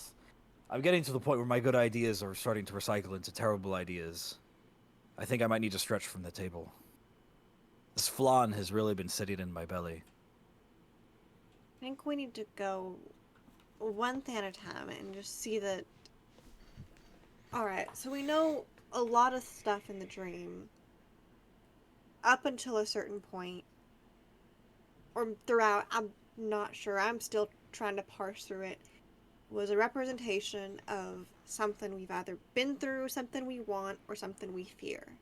I'm getting to the point where my good ideas are starting to recycle into terrible ideas. I think I might need to stretch from the table. This flan has really been sitting in my belly. I think we need to go one thing at a time and just see that Alright, so we know a lot of stuff in the dream. Up until a certain point. Or throughout, I'm not sure. I'm still trying to parse through it. Was a representation of something we've either been through, something we want, or something we fear. Or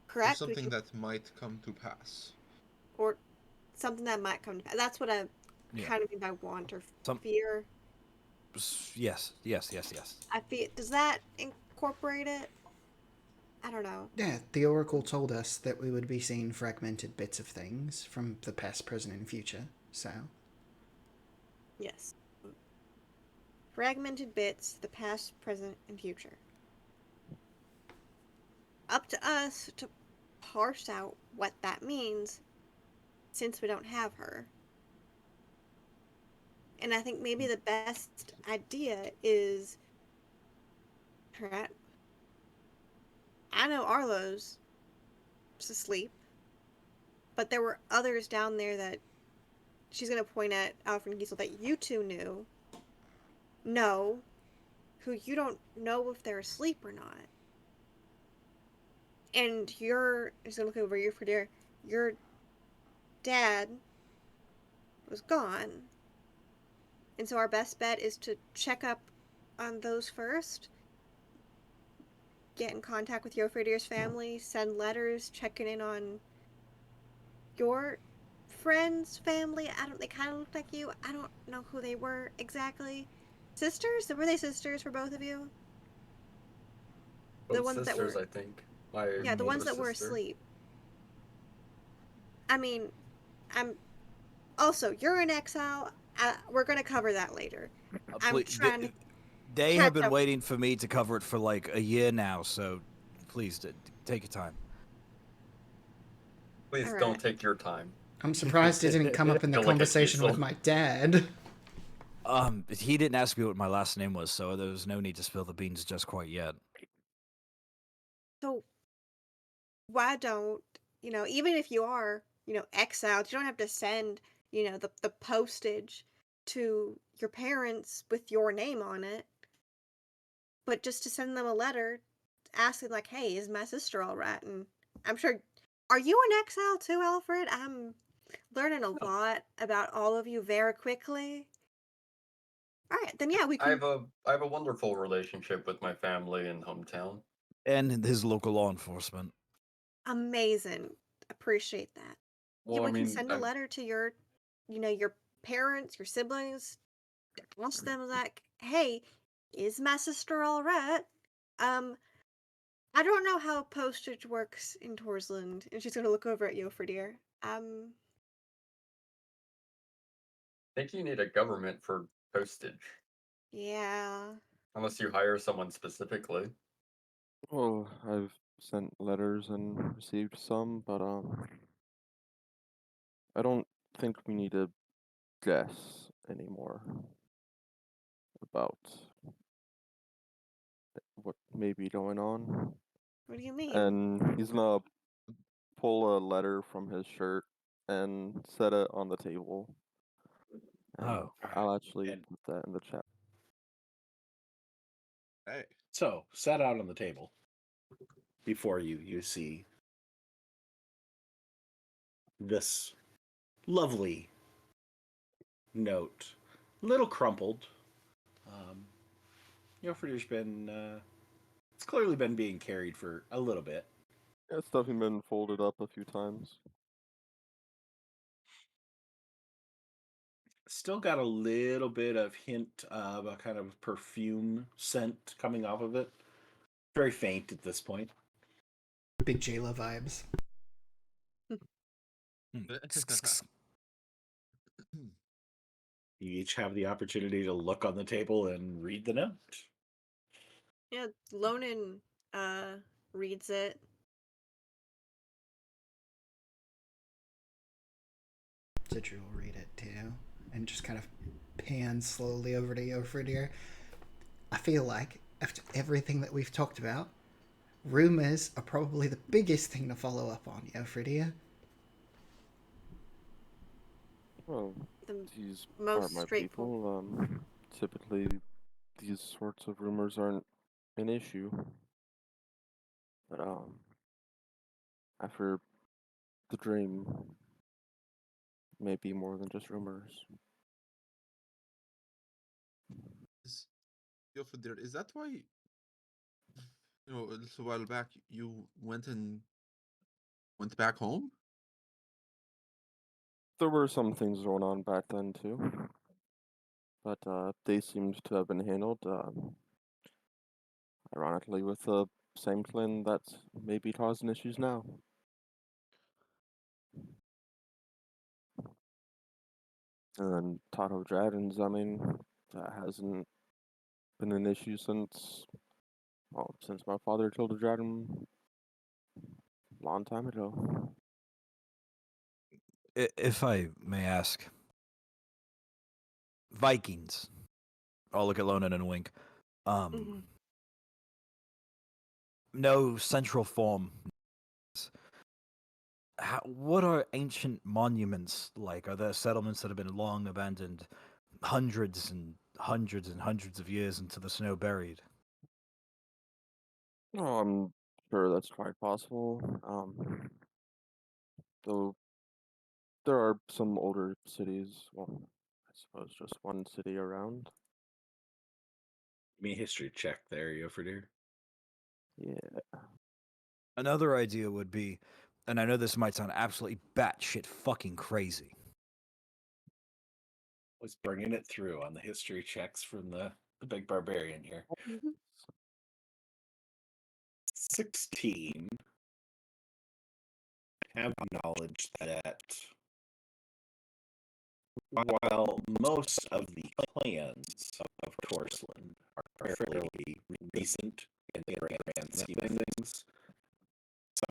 Correct? something that might come to pass. Or something that might come to pass. That's what I Yeah. kind of mean by want or Some- fear. Yes. I feel. Does that incorporate it? I don't know. Yeah, the Oracle told us that we would be seeing fragmented bits of things from the past, present, and future, so. Yes. Fragmented bits, the past, present, and future. Up to us to parse out what that means since we don't have her. And I think maybe the best idea is. Right? I know Arlo's asleep, but there were others down there that she's going to point at Alfred and Giesel that you two know, who you don't know if they're asleep or not. And you're just going to look over you for dear. Your dad was gone. And so our best bet is to check up on those first. Get in contact with Jofriedr's family, send letters checking in on your friends' family. They kind of looked like you. I don't know who they were exactly. Sisters? Were they sisters for both of you? Both The ones that sisters, were. I think. My Yeah, the ones older that were sister. asleep. I mean, I'm. Also, you're in exile. We're going to cover that later. I'm trying to. They have catch been up. waiting for me to cover it for like a year now, so please take your time. Please Alright. don't take your time. I'm surprised it didn't come up in the Feel like a conversation with diesel. my dad. He didn't ask me what my last name was, so there was no need to spill the beans just quite yet. So, why don't, even if you are, exiled, you don't have to send, the postage to your parents with your name on it, but just to send them a letter asking, like, hey, is my sister all right? And I'm sure, are you in exile too, Alfred? I'm learning a lot about all of you very quickly. All right, then yeah, we I can. have a wonderful relationship with my family in hometown. And his local law enforcement. Amazing. Appreciate that. Well, we I mean, can send a letter to your, your parents, your siblings, ask them like, hey, is my sister all right? I don't know how postage works in Torsland, and she's gonna look over at Jofriedr. I think you need a government for postage, Yeah. unless you hire someone specifically. Well, I've sent letters and received some, but I don't think we need to guess anymore about what may be going on. What do you mean? And he's gonna pull a letter from his shirt and set it on the table. And Oh. I'll actually And- put that in the chat. Hey. So, set out on the table before you see this lovely note, little crumpled. Jofriedr's been, it's clearly been being carried for a little bit. Yeah, it's definitely been folded up a few times. Still got a little bit of hint of a kind of perfume scent coming off of it. Very faint at this point. Big Jayla vibes. You each have the opportunity to look on the table and read the note. Yeah, Lonan reads it. Xedre will read it too, and just kind of pan slowly over to Jofriedr. I feel like, after everything that we've talked about, rumors are probably the biggest thing to follow up on, Jofriedr. Well, The these most are my straightforward. people. Typically, these sorts of rumors aren't an issue. But after the dream, may be more than just rumors. Jofriedr, is that why, a little while back you went back home? There were some things going on back then too, but they seemed to have been handled, ironically, with the same clan that's maybe causing issues now. And then Tato Dragons, I mean, that hasn't been an issue since my father killed a dragon a long time ago. If I may ask, Vikings. I'll look at Lonan and wink. Mhm. No central form. What are ancient monuments like? Are there settlements that have been long abandoned, hundreds and hundreds and hundreds of years into the snow buried? Oh, I'm sure that's quite possible. Though there are some older cities. Well, I suppose just one city around. Give me a history check there, Jofriedr. Yeah. Another idea would be, and I know this might sound absolutely batshit fucking crazy. Was bringing it through on the history checks from the big barbarian here. Mhm. 16 have knowledge that while most of the clans of Torsland are fairly recent in the grand scheme of things,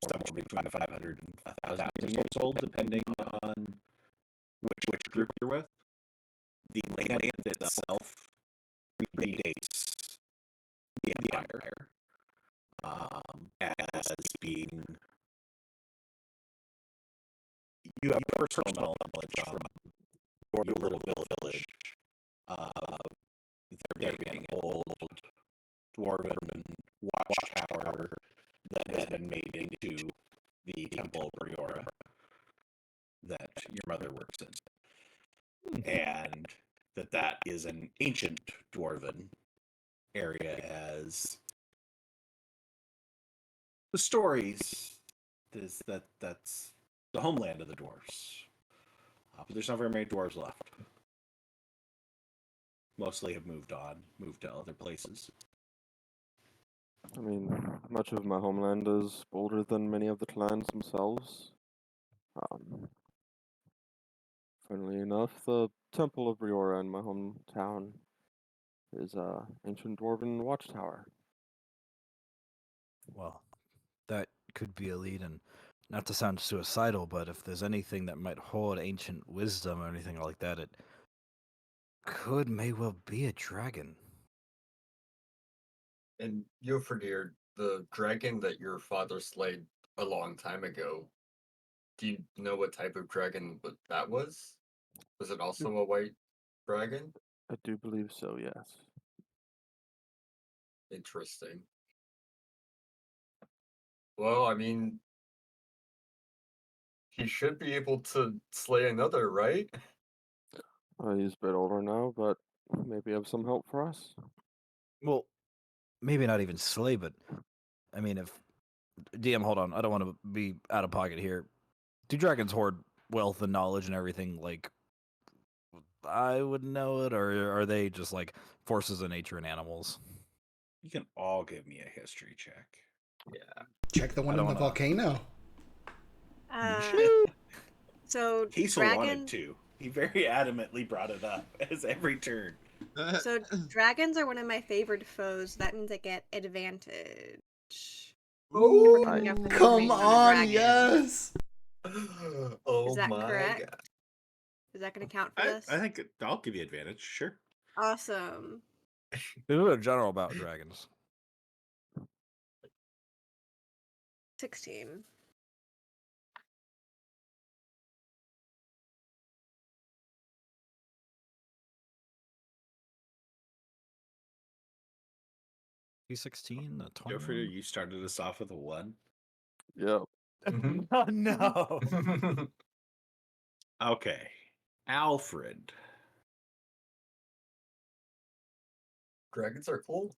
somewhere between 500 and 1,000 years old, depending on which group you're with, the land itself predates the Empire as being. You have personal knowledge from your little village of there being an old dwarven watchtower that has been made into the Temple of Briora that your mother works in. And that is an ancient dwarven area, as the stories is that's the homeland of the dwarves. But there's not very many dwarves left. Mostly have moved to other places. I mean, much of my homeland is older than many of the clans themselves. Funnily enough, the Temple of Briora in my hometown is a ancient dwarven watchtower. Well, that could be a lead, and not to sound suicidal, but if there's anything that might hold ancient wisdom or anything like that, it may well be a dragon. And Jofriedr, the dragon that your father slayed a long time ago, do you know what type of dragon that was? Was it also a white dragon? I do believe so, yes. Interesting. Well, I mean, he should be able to slay another, right? He's a bit older now, but maybe have some help for us. Well, maybe not even slay, but I mean, if DM, hold on, I don't want to be out of pocket here. Do dragons hoard wealth and knowledge and everything like I would know it, or are they just like forces of nature and animals? You can all give me a history check. Yeah. Check the one I in don't the wanna- volcano. So Hazel wanted dragon. to. He very adamantly brought it up as every turn. So dragons are one of my favorite foes. That means I get advantage. Ooh, Looking up the come information the on, dragon. yes. Oh Is that my correct? god. Is that going to count for I this? think I'll give you advantage. Sure. Awesome. This is a general about dragons. 16. P16, a Jofriedr, 21. you started us off with a 1. Yep. Mhm. Oh no! Okay. Alfred. Dragons are cool.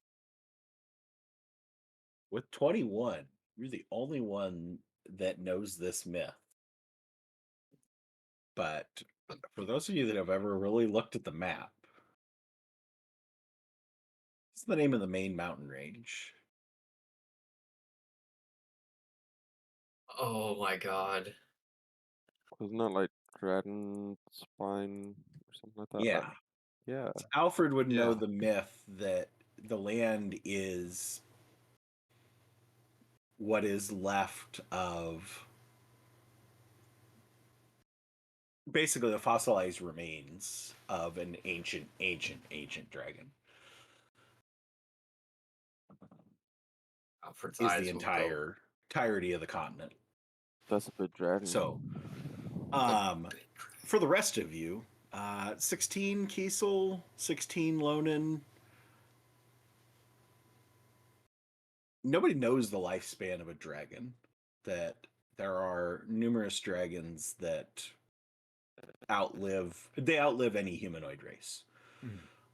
With 21, you're the only one that knows this myth. But for those of you that have ever really looked at the map, it's the name of the main mountain range. Oh my god. Isn't that like Dragon Spine or something like that? Yeah. Yeah. Alfred would know Yeah. the myth that the land is what is left of basically the fossilized remains of an ancient dragon. Alfred's Is the eyes will go. entirety of the continent. That's a big dragon. So, A big for the rest of you, 16 Kiesel, 16 Lonan. Nobody knows the lifespan of a dragon. That there are numerous dragons that outlive any humanoid race.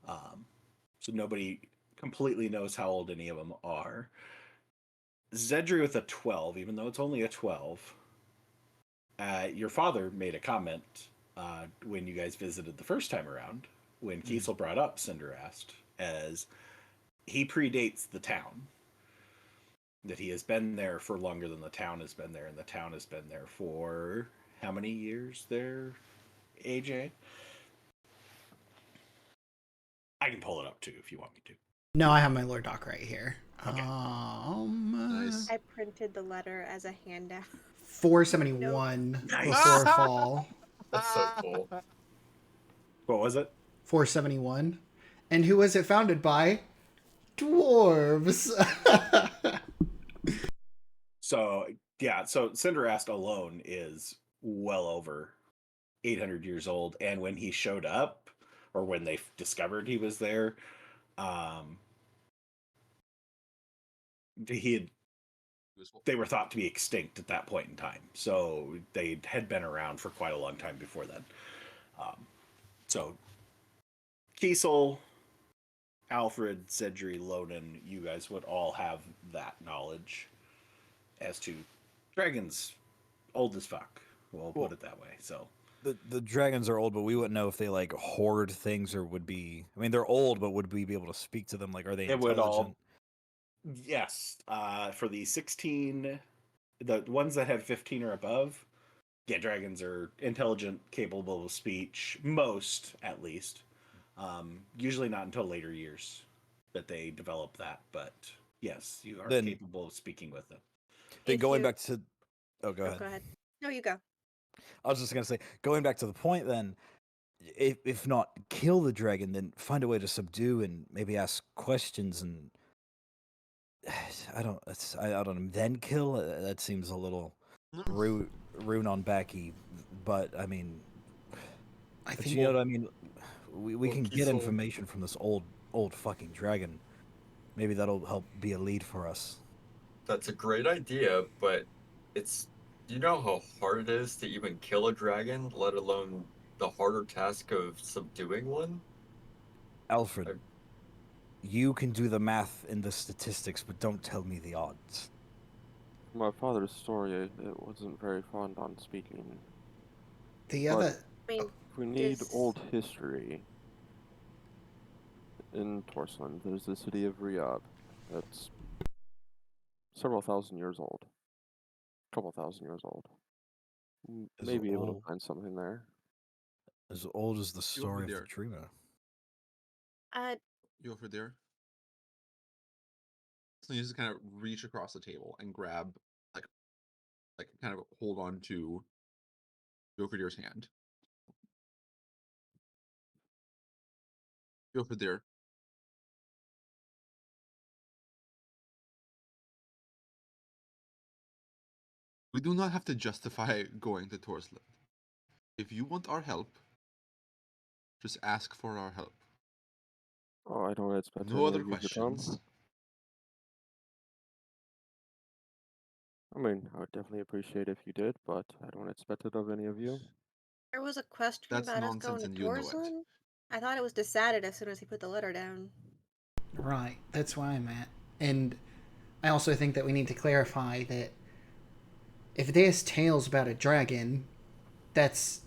So nobody completely knows how old any of them are. Xedre with a 12, even though it's only a 12. Your father made a comment when you guys visited the first time around, when Kiesel brought up Cinderast, as he predates the town. That he has been there for longer than the town has been there, and the town has been there for how many years there, AJ? I can pull it up too if you want me to. No, I have my Lord Doc right here. Okay. Nice. I printed the letter as a handout. 471 Nice. before fall. That's so cool. What was it? 471. And who was it founded by? Dwarves. So Cinderast alone is well over 800 years old, and when he showed up, or when they discovered he was there, they were thought to be extinct at that point in time. So they had been around for quite a long time before then. So Kiesel, Alfred, Xedre, Lonan, you guys would all have that knowledge as to dragons old as fuck. We'll put it that way. So The dragons are old, but we wouldn't know if they like hoard things or would be. I mean, they're old, but would we be able to speak to them? Like, are they it would intelligent? all. Yes. For the 16, the ones that have 15 or above, yeah, dragons are intelligent, capable of speech, most at least. Usually not until later years that they develop that, but yes, you are Then- capable of speaking with them. Then If going you- back to, oh, go Oh, ahead. go ahead. No, you go. I was just gonna say, going back to the point, then, if not kill the dragon, then find a way to subdue and maybe ask questions and I don't know. Then kill. That seems a little rude on Becky, but I mean, I but think you know what I mean. We Well, can get Kiesel- information from this old fucking dragon. Maybe that'll help be a lead for us. That's a great idea, but it's. Do you know how hard it is to even kill a dragon, let alone the harder task of subduing one? Alfred, you can do the math and the statistics, but don't tell me the odds. My father's story, it wasn't very fond on speaking. the But- other. I mean, If we need Does- old history, in Torsland, there's the city of Riyadh that's several thousand years old. Couple thousand years old. Is Maybe able old- to find something there. As old as the story of the there. dreamer. You over there? So you just kind of reach across the table and grab, like kind of hold on to Jofriedr's hand. Jofriedr. We do not have to justify going to Torsland. If you want our help, just ask for our help. Oh, I don't expect No any other of you to come. questions. I mean, I would definitely appreciate if you did, but I don't expect it of any of you. There was a question That's about us nonsense, going to and you know it. Torsland. I thought it was decided as soon as he put the letter down. Right, that's why I'm at. And I also think that we need to clarify that if there's tales about a dragon, that's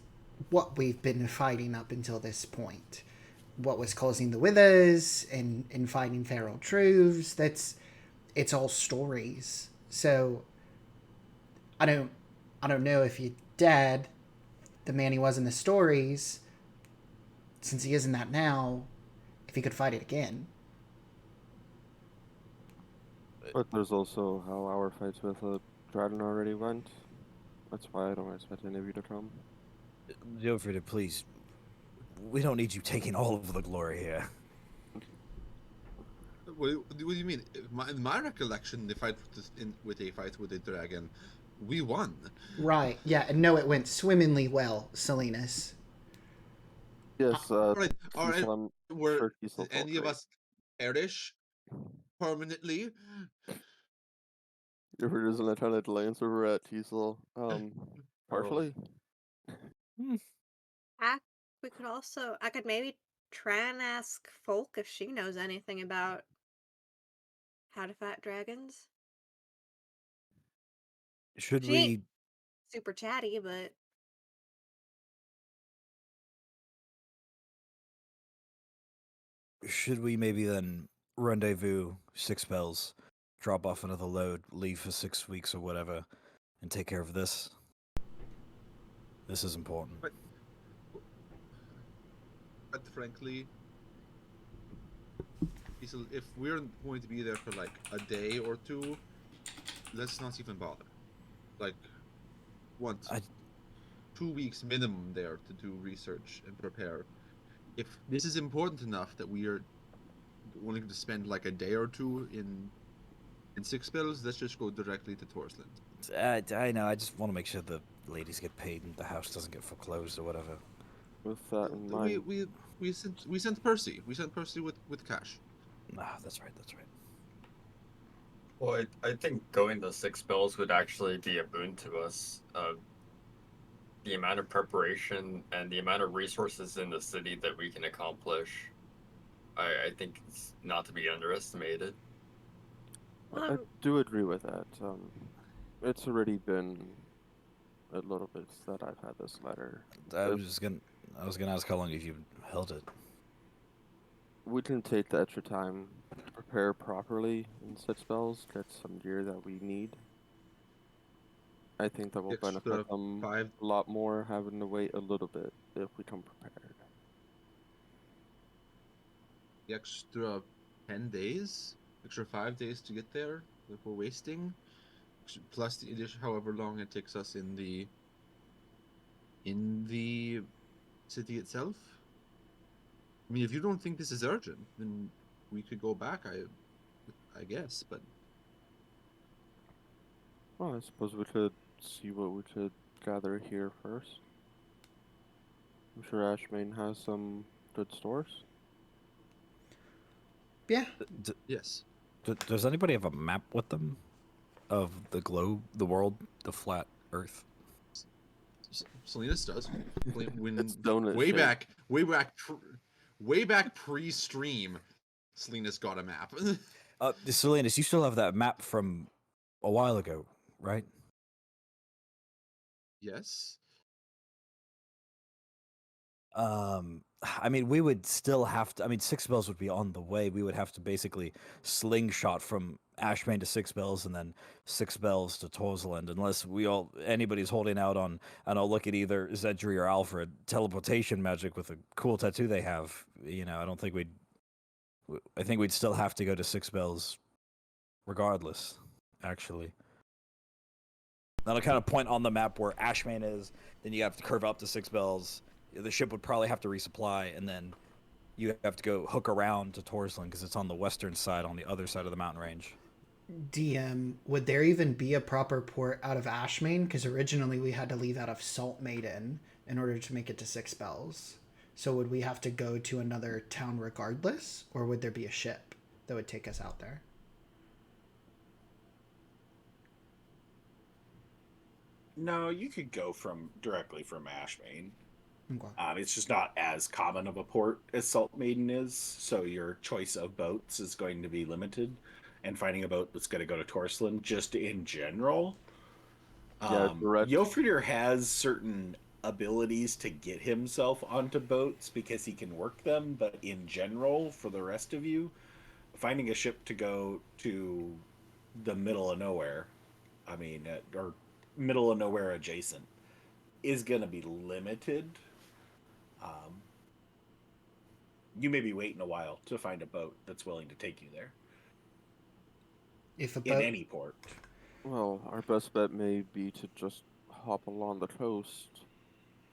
what we've been fighting up until this point. What was causing the withers and fighting feral truths, it's all stories. So I don't know if your dad, the man he was in the stories, since he isn't that now, if he could fight it again. But there's also how our fights with the dragon already went. That's why I don't expect any of you to come. Jofriedr, please. We don't need you taking all of the glory here. What do you mean? In my recollection, the fight with a fight with a dragon, we won. Right, yeah, and no, it went swimmingly well, Silenus. Yes, All right. Cecil, I'm Were sure Cecil did felt any of great. us perish permanently? If we're just gonna try to glance over at Cecil, partially. We could also, I could maybe try and ask Folk if she knows anything about how to fight dragons. Should She ain't we super chatty, but maybe then rendezvous 6 spells, drop off another load, leave for 6 weeks or whatever, and take care of this? This is important. But frankly, if we're going to be there for like a day or two, let's not even bother. Like, want 2 weeks minimum there to do research and prepare. If this is important enough that we are willing to spend like a day or two in 6 spells, let's just go directly to Torsland. I know, I just want to make sure the ladies get paid and the house doesn't get foreclosed or whatever. With that in mind, We sent Percy. We sent Percy with cash. Ah, that's right, that's right. Well, I think going to 6 spells would actually be a boon to us. The amount of preparation and the amount of resources in the city that we can accomplish, I think it's not to be underestimated. I do agree with that. It's already been a little bit that I've had this letter. I was gonna ask how long have you held it? We can take the extra time to prepare properly in 6 spells, get some gear that we need. I think that will benefit them a lot more having to wait a little bit if we come prepared. The extra 10 days, extra 5 days to get there that we're wasting, plus the addition, however long it takes us in the city itself. I mean, if you don't think this is urgent, then we could go back. I guess, but Well, I suppose we could see what we could gather here first. I'm sure Ashmane has some good stores. Yeah. yes. Does anybody have a map with them of the globe, the world, the flat Earth? Silenus does. Way back pre-stream, Silenus got a map. Silenus, you still have that map from a while ago, right? Yes. I mean, we would still have to. I mean, 6 spells would be on the way. We would have to basically slingshot from Ashmane to 6 spells, and then 6 spells to Torsland, unless anybody's holding out on. And I'll look at either Xedre or Alfred teleportation magic with a cool tattoo they have. You know, I don't think we'd. I think we'd still have to go to 6 spells, regardless. Actually. That'll kind of point on the map where Ashmane is. Then you have to curve up to 6 spells. The ship would probably have to resupply, and then you have to go hook around to Torsland because it's on the western side, on the other side of the mountain range. DM, would there even be a proper port out of Ashmane? Because originally we had to leave out of Salt Maiden in order to make it to 6 spells. So would we have to go to another town regardless, or would there be a ship that would take us out there? No, you could go directly from Ashmane. Okay. It's just not as common of a port as Salt Maiden is, so your choice of boats is going to be limited. And finding a boat that's going to go to Torsland, just in general, Yeah, direct. Jofriedr has certain abilities to get himself onto boats because he can work them, but in general, for the rest of you, finding a ship to go to the middle of nowhere, or middle of nowhere adjacent, is going to be limited. Um, you may be waiting a while to find a boat that's willing to take you there If a in boat, any port. Well, our best bet may be to just hop along the coast,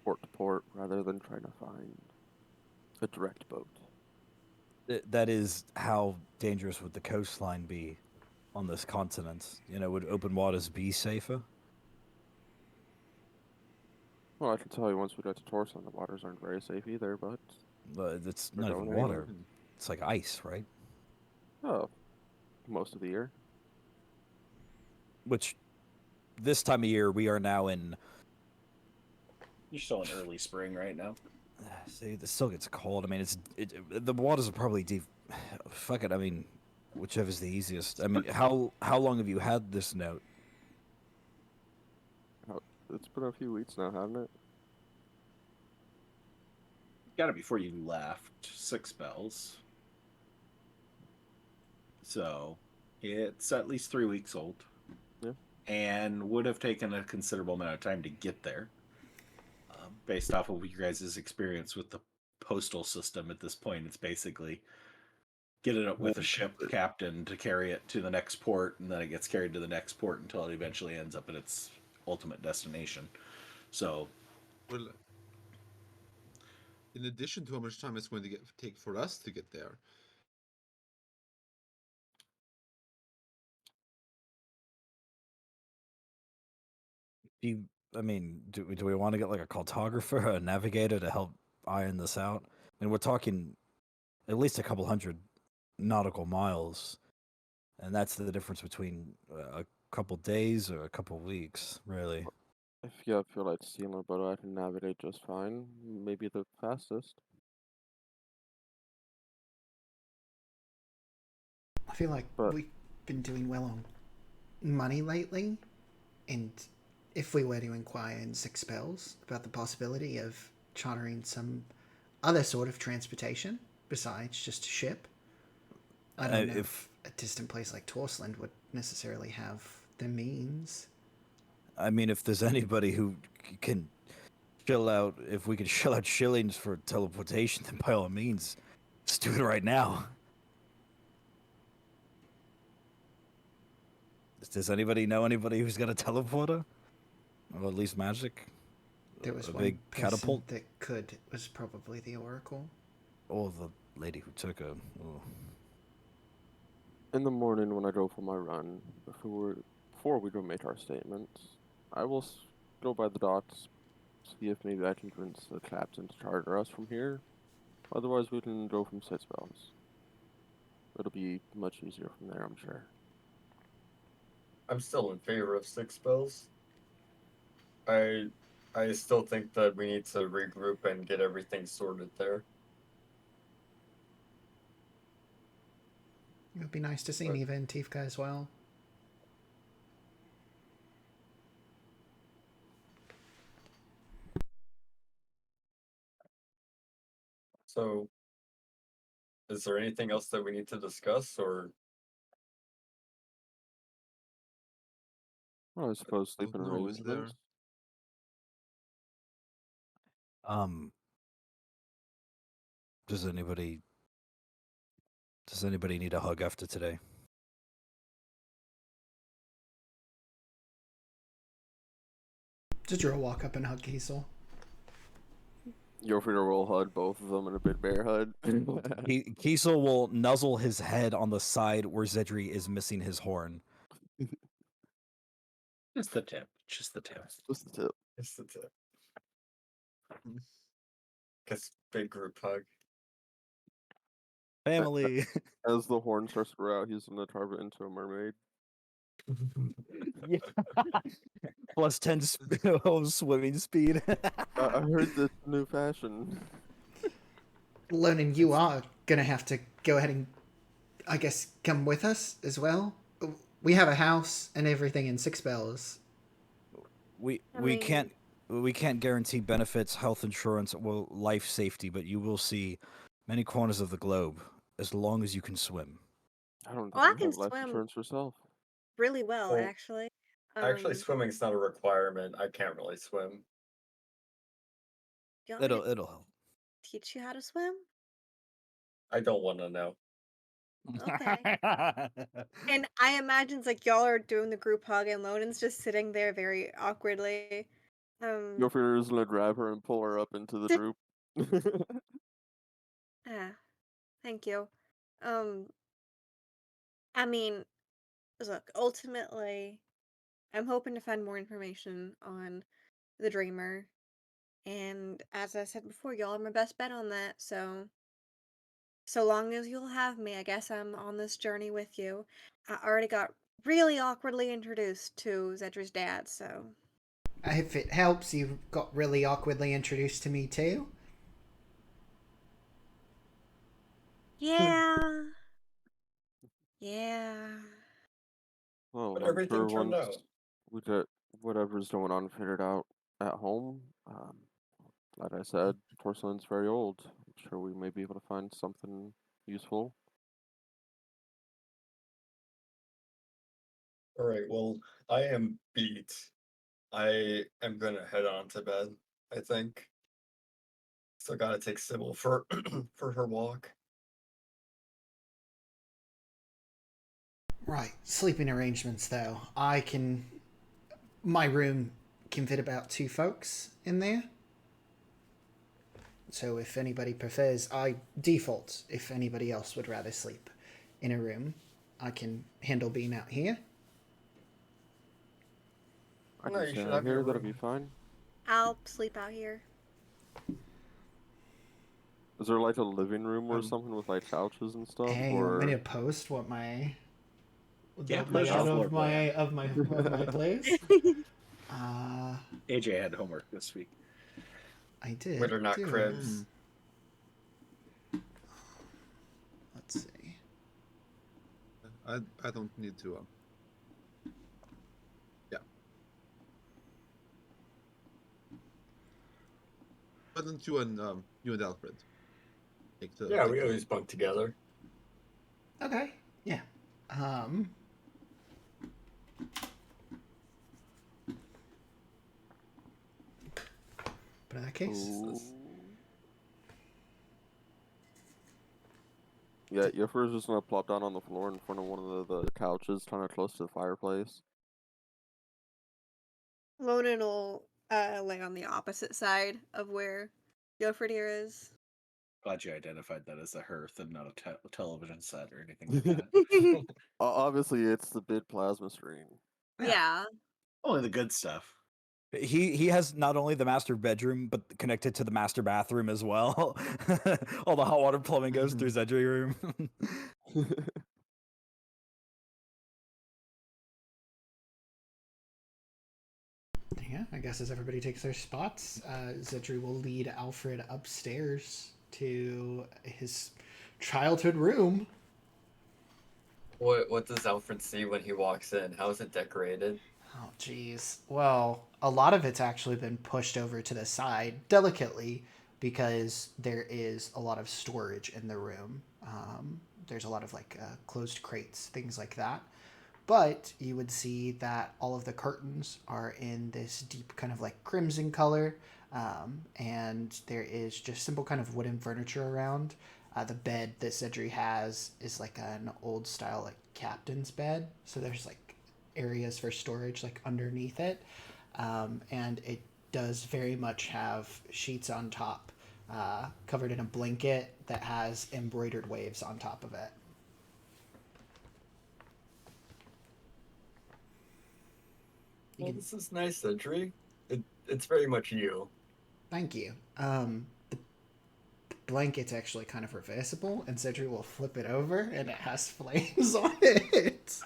port to port, rather than trying to find a direct boat. That is how dangerous would the coastline be on this continent? You know, would open waters be safer? Well, I can tell you once we get to Torson, the waters aren't very safe either, but It's we're not going even anyway. water. It's like ice, right? Oh, most of the year. Which this time of year we are now in. You're still in early spring right now. See, it still gets cold. I mean, the waters are probably deep. Fuck it. I mean, whichever's the easiest. I mean, how long have you had this note? It's been a few weeks now, hasn't it? Got it before you left 6 spells. So it's at least 3 weeks old. Yeah. And would have taken a considerable amount of time to get there. Based off of your guys' experience with the postal system at this point, it's basically get it up with a ship captain to carry it to the next port, and then it gets carried to the next port until it eventually ends up at its ultimate destination. So, Well, in addition to how much time it's going to take for us to get there, I mean, do we want to get like a cartographer, a navigator to help iron this out? I mean, we're talking at least a couple hundred nautical miles, and that's the difference between a couple days or a couple weeks, really. If you feel like stealing a boat, I can navigate just fine. Maybe the fastest. I feel like But we've been doing well on money lately, and if we were to inquire in 6 spells about the possibility of chartering some other sort of transportation besides just a ship, I don't know if a distant place like Torsland would necessarily have the means. I mean, if there's anybody who can shell out, if we can shell out shillings for teleportation, then by all means, let's do it right now. Does anybody know anybody who's got a teleporter? Or at least magic? There was A one big person catapult? that could. It was probably the Oracle. Or the lady who took her. Oh. in the morning when I go for my run, before we go make our statements, I will go by the docks, see if maybe I can convince the captain to charter us from here. Otherwise, we can go from 6 spells. It'll be much easier from there, I'm sure. I'm still in favor of 6 spells. I still think that we need to regroup and get everything sorted there. It would be nice to see But- Neva and Tifka as well. So, is there anything else that we need to discuss, or Well, I suppose sleeping no, is there? arrangements. Does anybody need a hug after today? Jofriedr will walk up and hug Kiesel. Jofriedr will hug both of them in a big bear hug. Kiesel will nuzzle his head on the side where Xedre is missing his horn. just the tip. Just the tip. Just the tip. is it because big group hug? Family. As the horn starts to grow out, he's gonna carve it into a mermaid. Yeah. Plus 10 swimming speed. I heard this new fashion. Lonan, you are gonna have to go ahead and, I guess, come with us as well. We have a house and everything in Six Bells. we I we mean- can't guarantee benefits, health insurance, or life safety, but you will see many corners of the globe as long as you can swim. I don't Well, I think you can have life swim. insurance yourself. Really well, Well, actually. Actually, swimming's not a requirement. I can't really swim. Do you want me to It'll help. teach you how to swim? I don't want to know. Okay. And I imagine it's like y'all are doing the group hug and Lonan's just sitting there very awkwardly. Jofriedr is gonna grab her and pull her up into the group. Thank you. Um, I mean, look, ultimately, I'm hoping to find more information on the Dreamer. And as I said before, y'all are my best bet on that, so long as you'll have me, I guess I'm on this journey with you. I already got really awkwardly introduced to Xedre's dad, so If it helps, you got really awkwardly introduced to me too. yeah. Yeah. Well, But I'm everything sure turned once out. we get whatever's going on figured out at home, like I said, porcelain's very old. I'm sure we may be able to find something useful. All right, well, I am beat. I am gonna head on to bed, I think. Still gotta take Cybil for for her walk. Right, sleeping arrangements though. My room can fit about 2 folks in there. So if anybody prefers, I default. If anybody else would rather sleep in a room, I can handle being out here. I No, can you stay should out have your here, that'll room. be fine. I'll sleep out here. Is there like a living room or something with like couches and stuff? Hey, you or want me to post what my Yeah, the put it on layout floor of plan. my place? AJ had homework this week. I did. Whether or not do it. cribs. Let's see. I don't need to. Yeah. Why don't you and Alfred take the? Yeah, take we the- always bunk together. Okay. Yeah. But in that case, Ooh. Yeah, Jofriedr's just gonna plop down on the floor in front of one of the couches, kind of close to the fireplace. Lonan will lay on the opposite side of where Jofriedr is. Glad you identified that as a hearth and not a television set or anything like that. Obviously, it's the big plasma screen. Yeah. Only the good stuff. He has not only the master bedroom, but connected to the master bathroom as well. All the hot water plumbing goes through Xedre room. yeah, I guess as everybody takes their spots, Xedre will lead Alfred upstairs to his childhood room. What does Alfred see when he walks in? How is it decorated? Oh, geez. Well, a lot of it's actually been pushed over to the side delicately because there is a lot of storage in the room. There's a lot of closed crates, things like that. But you would see that all of the curtains are in this deep kind of like crimson color. And there is just simple kind of wooden furniture around. The bed that Xedre has is like an old style like captain's bed. So there's like areas for storage like underneath it. And it does very much have sheets on top, covered in a blanket that has embroidered waves on top of it. Well, this is nice, Xedre. It's very much you. Thank you. The blanket's actually kind of reversible, and Xedre will flip it over, and it has flames on it.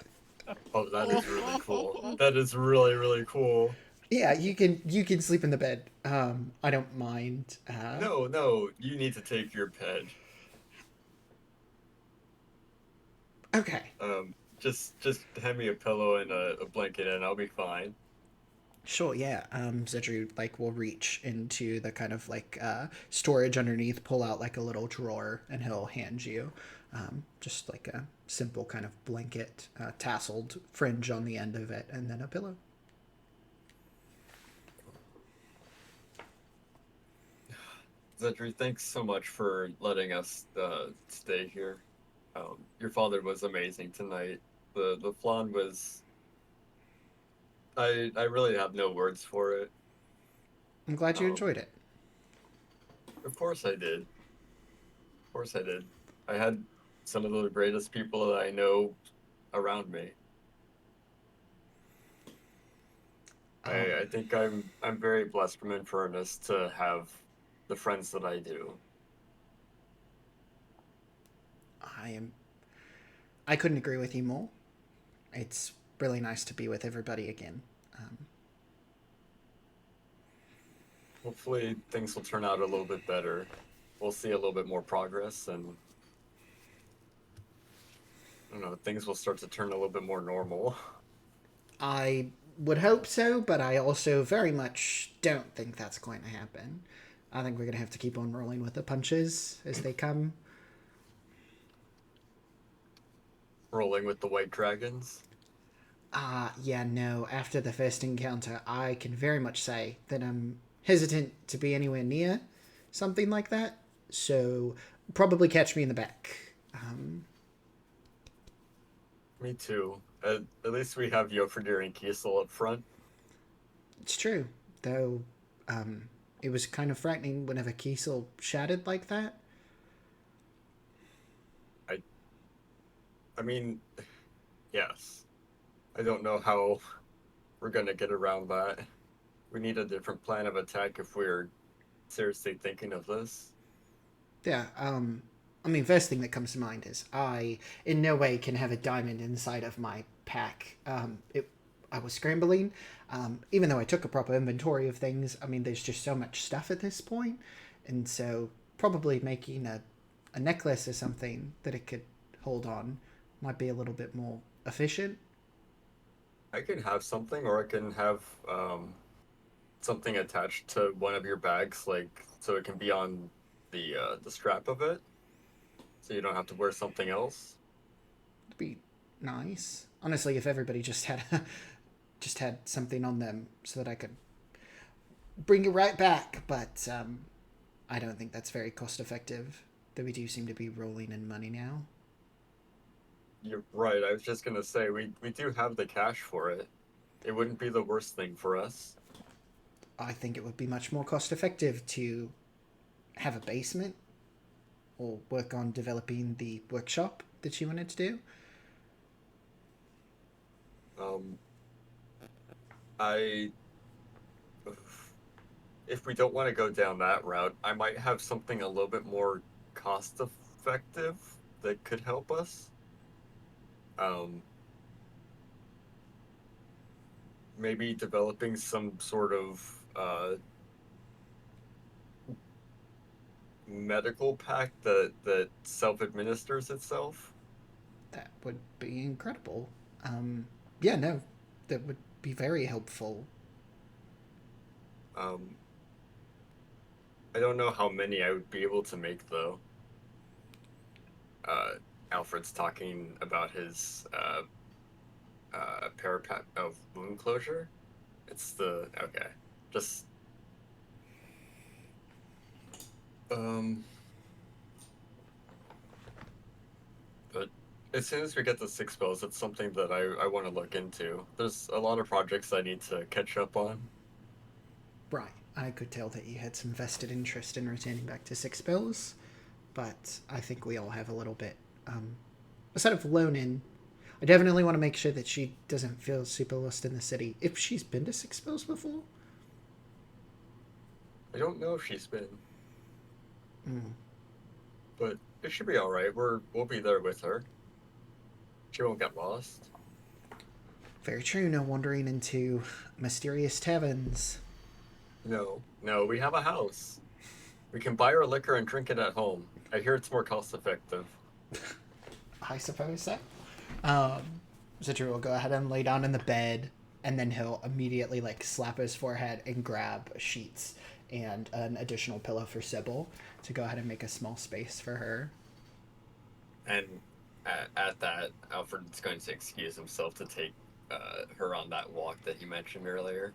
Oh, that is really cool. That is really, really cool. Yeah, you can sleep in the bed. I don't mind. No, you need to take your pet. Okay. Just hand me a pillow and a blanket, and I'll be fine. Sure, yeah. Xedre like will reach into the kind of like storage underneath, pull out like a little drawer, and he'll hand you just like a simple kind of blanket, tasseled fringe on the end of it, and then a pillow. Zedri, thanks so much for letting us stay here. Your father was amazing tonight. The flan was. I really have no words for it. I'm glad you Um, enjoyed it. of course I did. Of course I did. I had some of the greatest people that I know around me. I think I'm very blessed from Infernus to have the friends that I do. I am. I couldn't agree with you more. It's really nice to be with everybody again. Um, Hopefully things will turn out a little bit better. We'll see a little bit more progress, and I don't know, things will start to turn a little bit more normal. I would hope so, but I also very much don't think that's going to happen. I think we're going to have to keep on rolling with the punches as they come. Rolling with the white dragons. Yeah, no. After the first encounter, I can very much say that I'm hesitant to be anywhere near something like that. So, probably catch me in the back. Me too. At least we have Jofriedr and Kiesel up front. It's true, though. It was kind of frightening whenever Kiesel shouted like that. I mean, yes. I don't know how we're gonna get around that. We need a different plan of attack if we're seriously thinking of this. Yeah, I mean, first thing that comes to mind is I, in no way, can have a diamond inside of my pack. I was scrambling, even though I took a proper inventory of things. I mean, there's just so much stuff at this point, and so probably making a necklace or something that it could hold on might be a little bit more efficient. I can have something, or I can have something attached to one of your bags, like so it can be on the strap of it, so you don't have to wear something else. It'd be nice, honestly, if everybody just had just had something on them so that I could bring it right back. But I don't think that's very cost effective. Though we do seem to be rolling in money now. You're right. I was just gonna say we do have the cash for it. It wouldn't be the worst thing for us. I think it would be much more cost effective to have a basement or work on developing the workshop that you wanted to do. Um, I if we don't want to go down that route, I might have something a little bit more cost effective that could help us. Um, Maybe developing some sort of medical pack that self administers itself. That would be incredible. Yeah, no, that would be very helpful. Um, I don't know how many I would be able to make though. Uh, Alfred's talking about his parapet of wound closure. It's the okay. Just um. But as soon as we get the six spells, it's something that I want to look into. There's a lot of projects I need to catch up on. Right, I could tell that you had some vested interest in returning back to Six Bills, but I think we all have a little bit. Instead of loaning, I definitely want to make sure that she doesn't feel super lost in the city. If she's been to Six Bills before? I don't know if she's been, Mm. but it should be all right. We'll be there with her. She won't get lost. Very true. No wandering into mysterious taverns. No, we have a house. We can buy our liquor and drink it at home. I hear it's more cost effective. I suppose so. Xedre will go ahead and lay down in the bed, and then he'll immediately like slap his forehead and grab sheets and an additional pillow for Cybil to go ahead and make a small space for her. And at that, Alfred's going to excuse himself to take her on that walk that he mentioned earlier.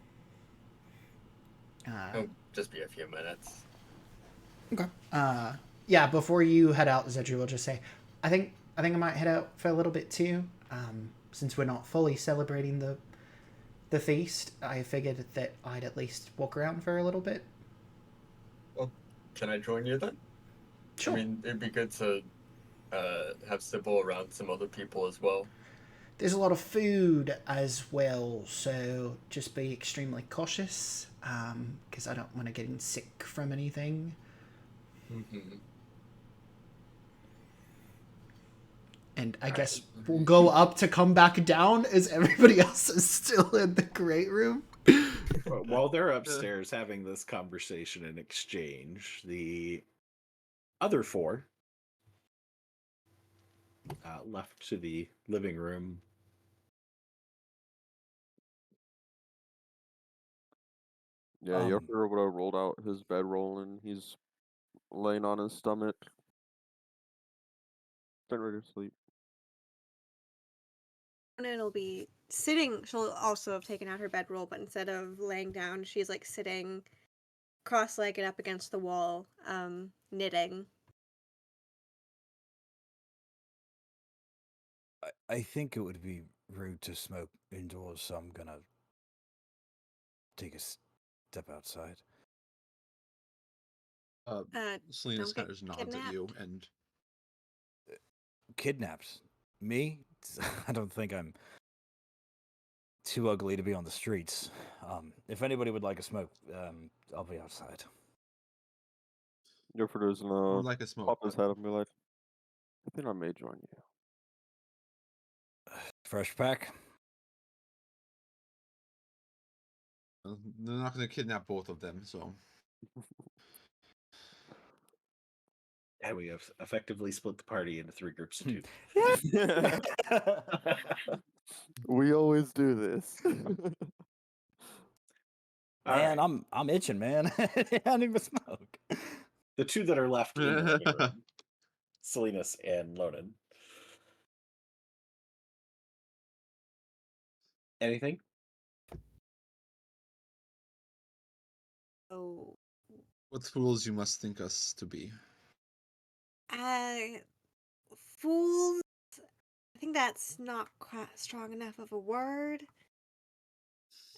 It'll just be a few minutes. Okay. Yeah, before you head out, Xedre will just say, I think I might head out for a little bit too. Since we're not fully celebrating the feast, I figured that I'd at least walk around for a little bit. Well, can I join you then? Sure. I mean, it'd be good to have Cybil around some other people as well. There's a lot of food as well, so just be extremely cautious, because I don't want to get sick from anything. Mm-hmm. And I guess we'll go up to come back down as everybody else is still in the great room. While they're upstairs having this conversation and exchange, the other four left to the living room. Yeah, Jofriedr would have rolled out his bedroll and he's laying on his stomach. Getting ready to sleep. And it'll be sitting. She'll also have taken out her bedroll, but instead of laying down, she's like sitting cross-legged up against the wall, knitting. I think it would be rude to smoke indoors, so I'm gonna take a step outside. Silenus Don't kind get of nods at you, and Kidnaps? Me? I don't think I'm too ugly to be on the streets. If anybody would like a smoke, I'll be outside. Jofriedr's would gonna like a smoke. pop his head up and be like, I think I may join you. Fresh pack? They're not going to kidnap both of them, so. And we have effectively split the party into 3 groups of 2. We always do this. Man, I'm itching, man. I need a smoke. The 2 that are left in the living room, Silenus and Lonan. Anything? Oh, What fools you must think us to be. fools. I think that's not quite strong enough of a word.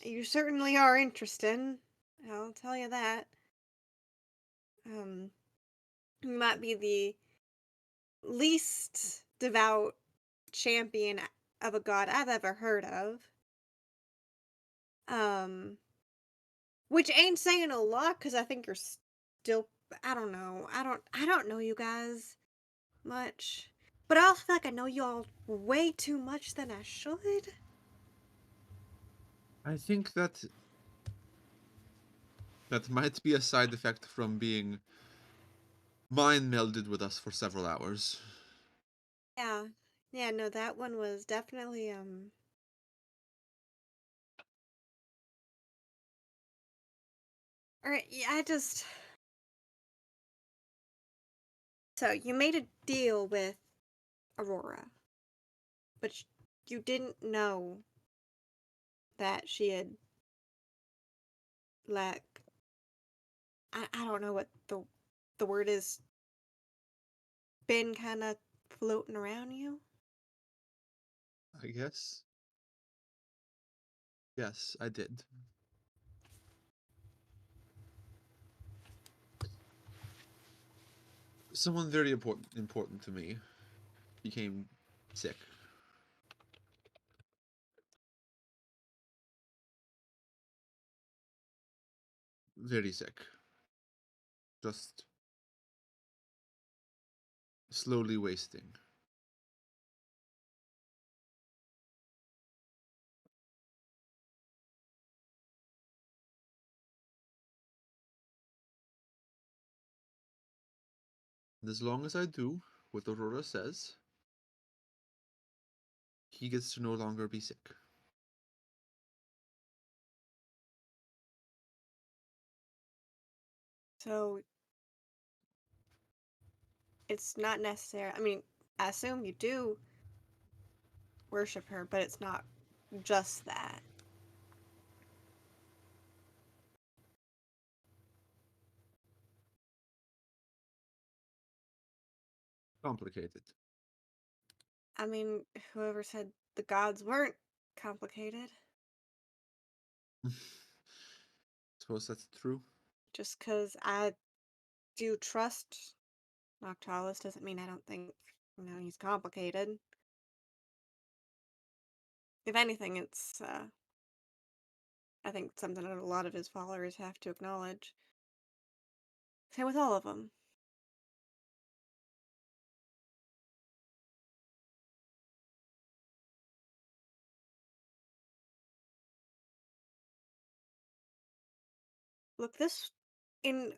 You certainly are interesting. I'll tell you that. You might be the least devout champion of a god I've ever heard of. Which ain't saying a lot because I think you're still. I don't know. I don't know you guys much, but I also feel like I know you all way too much than I should. I think that might be a side effect from being mind melded with us for several hours. Yeah, no, that one was definitely Alright, yeah, so you made a deal with Aurora, but you didn't know that she had, like, I don't know what the word is, been kind of floating around you. I guess. Yes, I did. Someone very important to me became sick. Very sick. Just slowly wasting. And as long as I do what Aurora says, he gets to no longer be sick. So it's not necessary. I mean, I assume you do worship her, but it's not just that. Complicated. I mean, whoever said the gods weren't complicated? Suppose that's true. Just because I do trust Noctalis doesn't mean I don't think, he's complicated. If anything, it's, I think something that a lot of his followers have to acknowledge. Same with all of them. Look, this in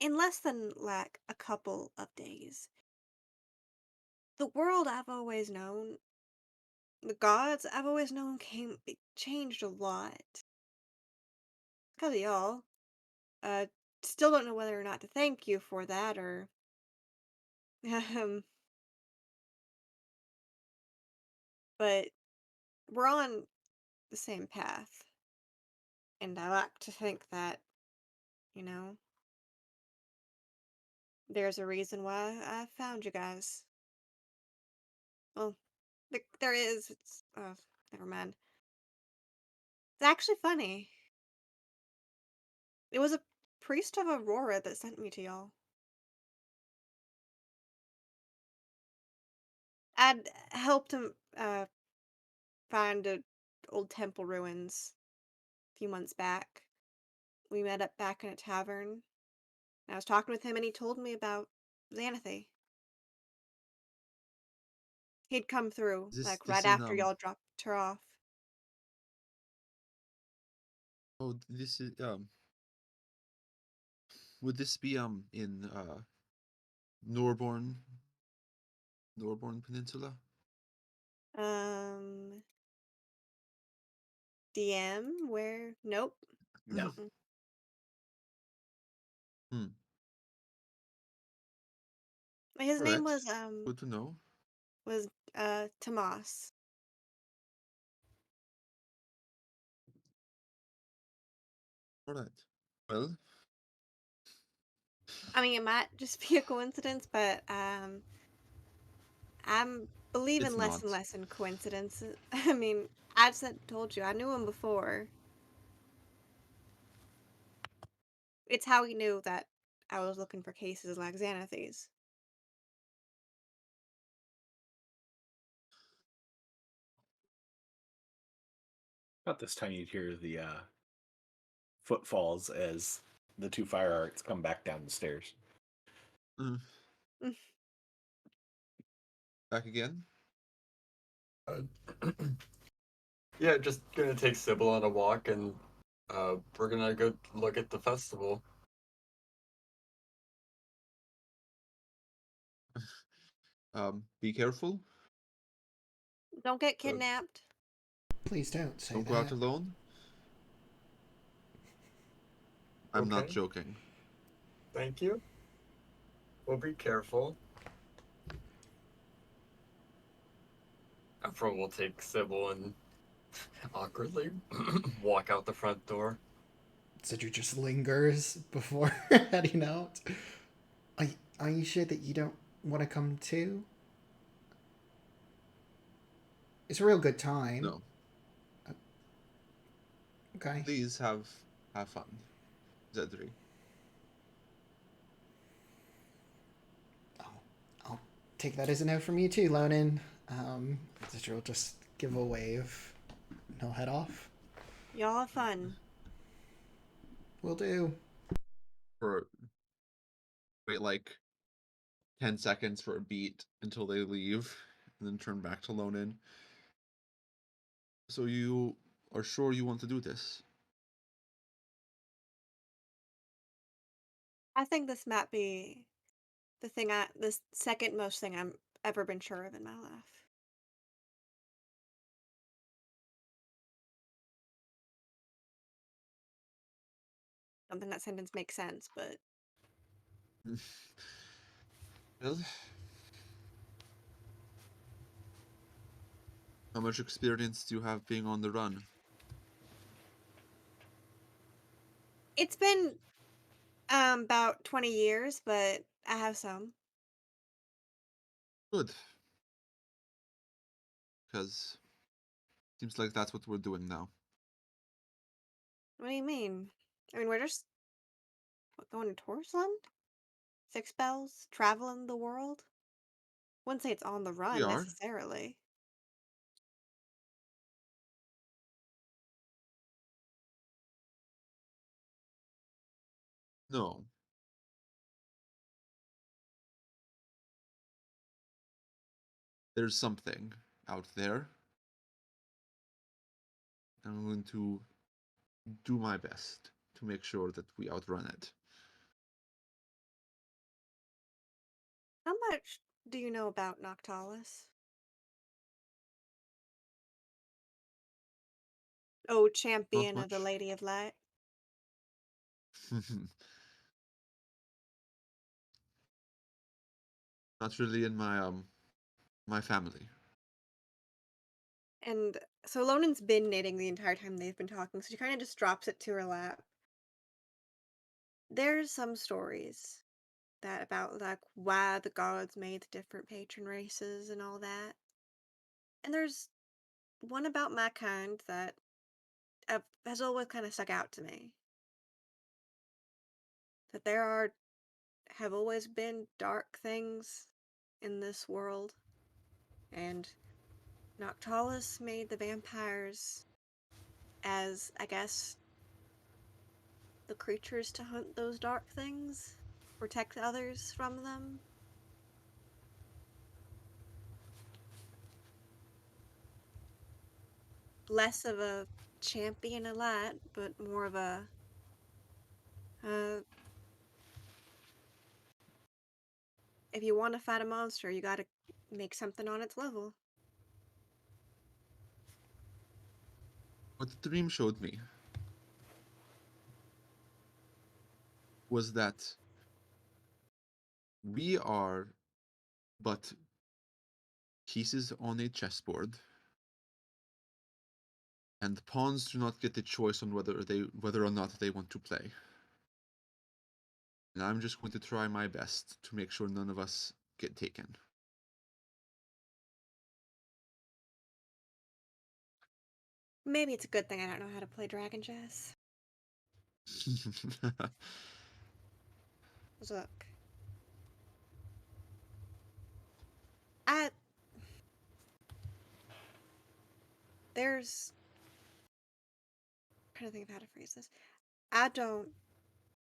less than like a couple of days, the world I've always known, the gods I've always known it changed a lot. Because of y'all. Uh, Still don't know whether or not to thank you for that or but we're on the same path. And I like to think that, you know, there's a reason why I found you guys. Well, there is. It's never mind. It's actually funny. It was a priest of Aurora that sent me to y'all. I'd helped him find old temple ruins a few months back. We met up back in a tavern. I was talking with him and he told me about Xanathe. He'd come through, Is like, this right in after y'all dropped her off. Oh, this is would this be in Norborn Peninsula? DM? Where? Nope. No. Mm-mm. Hmm. His All name right. was, Good to know. Tomas. All right. Well, I mean, it might just be a coincidence, but, I'm believing it's less and not. less in coincidences. I mean, I told you, I knew him before. It's how he knew that I was looking for cases like Xanathe's. About this time, you'd hear the footfalls as the two fire arcs come back down the stairs. Mm. Mm. Back again? Yeah, just gonna take Cybil on a walk and we're gonna go look at the festival. Be careful. Don't get kidnapped. Please don't say Don't go out that. alone. I'm not Okay. joking. Thank you. We'll be careful. After we'll take Cybil and awkwardly walk out the front door. Cedric just lingers before heading out. Are you sure that you don't want to come too? It's a real good time. No. Okay. Please have fun, Xedre. I'll take that as a no from you too, Lonin. Cedric will just give a wave. And he'll head off. Y'all have fun. Will do. For wait like 10 seconds for a beat until they leave, and then turn back to Lonin. So you are sure you want to do this? I think this might be the second most thing I'm ever been sure of in my life. Don't think that sentence makes sense, but Well, how much experience do you have being on the run? it's been about 20 years, but I have some. Good. Because seems like that's what we're doing now. What do you mean? I mean, we're just going to Torsland? 6 spells, traveling the world? Wouldn't say it's on the We run are. necessarily. No. There's something out there. I'm going to do my best to make sure that we outrun it. How much do you know about Noctalis? Oh, Not champion of the much. Lady of Light. Not really in my family. And so Lonen's been knitting the entire time they've been talking, so she kind of just drops it to her lap. There's some stories that about like why the gods made the different patron races and all that. And there's one about my kind that has always kind of stuck out to me. That have always been dark things in this world. And Noctalis made the vampires as, I guess, the creatures to hunt those dark things, protect others from them. Less of a champion of light, but more of a if you want to fight a monster, you gotta make something on its level. What the dream showed me was that we are but pieces on a chessboard, and pawns do not get the choice on whether or not they want to play. And I'm just going to try my best to make sure none of us get taken. Maybe it's a good thing I don't know how to play dragon chess. Look, I there's I'm trying to think of how to phrase this. I don't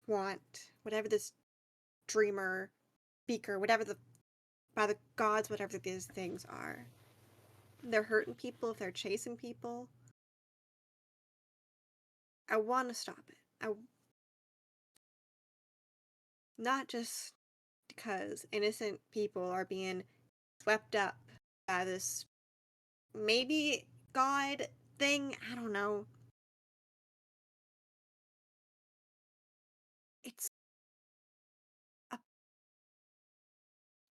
want whatever this dreamer, speaker, whatever by the gods, whatever these things are. They're hurting people if they're chasing people. I want to stop it. Not just because innocent people are being swept up by this maybe god thing. I don't know. It's a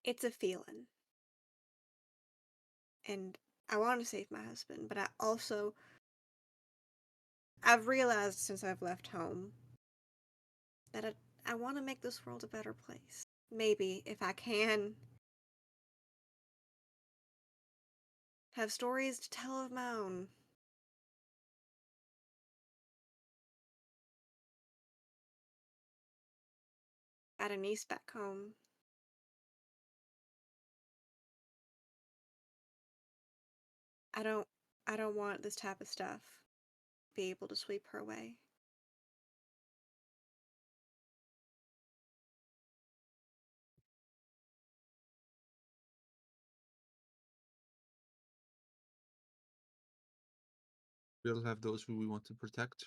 it's a feeling. And I want to save my husband, but I've realized since I've left home that I want to make this world a better place. Maybe if I can have stories to tell of my own. Got a niece back home. I don't want this type of stuff be able to sweep her away. We'll have those who we want to protect.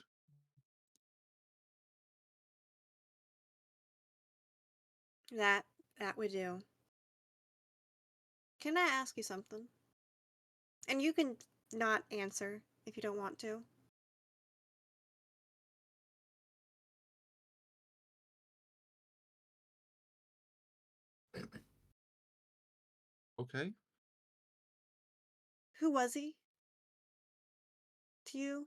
That That would do. Can I ask you something? And you can not answer if you don't want to. Okay. Who was he? To you?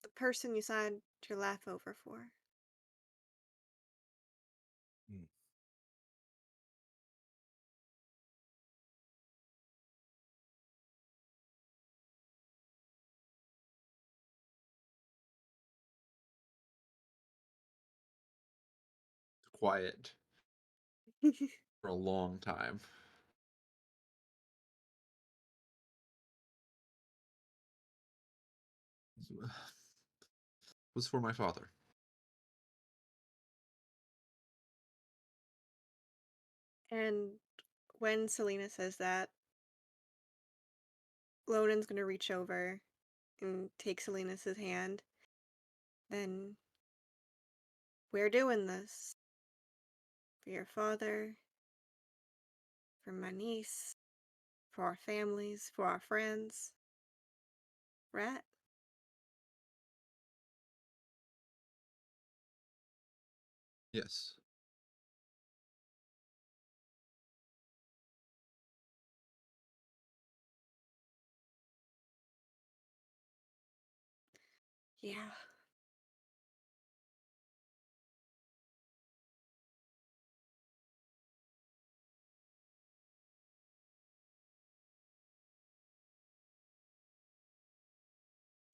The person you signed your laugh over for. Hmm. Quiet for a long time. Was for my father. And when Selena says that, Lonan's gonna reach over and take Selena's hand. Then we're doing this. For your father, for my niece, for our families, for our friends. Right? Yes. Yeah.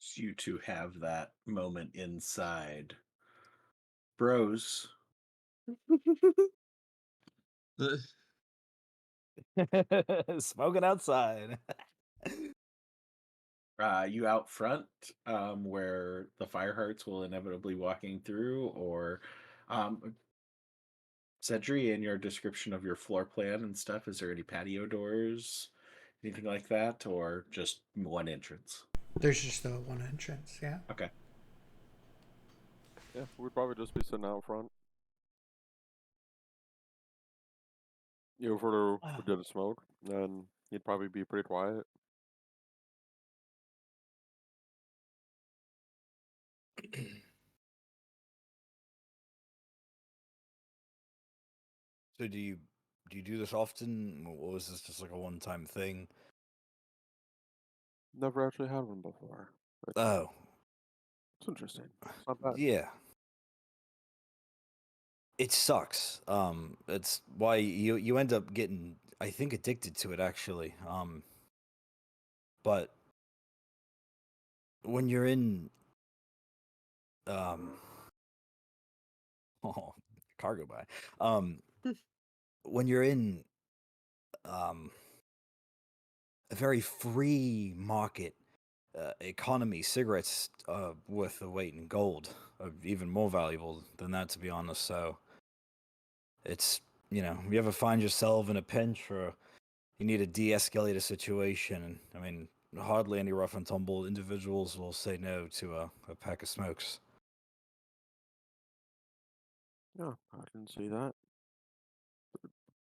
So you two have that moment inside. Bros, Smoking outside. you out front, where the fire hearts will inevitably walking through, or Xedre, in your description of your floor plan and stuff, is there any patio doors, anything like that, or just one entrance? There's just the one entrance, yeah. Okay. Yeah, we'd probably just be sitting out front. You know, for we did a smoke, and he'd probably be pretty quiet. So do you do this often? Or was this just like a one-time thing? Never actually had one before. Oh, It's interesting. It's not bad. yeah. It sucks. It's why you end up getting, I think, addicted to it actually. But when you're in, um, oh, cargo buy. When you're in, um, a very free market economy, cigarettes worth the weight in gold, are even more valuable than that, to be honest. So it's, you ever find yourself in a pinch or you need to de-escalate a situation, I mean, hardly any rough and tumble individuals will say no to a pack of smokes. Yeah, I can see that.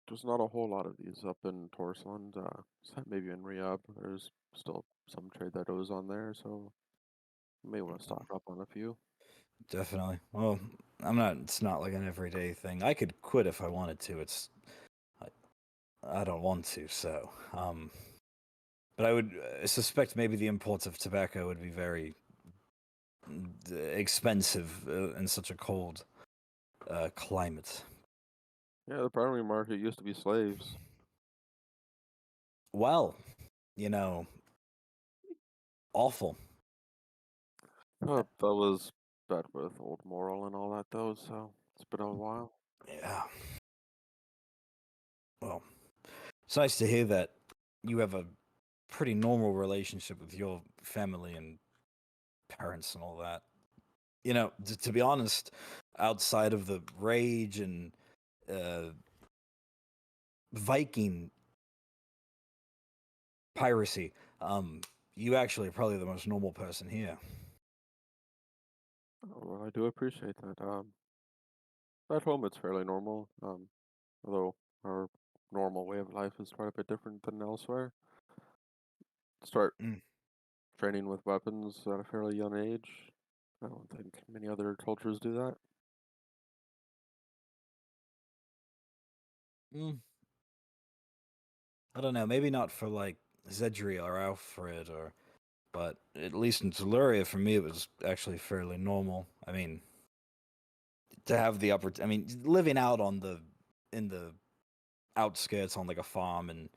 There's not a whole lot of these up in Torsland. Except maybe in Rehab. There's still some trade that goes on there, so you may want to stock up on a few. Definitely. Well, it's not like an everyday thing. I could quit if I wanted to. I don't want to, so, but I would suspect maybe the imports of tobacco would be very expensive in such a cold climate. Yeah, the primary market used to be slaves. Well, you know, awful. That was bad with old moral and all that though, so it's been a while. Yeah. Well, it's nice to hear that you have a pretty normal relationship with your family and parents and all that. To be honest, outside of the rage and Viking piracy, you actually are probably the most normal person here. Oh, well, I do appreciate that. At home it's fairly normal. Although our normal way of life is quite a bit different than elsewhere. Start Mm. training with weapons at a fairly young age. I don't think many other cultures do that. Mm. I don't know. Maybe not for like Xedre or Alfred, or, but at least in Tuluria, for me, it was actually fairly normal. I mean, to have the I mean, living out on in the outskirts on like a farm and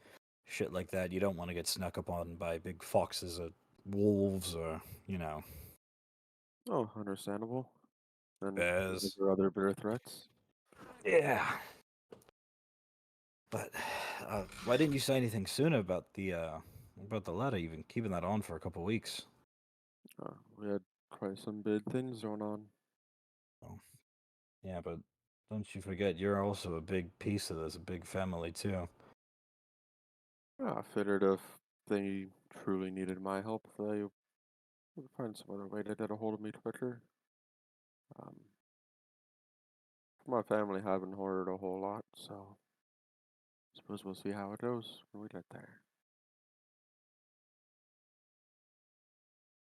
shit like that, you don't want to get snuck up on by big foxes or wolves or, you know, Oh, understandable. And is bears. there other bigger threats? Yeah. But why didn't you say anything sooner about the letter? You've been keeping that on for a couple weeks. We had quite some big things going on. Oh, yeah, but don't you forget you're also a big piece of this, a big family too. I figured if they truly needed my help, they would find some other way to get a hold of me quicker. Um, my family haven't hoarded a whole lot, so I suppose we'll see how it goes when we get there.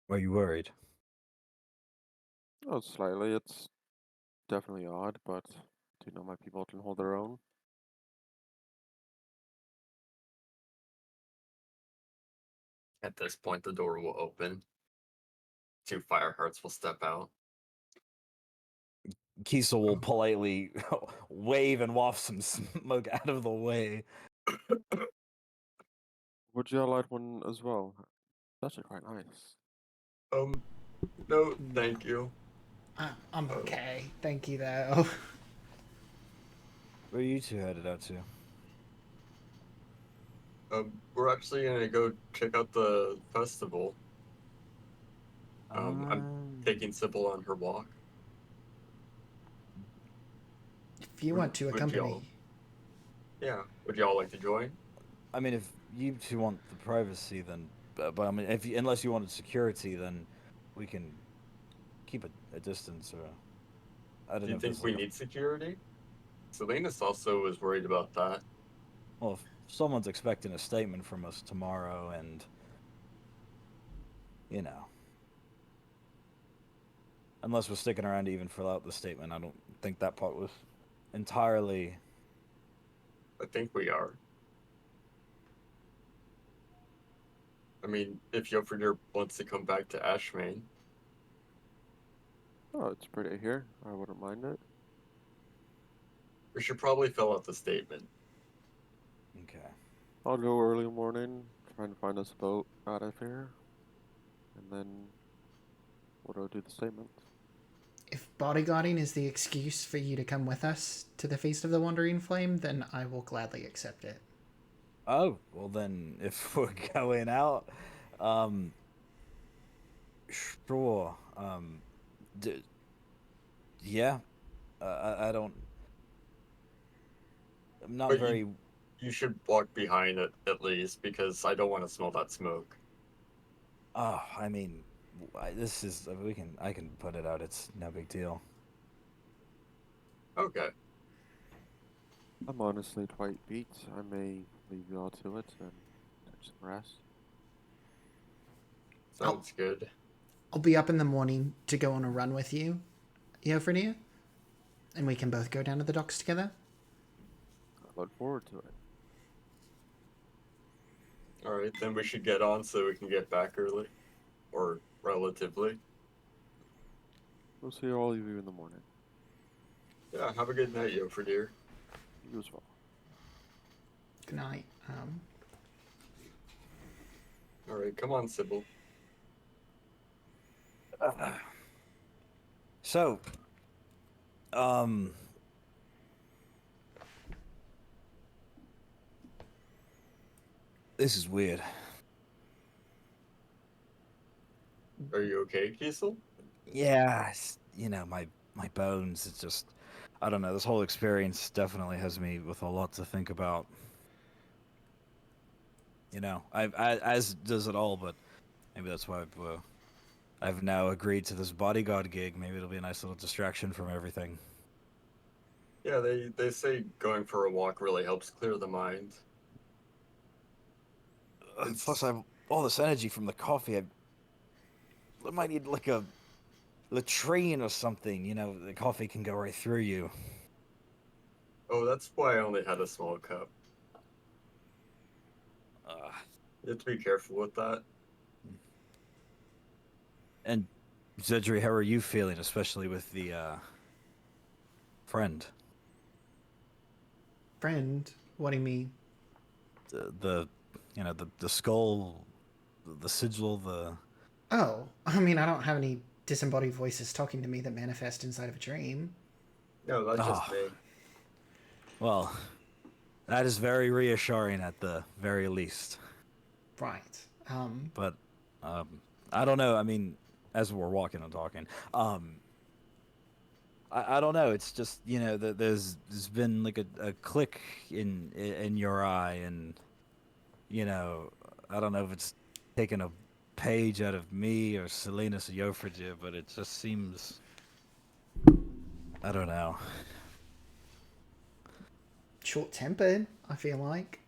Were you worried? Oh, slightly. It's definitely odd, but do you know my people can hold their own? At this point, the door will open. 2 Firehearts will step out. Kiesel will politely wave and waft some smoke out of the way. Would you like one as well? That's actually quite nice. No, thank you. I'm okay. Thank you, though. Where are you two headed out to? We're actually gonna go check out the festival. I'm taking Cybil on her walk. If you want to Would accompany. y'all? Yeah. Would y'all like to join? I mean, if you two want the privacy, then, but I mean, unless you wanted security, then we can keep a distance. Or I don't Do know you if this think is we like need security? Silenus also was worried about that. well, if someone's expecting a statement from us tomorrow, and you know, unless we're sticking around to even fill out the statement, I don't think that part was entirely. I think we are. I mean, if Jofriedr wants to come back to Ashmane, Oh, it's pretty here. I wouldn't mind it. we should probably fill out the statement. Okay. I'll go early morning, try and find us a boat out of here, and then we'll go do the statement. If bodyguarding is the excuse for you to come with us to the Feast of the Wandering Flame, then I will gladly accept it. Oh, well then, if we're going out, um, sure. Yeah. I don't. I'm not But very. you should walk behind it at least because I don't want to smell that smoke. Oh, I mean, this is I can put it out. It's no big deal. Okay. I'm honestly quite beat. I may leave you all to it and catch some rest. Sounds good. I'll be up in the morning to go on a run with you, Jofriedr, and we can both go down to the docks together. I look forward to it. Alright, then we should get on so we can get back early. Or relatively. We'll see all of you in the morning. Yeah, have a good night, Jofriedr. You as well. Good night. Alright, come on, Cybil. So, this is weird. Are you okay, Kiesel? Yeah, you know, my bones. It's just, I don't know. This whole experience definitely has me with a lot to think about. You know, as does it all, but maybe that's why I've now agreed to this bodyguard gig. Maybe it'll be a nice little distraction from everything. Yeah, they say going for a walk really helps clear the mind. Plus, I have all this energy from the coffee. I might need like a latrine or something. You know, the coffee can go right through you. Oh, that's why I only had a small cup. You have to be careful with that. And Xedre, how are you feeling, especially with the friend? Friend? What do you mean? The the skull, the sigil, the. Oh, I mean, I don't have any disembodied voices talking to me that manifest inside of a dream. No, that's just Ah. me. Well, that is very reassuring at the very least. Right. But I don't know. I mean, as we're walking and talking, I don't know. It's just, you know, there's been like a click in your eye, and you know, I don't know if it's taken a page out of me or Silenus or Jofriedr, but it just seems, I don't know. Short-tempered, I feel like.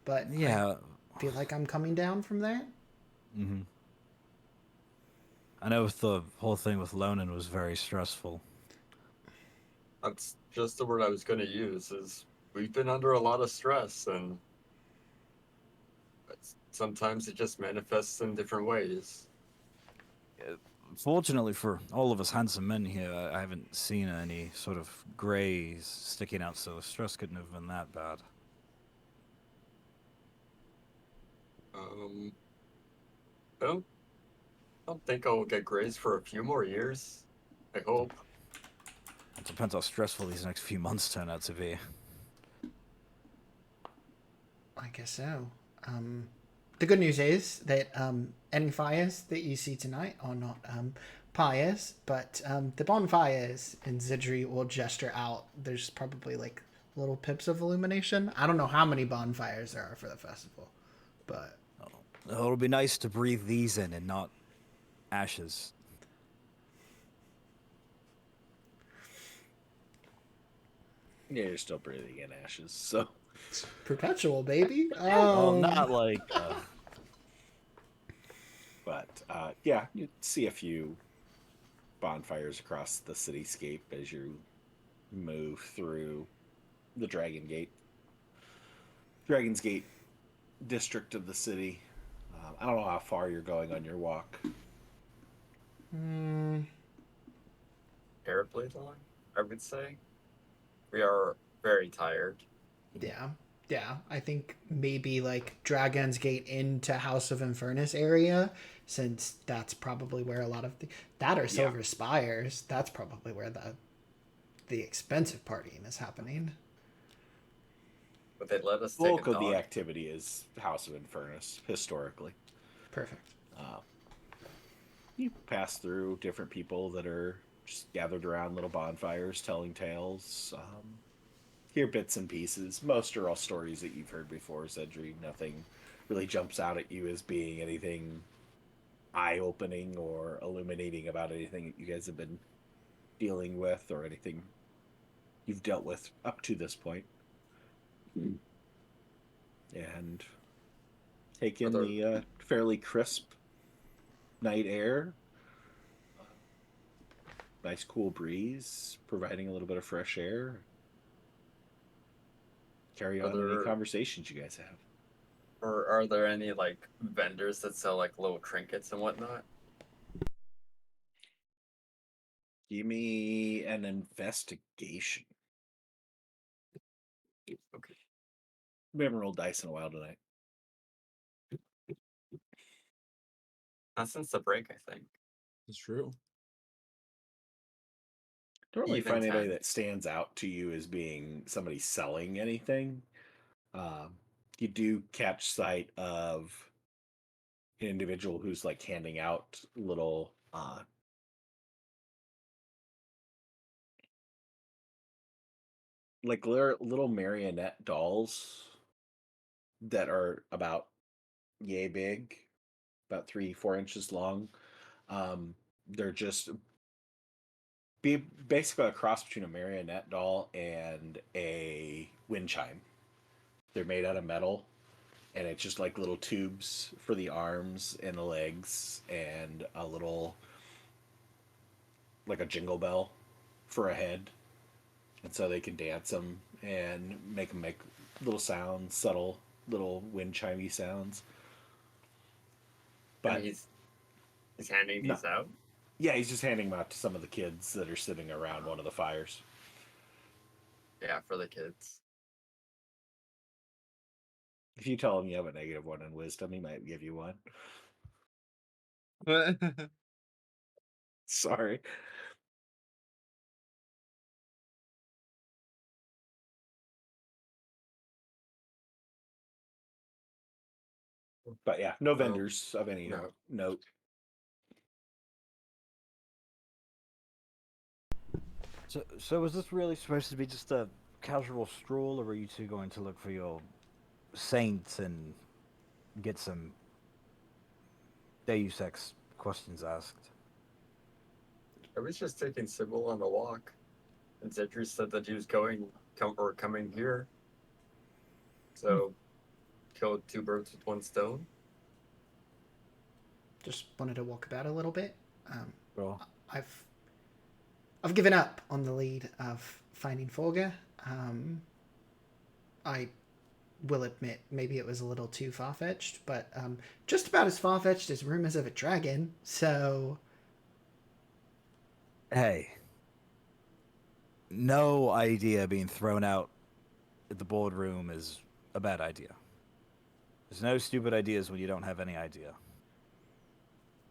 But Yeah. I feel like I'm coming down from that. Mm-hmm. I know the whole thing with Lonan was very stressful. That's just the word I was going to use. Is we've been under a lot of stress, and sometimes it just manifests in different ways. Fortunately for all of us handsome men here, I haven't seen any sort of grays sticking out, so the stress couldn't have been that bad. I don't think I'll get grays for a few more years. I hope. It depends how stressful these next few months turn out to be. I guess so. The good news is that any fires that you see tonight are not pious, but the bonfires in Xedre will gesture out. There's probably like little pips of illumination. I don't know how many bonfires there are for the festival, but It'll be nice to breathe these in and not ashes. Yeah, you're still breathing in ashes, so. it's perpetual, baby. Well, not like. But yeah, you see a few bonfires across the cityscape as you move through the Dragon's Gate district of the city. I don't know how far you're going on your walk. Terribly long, I would say. We are very tired. Yeah, I think maybe like Dragon's Gate into House of Infernus area, since that's probably where a lot of that or Silver Spires. That's probably where the expensive partying is happening. But they let us The take bulk a of the dog. activity is House of Infernus, historically. Perfect. You pass through different people that are just gathered around little bonfires telling tales. Hear bits and pieces. Most are all stories that you've heard before, Xedre. Nothing really jumps out at you as being anything eye-opening or illuminating about anything that you guys have been dealing with or anything you've dealt with up to this point. And take in the fairly crisp night air. Nice cool breeze, providing a little bit of fresh air. Carry on any conversations you guys have. Or are there any like vendors that sell like little trinkets and whatnot? Give me an investigation. Okay. We haven't rolled dice in a while tonight. Not since the break, I think. It's true. Don't really Even find anybody 10. that stands out to you as being somebody selling anything. You do catch sight of an individual who's like handing out little like little marionette dolls that are about yay big, about 3-4 inches long. They're just basically a cross between a marionette doll and a wind chime. They're made out of metal, and it's just like little tubes for the arms and the legs, and a little, like a jingle bell for a head. And so they can dance them and make them make little sounds, subtle little wind chimey sounds. And But he's handing no, these out. yeah, he's just handing them out to some of the kids that are sitting around one of the fires. Yeah, for the kids. If you tell him you have a -1 in wisdom, he might give you one. Sorry. But yeah, no vendors of any no. note. So was this really supposed to be just a casual stroll, or were you two going to look for your saints and get some Deus Ex questions asked? I was just taking Cybil on a walk, and Xedre said that he was coming here. So, killed 2 birds with 1 stone. Just wanted to walk about a little bit. Well, I've given up on the lead of finding Forga. I will admit, maybe it was a little too far-fetched, but just about as far-fetched as rumors of a dragon, so... hey, no idea being thrown out at the boardroom is a bad idea. There's no stupid ideas when you don't have any idea.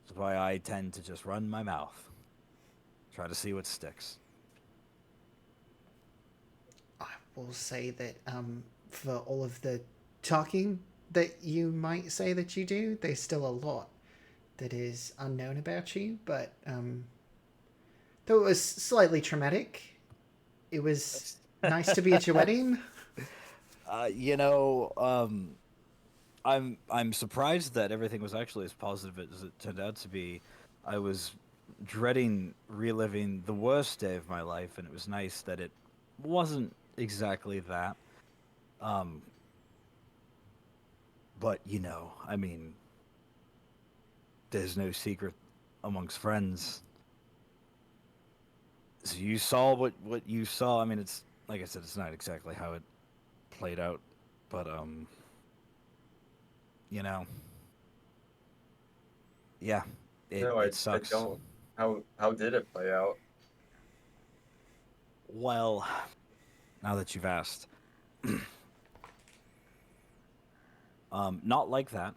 That's why I tend to just run my mouth. Try to see what sticks. I will say that for all of the talking that you might say that you do, there's still a lot that is unknown about you, but though it was slightly traumatic, it was nice to be at your wedding. I'm surprised that everything was actually as positive as it turned out to be. I was dreading reliving the worst day of my life, and it was nice that it wasn't exactly that. But I mean, there's no secret amongst friends. So you saw what you saw. I mean, it's like I said, it's not exactly how it played out, but yeah, it sucks. I don't. How did it play out? Well, now that you've asked, not like that.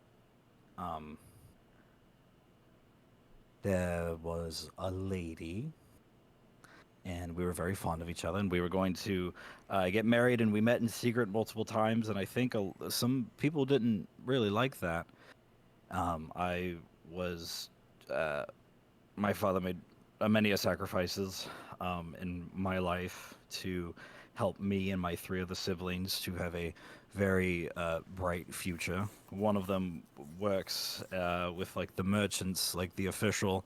There was a lady, and we were very fond of each other, and we were going to get married, and we met in secret multiple times, and I think some people didn't really like that. I was, my father made many sacrifices in my life to help me and my 3 other siblings to have a very bright future. One of them works with like the merchants, like the official,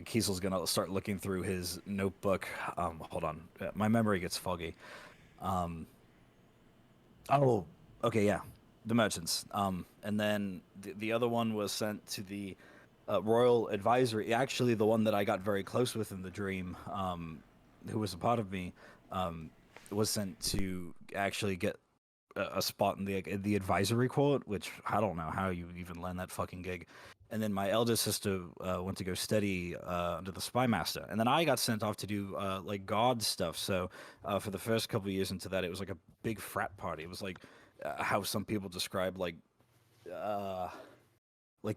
Kiesel's gonna start looking through his notebook. Hold on, my memory gets foggy. Oh, okay, yeah, the merchants. And then the other one was sent to the royal advisory. Actually, the one that I got very close with in the dream, who was a part of me, was sent to actually get a spot in the advisory court, which I don't know how you even land that fucking gig. And then my eldest sister went to go study under the spy master, and then I got sent off to do like god stuff. So for the first couple of years into that, it was like a big frat party. It was like how some people describe like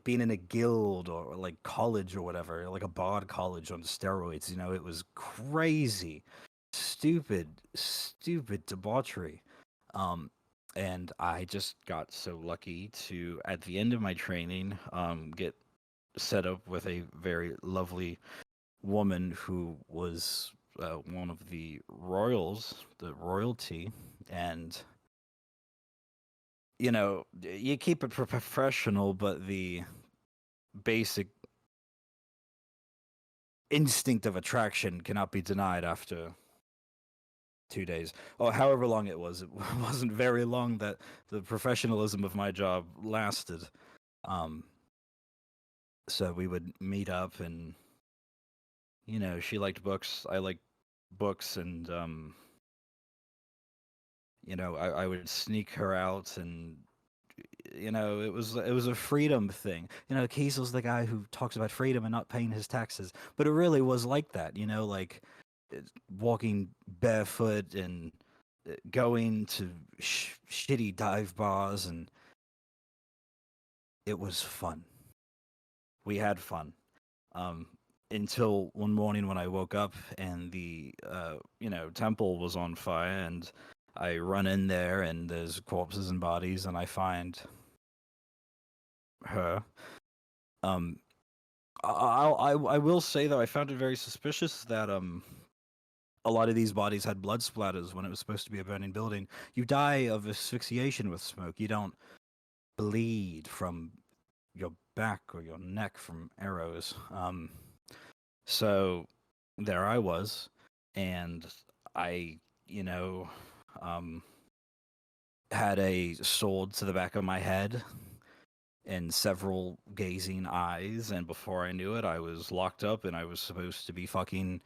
being in a guild or like college or whatever, like a bard college on steroids. It was crazy, stupid debauchery. And I just got so lucky to, at the end of my training, get set up with a very lovely woman who was one of the royalty, and you know, you keep it professional, but the basic instinct of attraction cannot be denied after 2 days or however long it was. It wasn't very long that the professionalism of my job lasted. So we would meet up, and you know, she liked books, I liked books, and you know, I would sneak her out, and you know, it was a freedom thing. You know, Kiesel's the guy who talks about freedom and not paying his taxes, but it really was like that. You know, like walking barefoot and going to shitty dive bars, and it was fun. We had fun. Until one morning when I woke up and the you know, temple was on fire, and I run in there and there's corpses and bodies, and I find her. I will say though, I found it very suspicious that a lot of these bodies had blood splatters when it was supposed to be a burning building. You die of asphyxiation with smoke. You don't bleed from your back or your neck from arrows. So there I was, and I, you know, had a sword to the back of my head and several gazing eyes, and before I knew it, I was locked up and I was supposed to be fucking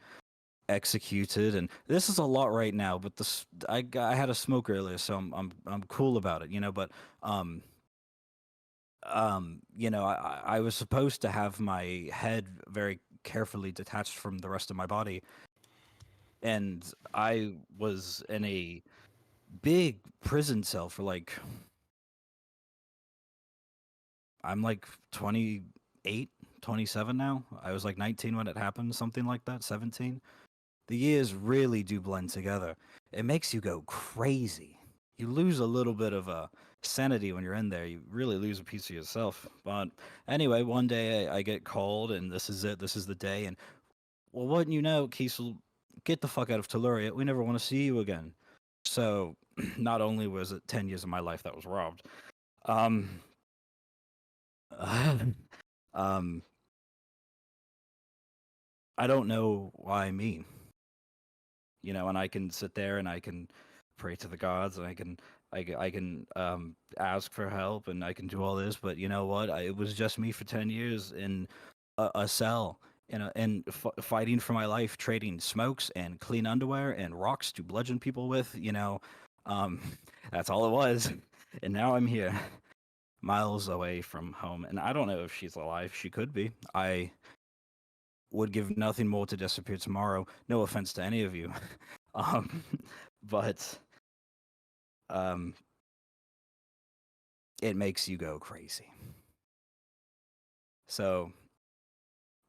executed. And this is a lot right now, but I had a smoke earlier, so I'm cool about it, you know. But you know, I was supposed to have my head very carefully detached from the rest of my body, and I was in a big prison cell for like, I'm like 28, 27 now. I was like 19 when it happened, something like that, 17. The years really do blend together. It makes you go crazy. You lose a little bit of sanity when you're in there. You really lose a piece of yourself. But anyway, one day I get called, and this is it. This is the day. And well, wouldn't you know, Kiesel, get the fuck out of Telluria. We never want to see you again. So not only was it 10 years of my life that was robbed, I don't know why me. You know, and I can sit there and I can pray to the gods, and I can ask for help, and I can do all this, but you know what? It was just me for 10 years in a cell, and fighting for my life, trading smokes and clean underwear and rocks to bludgeon people with. You know, that's all it was. And now I'm here, miles away from home, and I don't know if she's alive. She could be. I would give nothing more to disappear tomorrow. No offense to any of you. But it makes you go crazy. So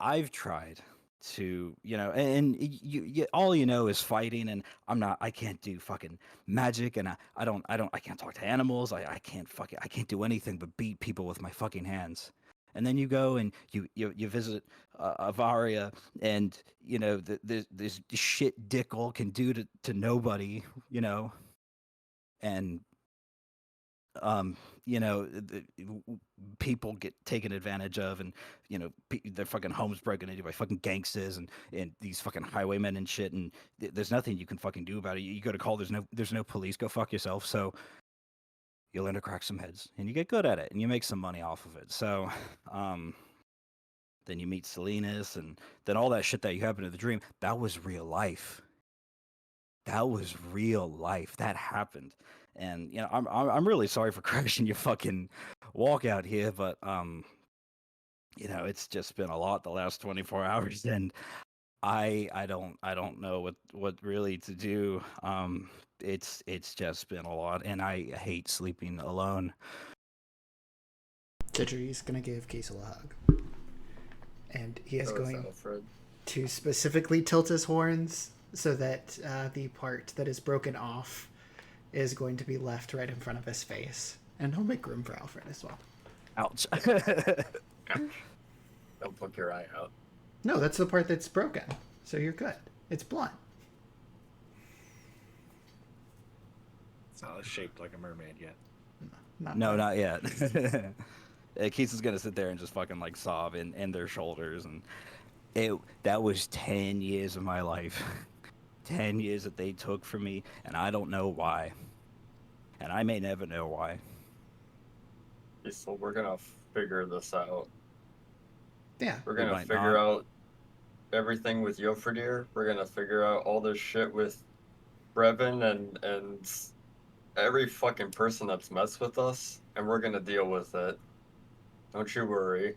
I've tried to, you know, and you all you know is fighting, and I can't do fucking magic, and I can't talk to animals. I can't do anything but beat people with my fucking hands. And then you go and you visit Avaria, and you know this shit Dickel can do to nobody, you know, and you know, people get taken advantage of, and you know, their fucking homes broken into by fucking gangsters and these fucking highwaymen and shit, and there's nothing you can fucking do about it. You go to call, there's no police. Go fuck yourself. So you learn to crack some heads, and you get good at it, and you make some money off of it. So then you meet Silenus, and then all that shit that you happened in the dream, that was real life. That was real life. That happened. And you know, I'm really sorry for crashing your fucking walk out here, but you know, it's just been a lot the last 24 hours, and I don't know what really to do. It's just been a lot, and I hate sleeping alone. Xedre's gonna give Kiesel a hug, and he is So going Alfred. to specifically tilt his horns so that the part that is broken off is going to be left right in front of his face, and he'll make room for Alfred as well. Ouch. Don't poke your eye out. No, that's the part that's broken, so you're good. It's blunt. It's not shaped like a mermaid yet. Not No, yet. not yet. Keith is gonna sit there and just fucking like sob in their shoulders, and that was 10 years of my life. 10 years that they took from me, and I don't know why. And I may never know why. So we're gonna figure this out. Yeah. We're We gonna might figure not. out everything with Jofriedr. We're gonna figure out all this shit with Brevin and every fucking person that's messed with us, and we're gonna deal with it. Don't you worry.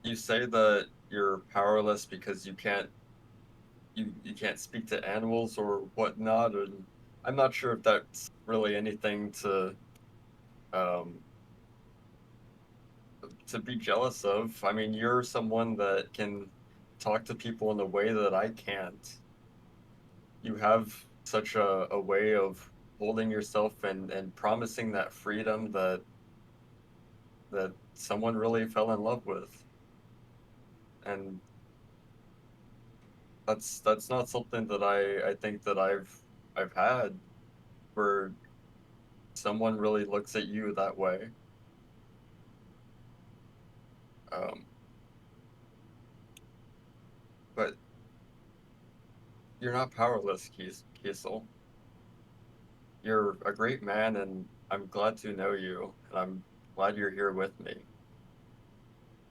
You say that you're powerless because you can't speak to animals or whatnot, and I'm not sure if that's really anything um to be jealous of. I mean, you're someone that can talk to people in a way that I can't. You have such a way of holding yourself and promising that freedom that someone really fell in love with. And that's not something that I think that I've had where someone really looks at you that way. Um, but you're not powerless, Kiesel. You're a great man, and I'm glad to know you, and I'm glad you're here with me.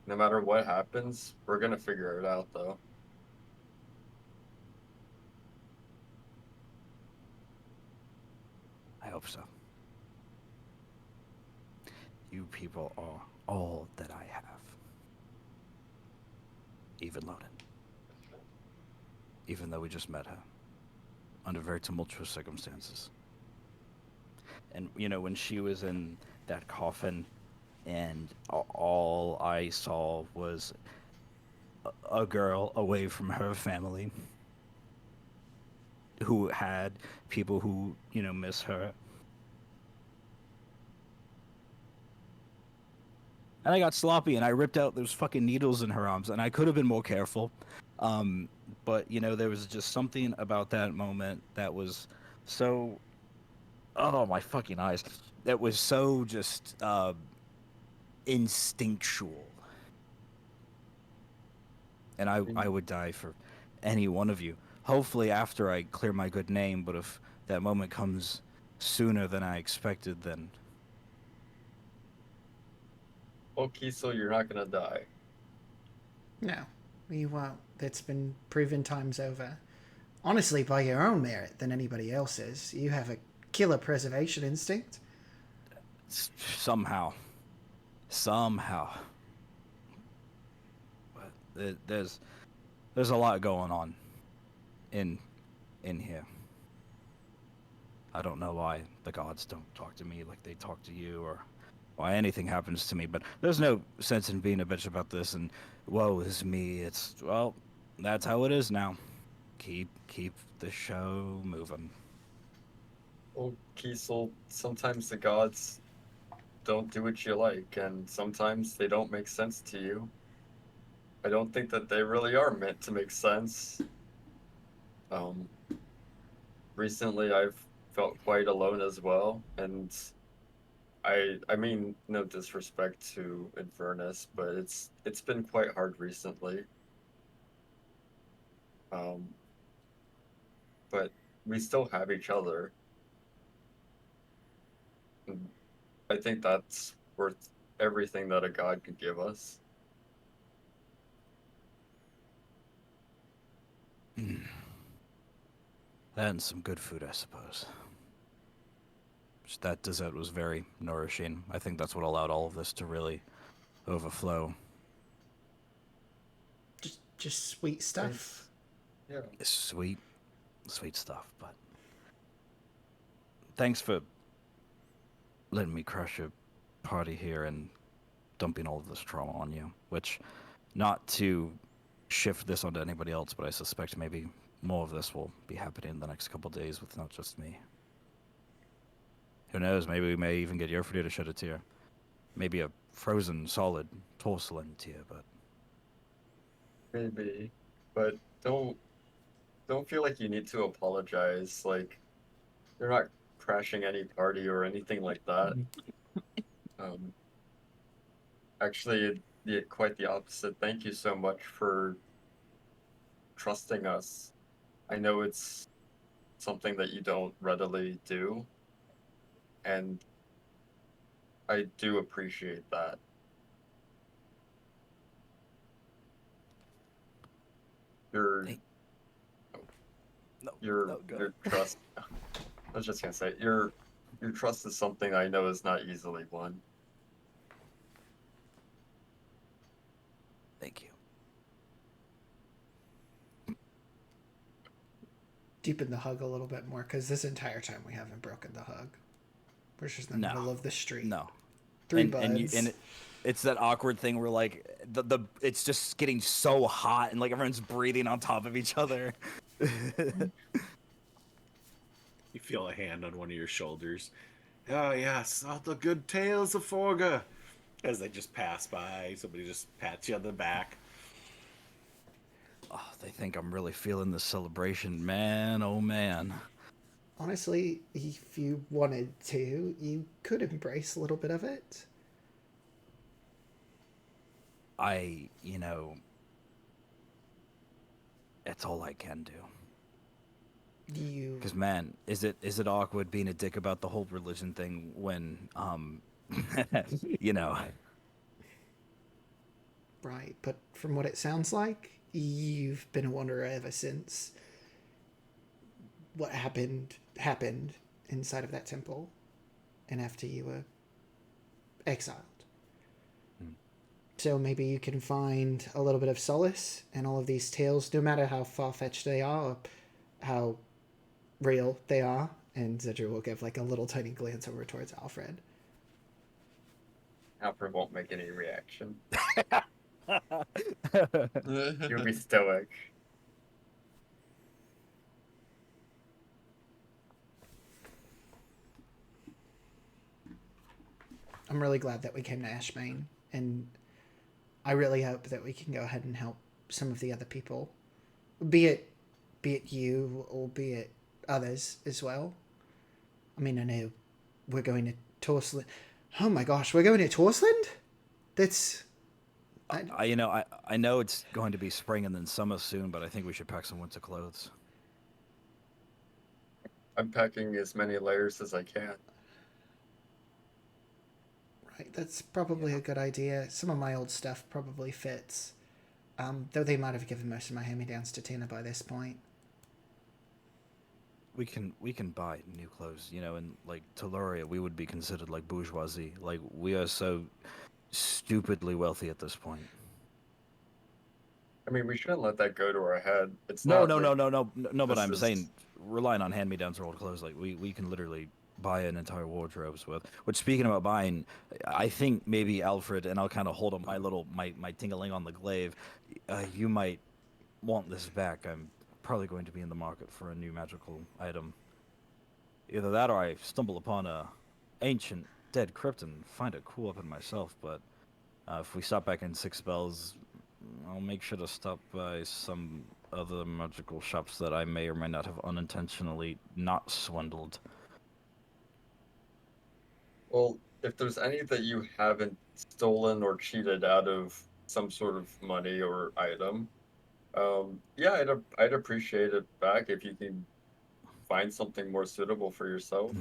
No matter what happens, we're gonna figure it out, though. I hope so. You people are all that I have. Even Loden. Even though we just met her. Under very tumultuous circumstances. And, you know, when she was in that coffin, and all I saw was a girl away from her family who had people who, you know, miss her. And I got sloppy and I ripped out those fucking needles in her arms, and I could have been more careful. But, you know, there was just something about that moment that was so... Oh, my fucking eyes. That was so just instinctual. And I would die for any one of you. Hopefully after I clear my good name, but if that moment comes sooner than I expected, then... Well, Kiesel, you're not gonna die. No, you won't. That's been proven times over. Honestly, by your own merit than anybody else's. You have a killer preservation instinct. Somehow. But there's a lot going on in here. I don't know why the gods don't talk to me like they talk to you, or why anything happens to me, but there's no sense in being a bitch about this and woe is me. It's, well, that's how it is now. Keep the show moving. Well, Kiesel, sometimes the gods don't do what you like, and sometimes they don't make sense to you. I don't think that they really are meant to make sense. Um, Recently I've felt quite alone as well, and I mean no disrespect to Inverness, but it's been quite hard recently. Um, but we still have each other. And I think that's worth everything that a god could give us. That and some good food, I suppose. Just that dessert was very nourishing. I think that's what allowed all of this to really overflow. Just sweet stuff. Yeah. It's sweet stuff, but thanks for letting me crash your party here and dumping all of this trauma on you, which, not to shift this onto anybody else, but I suspect maybe more of this will be happening in the next couple days with not just me. Who knows, maybe we may even get Jofriedr to shed a tear. Maybe a frozen, solid, porcelain tear, but... Maybe. But don't feel like you need to apologize. Like, you're not crashing any party or anything like that. Actually, quite the opposite. Thank you so much for trusting us. I know it's something that you don't readily do, and I do appreciate that. Your No, your trust. I was just gonna say your trust is something I know is not easily won. Thank you. Deepen the hug a little bit more, because this entire time we haven't broken the hug. We're just in the No. middle of the street. No. Three and, buds. And it's that awkward thing where like the it's just getting so hot and like everyone's breathing on top of each other. You feel a hand on one of your shoulders. Oh yes, all the good tales of Forga. As they just pass by, somebody just pats you on the back. Oh, they think I'm really feeling the celebration, man. Oh man. Honestly, if you wanted to, you could embrace a little bit of it. It's all I can do. You... Because, man, is it awkward being a dick about the whole religion thing when, Right, but from what it sounds like, you've been a wanderer ever since what happened inside of that temple, and after you were exiled. So maybe you can find a little bit of solace in all of these tales, no matter how far-fetched they are, or how real they are. And Xedre will give like a little tiny glance over towards Alfred. Alfred won't make any reaction. You'll be stoic. I'm really glad that we came to Ashmane, and I really hope that we can go ahead and help some of the other people, be it you or be it others as well. I mean, I know we're going to Torsland. Oh my gosh, we're going to Torsland? That's... I know it's going to be spring and then summer soon, but I think we should pack some winter clothes. I'm packing as many layers as I can. Right, that's probably a good idea. Some of my old stuff probably fits. Though they might have given most of my hand-me-downs to Tina by this point. We can buy new clothes, and like Teluria, we would be considered like bourgeoisie. Like we are so stupidly wealthy at this point. I mean, we shouldn't let that go to our head. It's No. not But I'm saying relying on hand-me-downs or old clothes, like we can literally buy an entire wardrobes with. Which, speaking about buying, I think maybe Alfred, and I'll kind of hold up my tingling on the glaive. You might want this back. I'm probably going to be in the market for a new magical item. Either that, or I stumble upon a ancient dead crypt and find a cool weapon myself. But if we stop back in Six Bells, I'll make sure to stop by some other magical shops that I may or may not have unintentionally not swindled. Well, if there's any that you haven't stolen or cheated out of some sort of money or item, yeah, I'd appreciate it back if you can find something more suitable for yourself.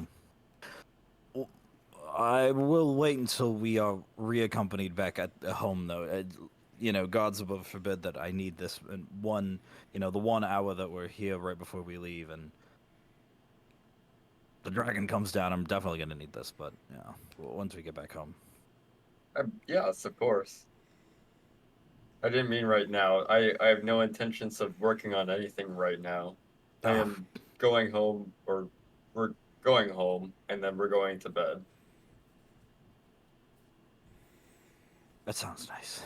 Well, I will wait until we are reaccompanied back at home, though. Gods above forbid that I need this in the 1 hour that we're here right before we leave, and the dragon comes down. I'm definitely going to need this, but once we get back home. Yes, of course. I didn't mean right now. I have no intentions of working on anything right now. I am going home, or we're going home, and then we're going to bed. That sounds nice.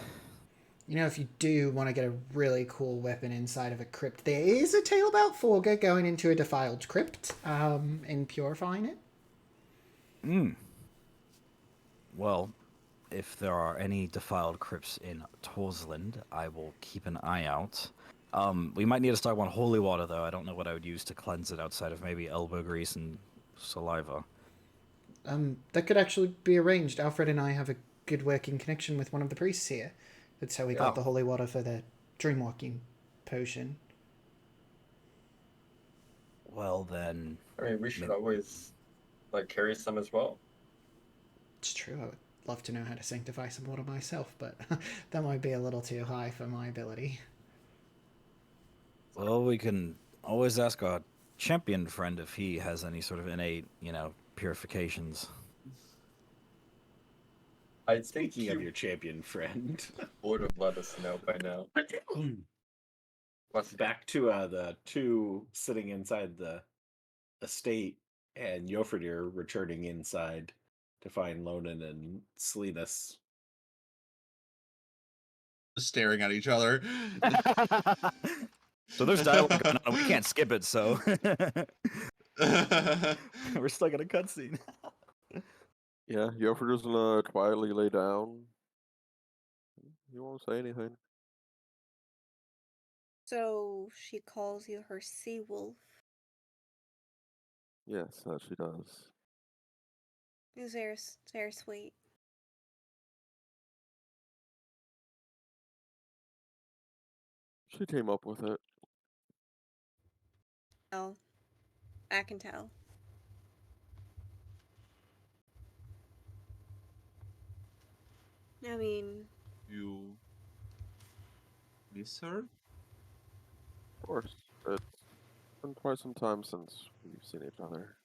If you do want to get a really cool weapon inside of a crypt, there is a tale about Forga going into a defiled crypt, and purifying it. Well, if there are any defiled crypts in Torsland, I will keep an eye out. We might need to stock one holy water, though. I don't know what I would use to cleanse it outside of maybe elbow grease and saliva. That could actually be arranged. Alfred and I have a good working connection with one of the priests here. That's how we got Oh. the holy water for the dreamwalking potion. Well then, I mean, we should Maybe- always like carry some as well. It's true. I would love to know how to sanctify some water myself, but that might be a little too high for my ability. well, we can always ask our champion friend if he has any sort of innate, purifications. I think Speaking of you your champion friend, would have let us know by now. What's back to the two sitting inside the estate and Jofriedr returning inside to find Lonan and Silenus. Staring at each other. So there's dialogue going on. We can't skip it, so we're stuck in a cutscene. Yeah, Jofriedr's gonna quietly lay down. He won't say anything. So she calls you her sea wolf. Yes, that she does. It's very sweet. She came up with it. Oh, I can tell. I mean, You miss her? Of course. It's been quite some time since we've seen each other.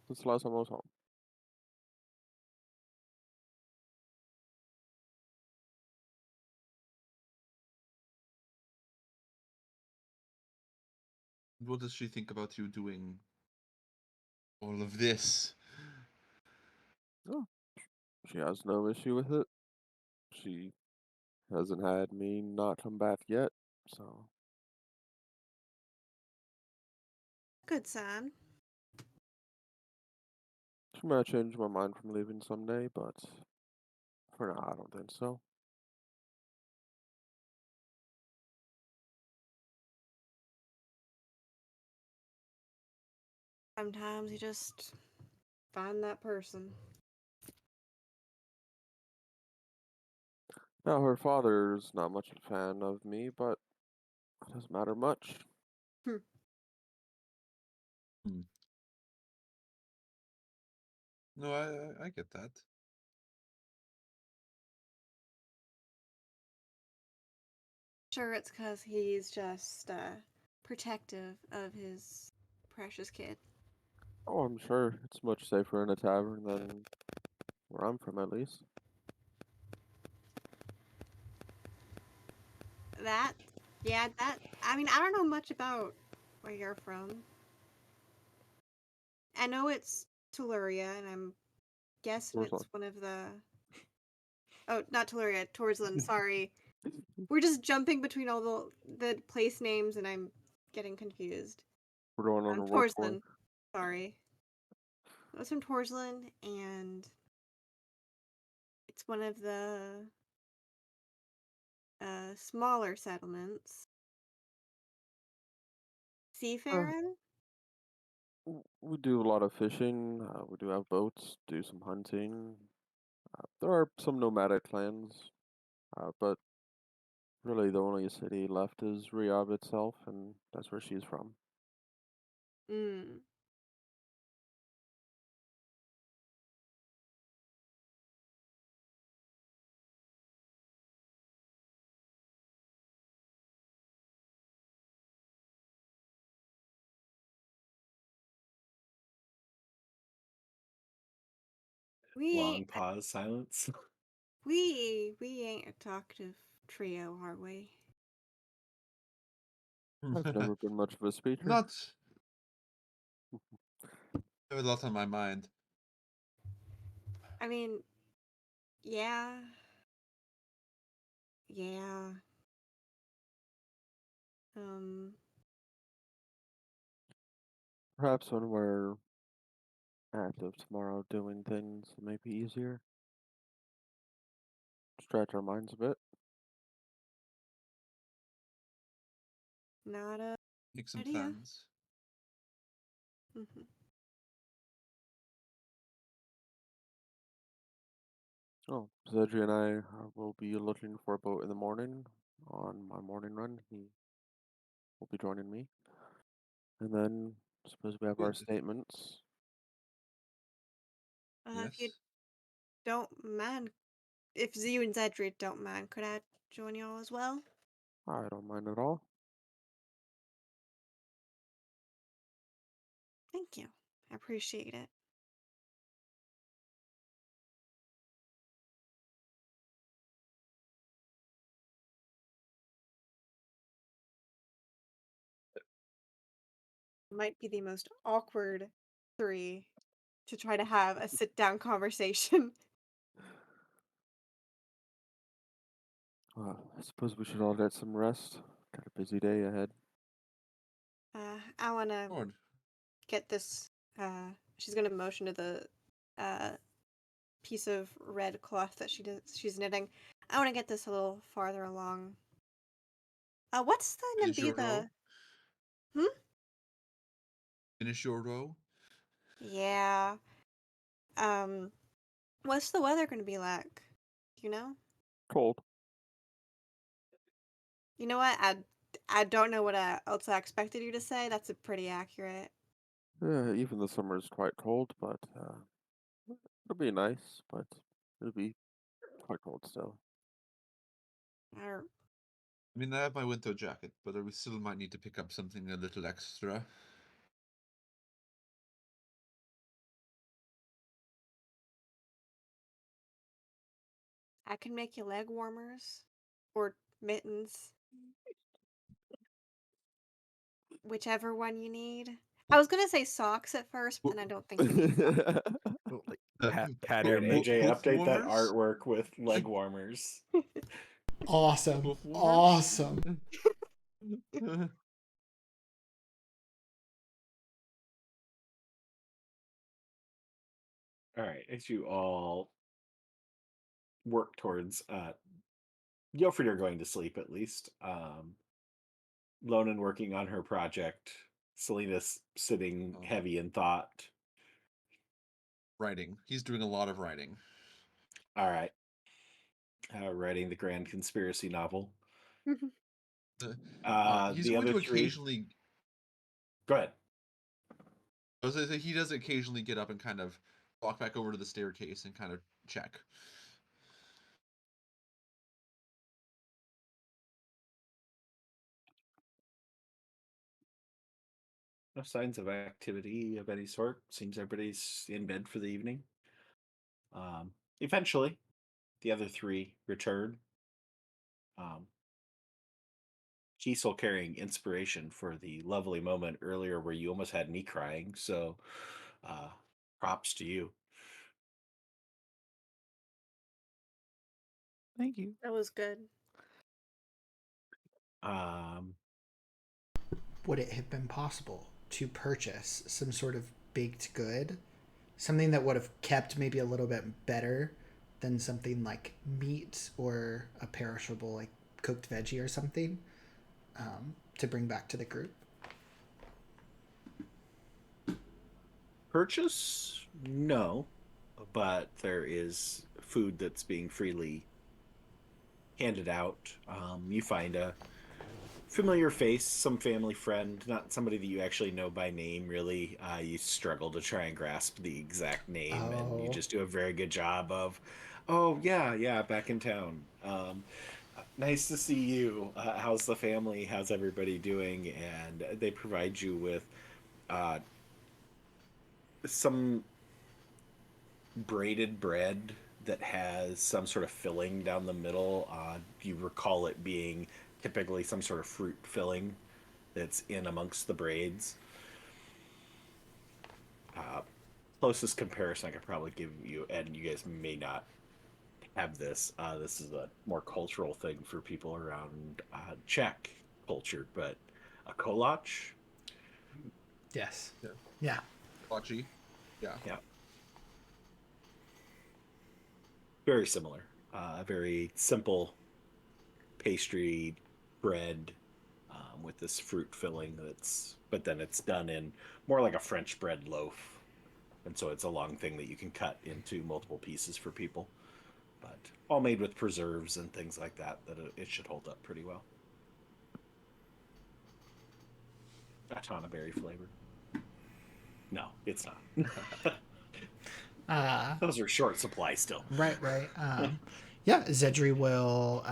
Since the last time I was home. What does she think about you doing all of this? Oh, she has no issue with it. She hasn't had me not come back yet, so good sign. she might change my mind from leaving someday, but for now I don't think so. Sometimes you just find that person. Now her father's not much of a fan of me, but it doesn't matter much. No, I get that. Sure, it's because he's just protective of his precious kid. Oh, I'm sure it's much safer in a tavern than where I'm from, at least. I mean, I don't know much about where you're from. I know it's Tuluria, and I'm guessing Torsland. it's one of the. Oh, not Tuluria, Torsland. Sorry, we're just jumping between all the place names, and I'm getting confused. We're going on I'm a work tour. Torsland. Sorry, I was from Torsland, and it's one of the smaller settlements. Seafaring? We do a lot of fishing. We do have boats, do some hunting. There are some nomadic clans, but really the only city left is Riyadh itself, and that's where she's from. Mm. We Long ain't pause, silence. we ain't a talkative trio, are we? I've never been much of a speaker. Not. I have a lot on my mind. I mean, yeah. Yeah. Um, Perhaps when we're active tomorrow doing things, it may be easier. Stretch our minds a bit. not a Make some idea. plans. Mhm. Oh, Xedre and I will be looking for a boat in the morning on my morning run. He will be joining me. And then I suppose we have our Good. statements. If you Yes. don't mind, if you and Xedre don't mind, could I join y'all as well? I don't mind at all. Thank you. I appreciate it. Might be the most awkward 3 to try to have a sit-down conversation. I suppose we should all get some rest. Got a busy day ahead. I want to Lord. get this. She's gonna motion to the piece of red cloth that she's knitting. I want to get this a little farther along. What's gonna Finish be your row. the? Finish your row. Yeah. Um, what's the weather gonna be like? You know? Cold. You know what? I don't know what else I expected you to say. That's a pretty accurate. Yeah, even the summer is quite cold, but it'll be nice, but it'll be quite cold still. Er, I mean, I have my winter jacket, but I still might need to pick up something a little extra. I can make you leg warmers or mittens, whichever one you need. I was gonna say socks at first, but then I don't think you need socks. Like Uh, pat All your right, knee. AJ, hoof update that warmers? artwork with leg warmers. Awesome. Hoof warmers? Awesome. All right, as you all work towards Jofriedr going to sleep at least. Lonan working on her project. Silenus sitting Oh. heavy in thought. Writing. He's doing a lot of writing. All right. Writing the grand conspiracy novel. He's The going other to three. occasionally. Go ahead. I was gonna say, he does occasionally get up and kind of walk back over to the staircase and kind of check. No signs of activity of any sort. Seems everybody's in bed for the evening. Eventually, the other three return. Kiesel carrying inspiration for the lovely moment earlier where you almost had me crying. So, props to you. Thank you. That was good. Um, Would it have been possible to purchase some sort of baked good? Something that would have kept maybe a little bit better than something like meat or a perishable like cooked veggie or something, to bring back to the group? Purchase? No, but there is food that's being freely handed out. You find a familiar face, some family friend, not somebody that you actually know by name, really. You struggle to try and grasp the exact name, and you Oh. just do a very good job of, oh, yeah, back in town. Nice to see you. How's the family? How's everybody doing? And they provide you with uh, some braided bread that has some sort of filling down the middle. You recall it being typically some sort of fruit filling that's in amongst the braids. Closest comparison I could probably give you, and you guys may not have this. This is a more cultural thing for people around Czech culture, but a kolach. Yes. Yeah. Yeah. Bocce. Yeah. Yeah. Very similar. Very simple pastry bread with this fruit filling but then it's done in more like a French bread loaf. And so it's a long thing that you can cut into multiple pieces for people. but all made with preserves and things like that. It should hold up pretty well. A ton of berry flavor. No, it's not. Those are short supply still. Right. Yeah, Xedre will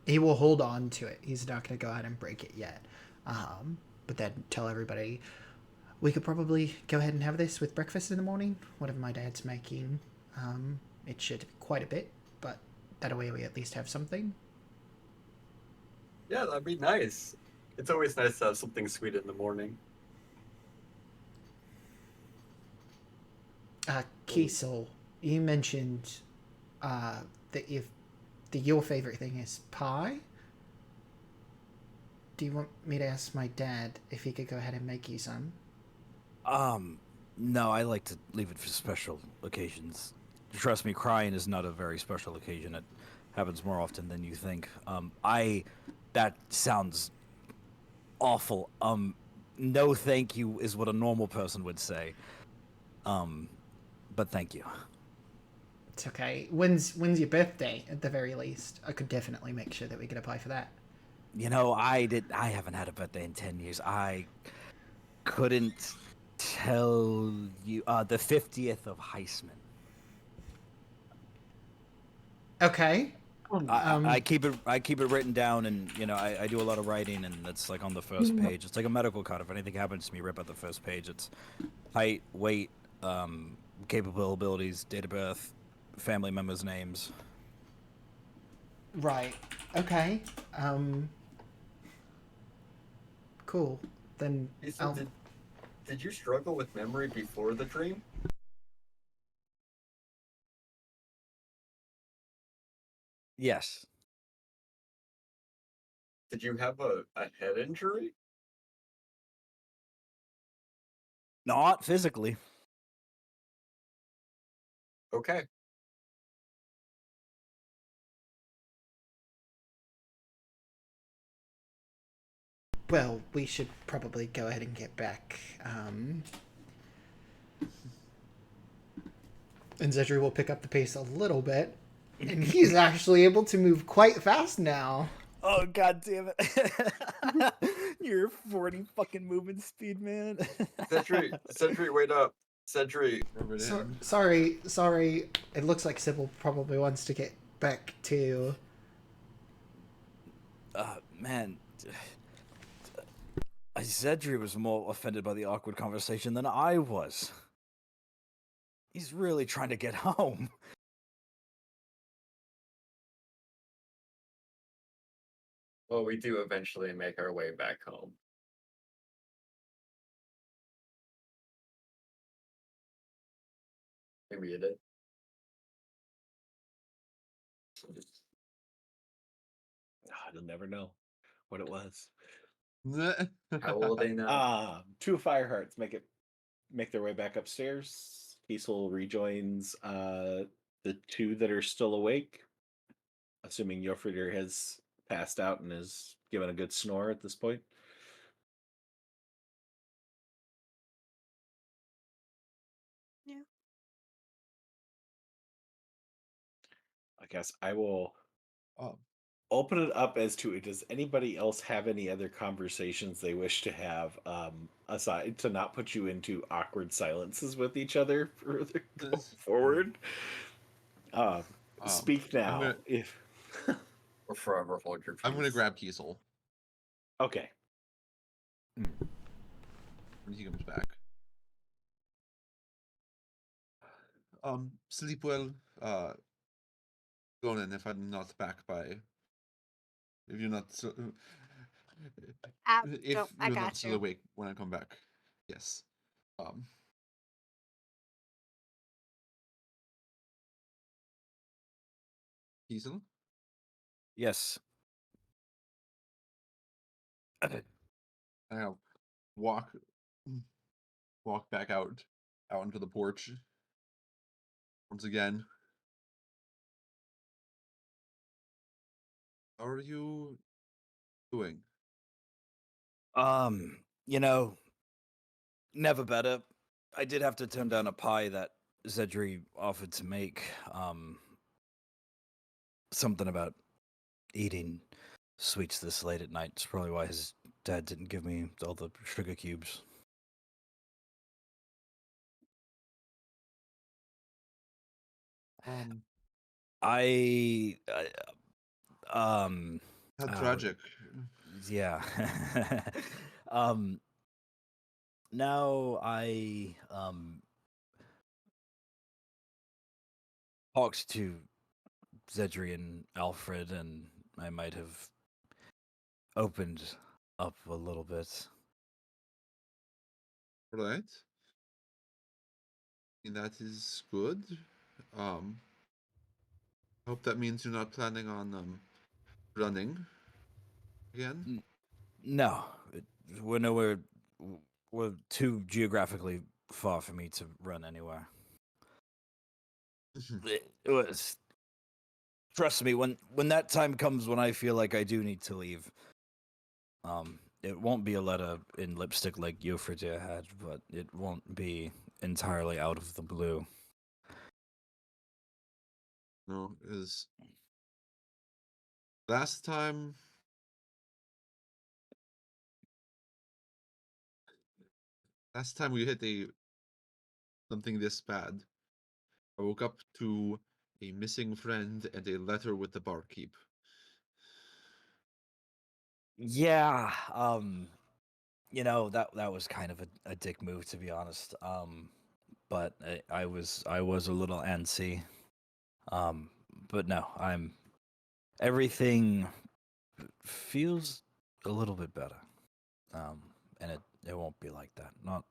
he will hold on to it. He's not going to go ahead and break it yet. But then tell everybody we could probably go ahead and have this with breakfast in the morning. Whatever my dad's making. It should be quite a bit, but that way we at least have something. Yeah, that'd be nice. It's always nice to have something sweet in the morning. Kiesel, you mentioned that your favorite thing is pie. Do you want me to ask my dad if he could go ahead and make you some? No, I like to leave it for special occasions. Trust me, crying is not a very special occasion. It happens more often than you think. That sounds awful. No thank you is what a normal person would say. But thank you. It's okay. When's your birthday at the very least? I could definitely make sure that we get a pie for that. You know, I haven't had a birthday in 10 years. I couldn't tell you. The 50th of Heisman. Okay. I keep it written down, and you know I do a lot of writing, and it's like on the first page. It's like a medical card. If anything happens to me, rip out the first page. It's height, weight, capable abilities, date of birth, family members' names. Right. Okay. Cool. Then Did you struggle with memory before the dream? Yes. Did you have a head injury? Not physically. Okay. Well, we should probably go ahead and get back. And Xedre will pick up the pace a little bit. And he's actually able to move quite fast now. Oh god damn it! You're 40 fucking movement speed, man. Xedre, wait up. Xedre. Sorry. It looks like Cybil probably wants to get back to. Man. Xedre was more offended by the awkward conversation than I was. He's really trying to get home. Well, we do eventually make our way back home. Maybe you did. You'll never know what it was. How old are they now? Two fire hearts make their way back upstairs. Kiesel rejoins the two that are still awake, assuming Jofriedr has passed out and is given a good snore at this point. Yeah. I guess I will open it up as to does anybody else have any other conversations they wish to have, aside to not put you into awkward silences with each other further going forward. Speak now. If Or forever hold your peace. I'm gonna grab Kiesel okay. when he comes back. Sleep well. Go then if I'm not back by. If you're not so, if I you're got not still you. awake when I come back, yes. Kiesel? Yes. I walk back out into the porch once again. How are you doing? You know, never better. I did have to turn down a pie that Xedre offered to make. Something about eating sweets this late at night. It's probably why his dad didn't give me all the sugar cubes. I How tragic. yeah. um Now I talked to Xedre and Alfred, and I might have opened up a little bit. Right. And that is good. I hope that means you're not planning on running again. No, we're nowhere. We're too geographically far for me to run anywhere. It was. Trust me, when that time comes, when I feel like I do need to leave, it won't be a letter in lipstick like Jofriedr had, but it won't be entirely out of the blue. No, is last time we hit something this bad, I woke up to a missing friend and a letter with the barkeep. Yeah, that was kind of a dick move, to be honest. But I was a little antsy. But no, everything feels a little bit better. And it won't be like that. Not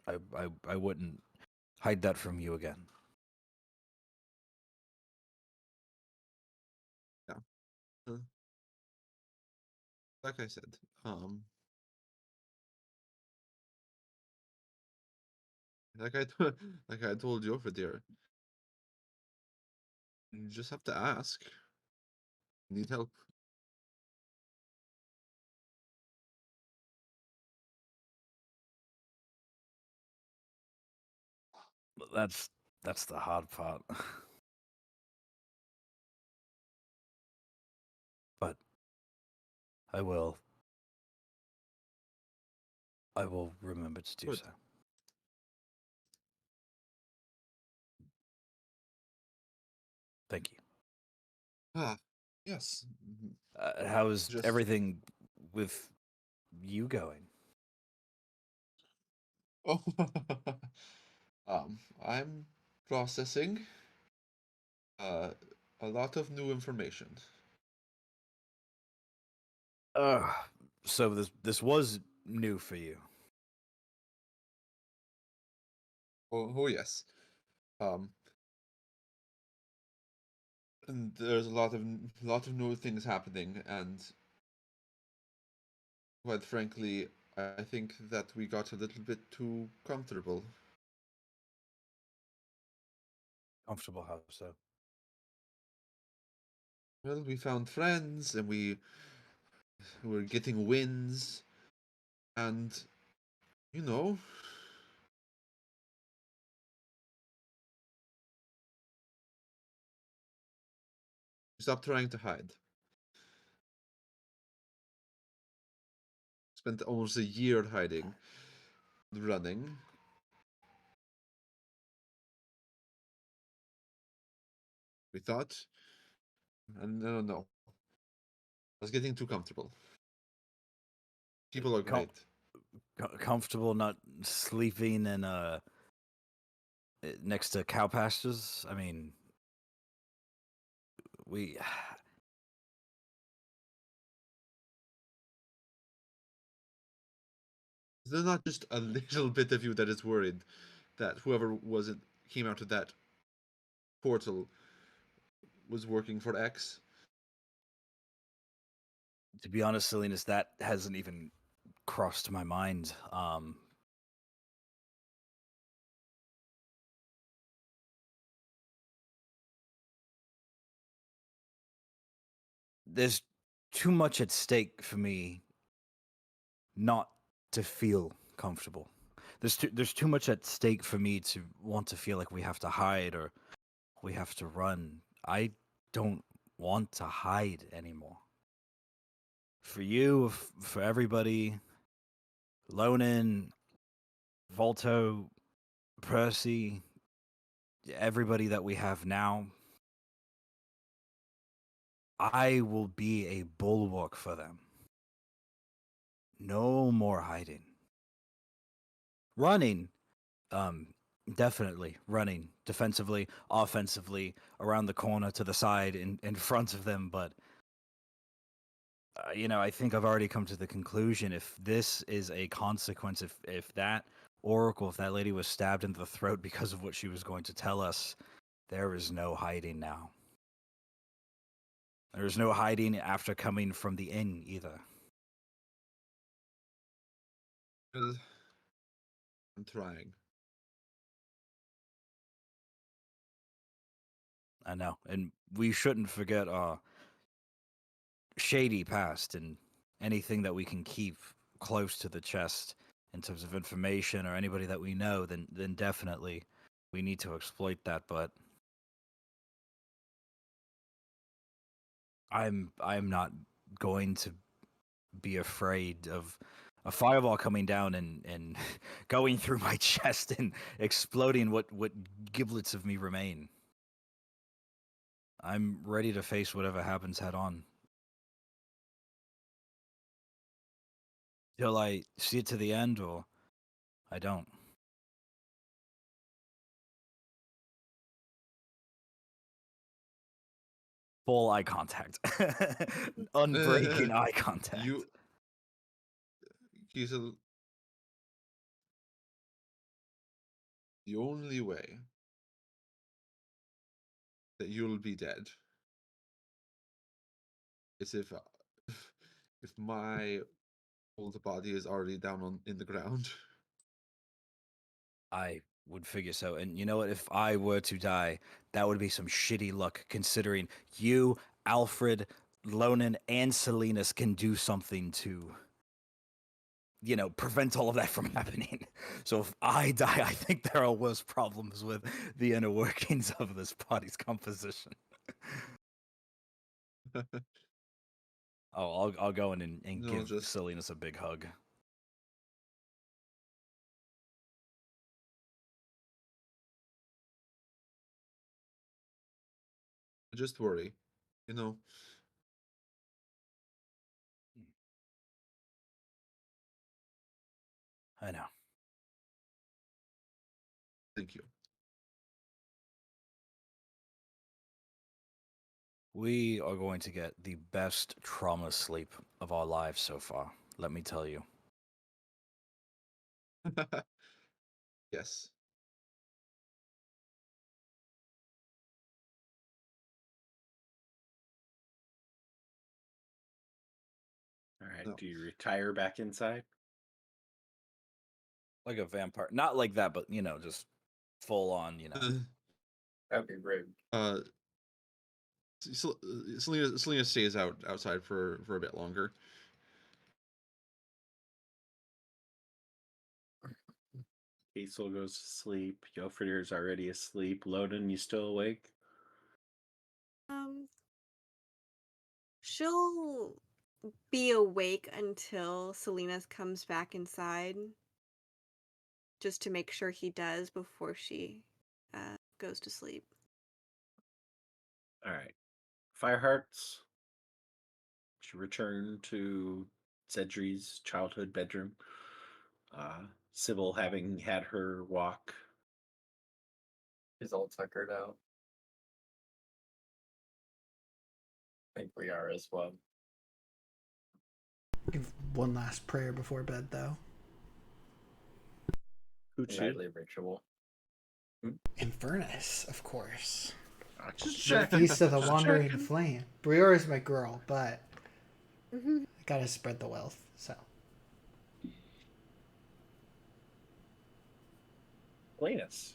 I wouldn't hide that from you again. Yeah. Like I said, like I told you over there, you just have to ask. Need help? That's the hard part. But I will remember to do Good. so. Thank you. Ah, yes. How's Just everything with you going? oh, I'm processing uh a lot of new information. So this was new for you. Oh yes. Um, and there's a lot of new things happening, and quite frankly, I think that we got a little bit too comfortable. Comfortable, how so? Well, we found friends, and we were getting wins, and you know, stop trying to hide. Spent almost a year hiding, running. We thought, and no, I was getting too comfortable. People are Com- great. comfortable not sleeping in next to cow pastures? I mean, we There's not just a little bit of you that is worried that whoever wasn't came out of that portal was working for X. to be honest, Silenus, that hasn't even crossed my mind. There's too much at stake for me not to feel comfortable. there's too much at stake for me to want to feel like we have to hide or we have to run. I don't want to hide anymore. For you, for everybody, Lonan, Volto, Percy, everybody that we have now, I will be a bulwark for them. No more hiding. Running, definitely running defensively, offensively, around the corner, to the side, in front of them. But I think I've already come to the conclusion. If this is a consequence, if that oracle, if that lady was stabbed in the throat because of what she was going to tell us, there is no hiding now. There's no hiding after coming from the inn either. Well, I'm trying. I know, and we shouldn't forget our shady past and anything that we can keep close to the chest in terms of information or anybody that we know. Then definitely we need to exploit that. But I'm not going to be afraid of a fireball coming down and going through my chest and exploding what giblets of me remain. I'm ready to face whatever happens head on. Till I see it to the end, or I don't. Full eye contact. Unbreaking eye contact. Kiesel, the only way that you'll be dead is if my old body is already down in the ground. I would figure so. And you know what? If I were to die, that would be some shitty luck, considering you, Alfred, Lonan, and Silenus can do something to, prevent all of that from happening. So if I die, I think there are worse problems with the inner workings of this body's composition. I'll go in and No, give just- Silenus a big hug. Just worry, you know. I know. Thank you. We are going to get the best trauma sleep of our lives so far, let me tell you. Yes. All right. No. Do you retire back inside? Like a vampire. Not like that, but, just full on, That'd be great. Selena stays outside for a bit longer. Hazel goes to sleep. Jofriedr's already asleep. Loden, you still awake? She'll be awake until Selena's comes back inside, just to make sure he does before she goes to sleep. All right. Firehearts. She returned to Xedre's childhood bedroom. Cybil, having had her walk. He's all tuckered out. I think we are as well. Give one last prayer before bed, though. Nightly ritual. Infernus, of course. Just The checking. Feast of the Just Wandering checking. Flame. Brior is my girl, but I gotta spread the wealth, so. Silenus.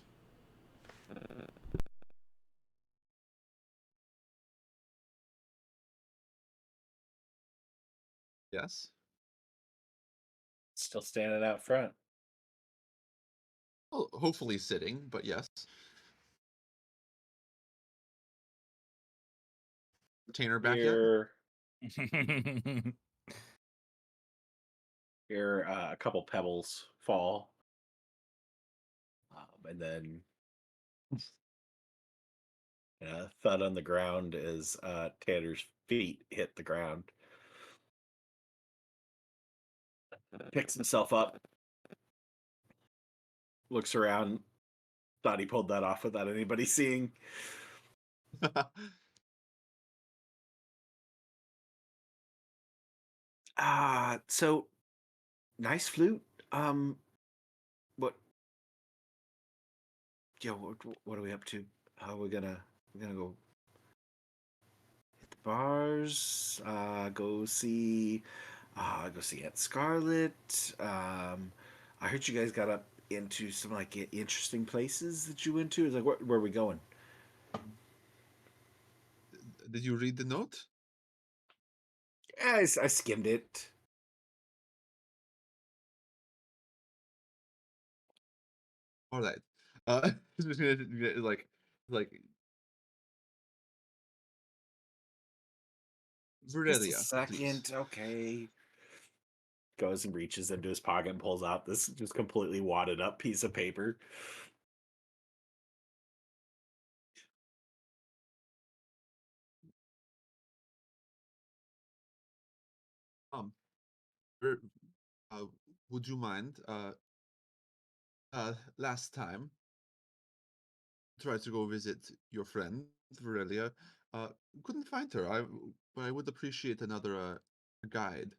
Yes. Still standing out front. Well, hopefully sitting, but yes. Retainer back yet? Hear a couple pebbles fall, and then a thud on the ground as Tanner's feet hit the ground. Picks himself up, looks around, thought he pulled that off without anybody seeing. So nice flute. What? Yeah, what are we up to? How we're gonna go hit the bars. Go see Aunt Scarlet. I heard you guys got up into some like interesting places that you went to. It's like where are we going? Did you read the note? I skimmed it. All right. Like Just a Virelia, please. second, okay. Goes and reaches into his pocket and pulls out this just completely wadded up piece of paper. Um, Vir- uh, would you mind? Last time, tried to go visit your friend Virelia. Uh, couldn't find her. I would appreciate another guide.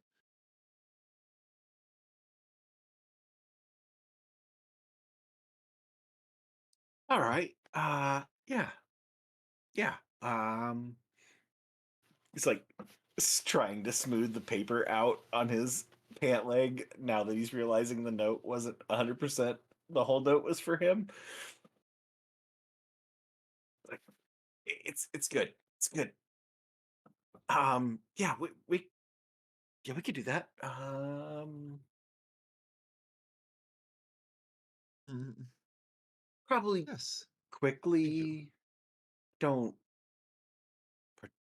All right. Yeah. Yeah. He's like trying to smooth the paper out on his pant leg now that he's realizing the note wasn't 100%. The whole note was for him. Like, it's good. It's good. Yeah, we could do that. Mm, Probably yes, thank you. quickly. Don't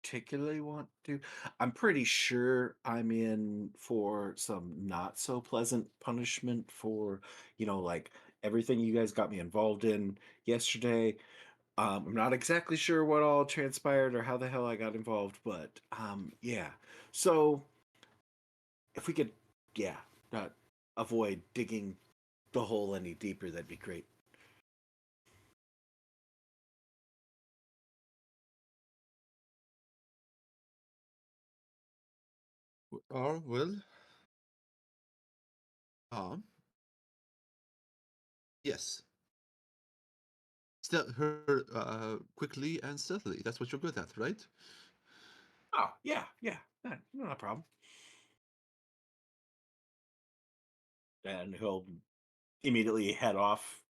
particularly want to. I'm pretty sure I'm in for some not so pleasant punishment for, like everything you guys got me involved in yesterday. I'm not exactly sure what all transpired or how the hell I got involved, but yeah. So if we could, yeah, not avoid digging the hole any deeper, that'd be great. Well, um, yes. Her quickly and stealthily. That's what you're good at, right? Oh, yeah, yeah, not a problem. And he'll immediately head off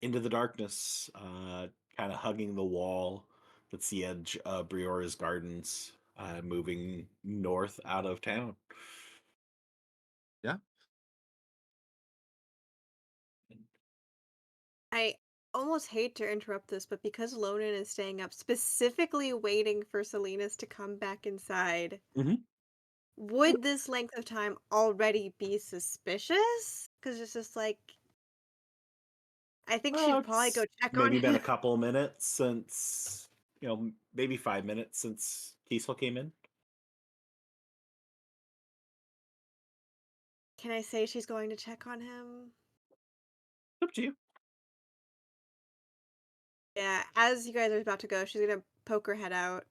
into the darkness, kind of hugging the wall that's the edge of Briora's gardens, moving north out of town. Yeah. I almost hate to interrupt this, but because Lonan is staying up, specifically waiting for Silenus to come back inside, Mhm. would this length of time already be suspicious? Because it's just like, I think she'd probably go It's check on maybe been a him. couple minutes since, maybe 5 minutes since Kiesel came in. Can I say she's going to check on him? Up to you. Yeah, as you guys are about to go, she's gonna poke her head out.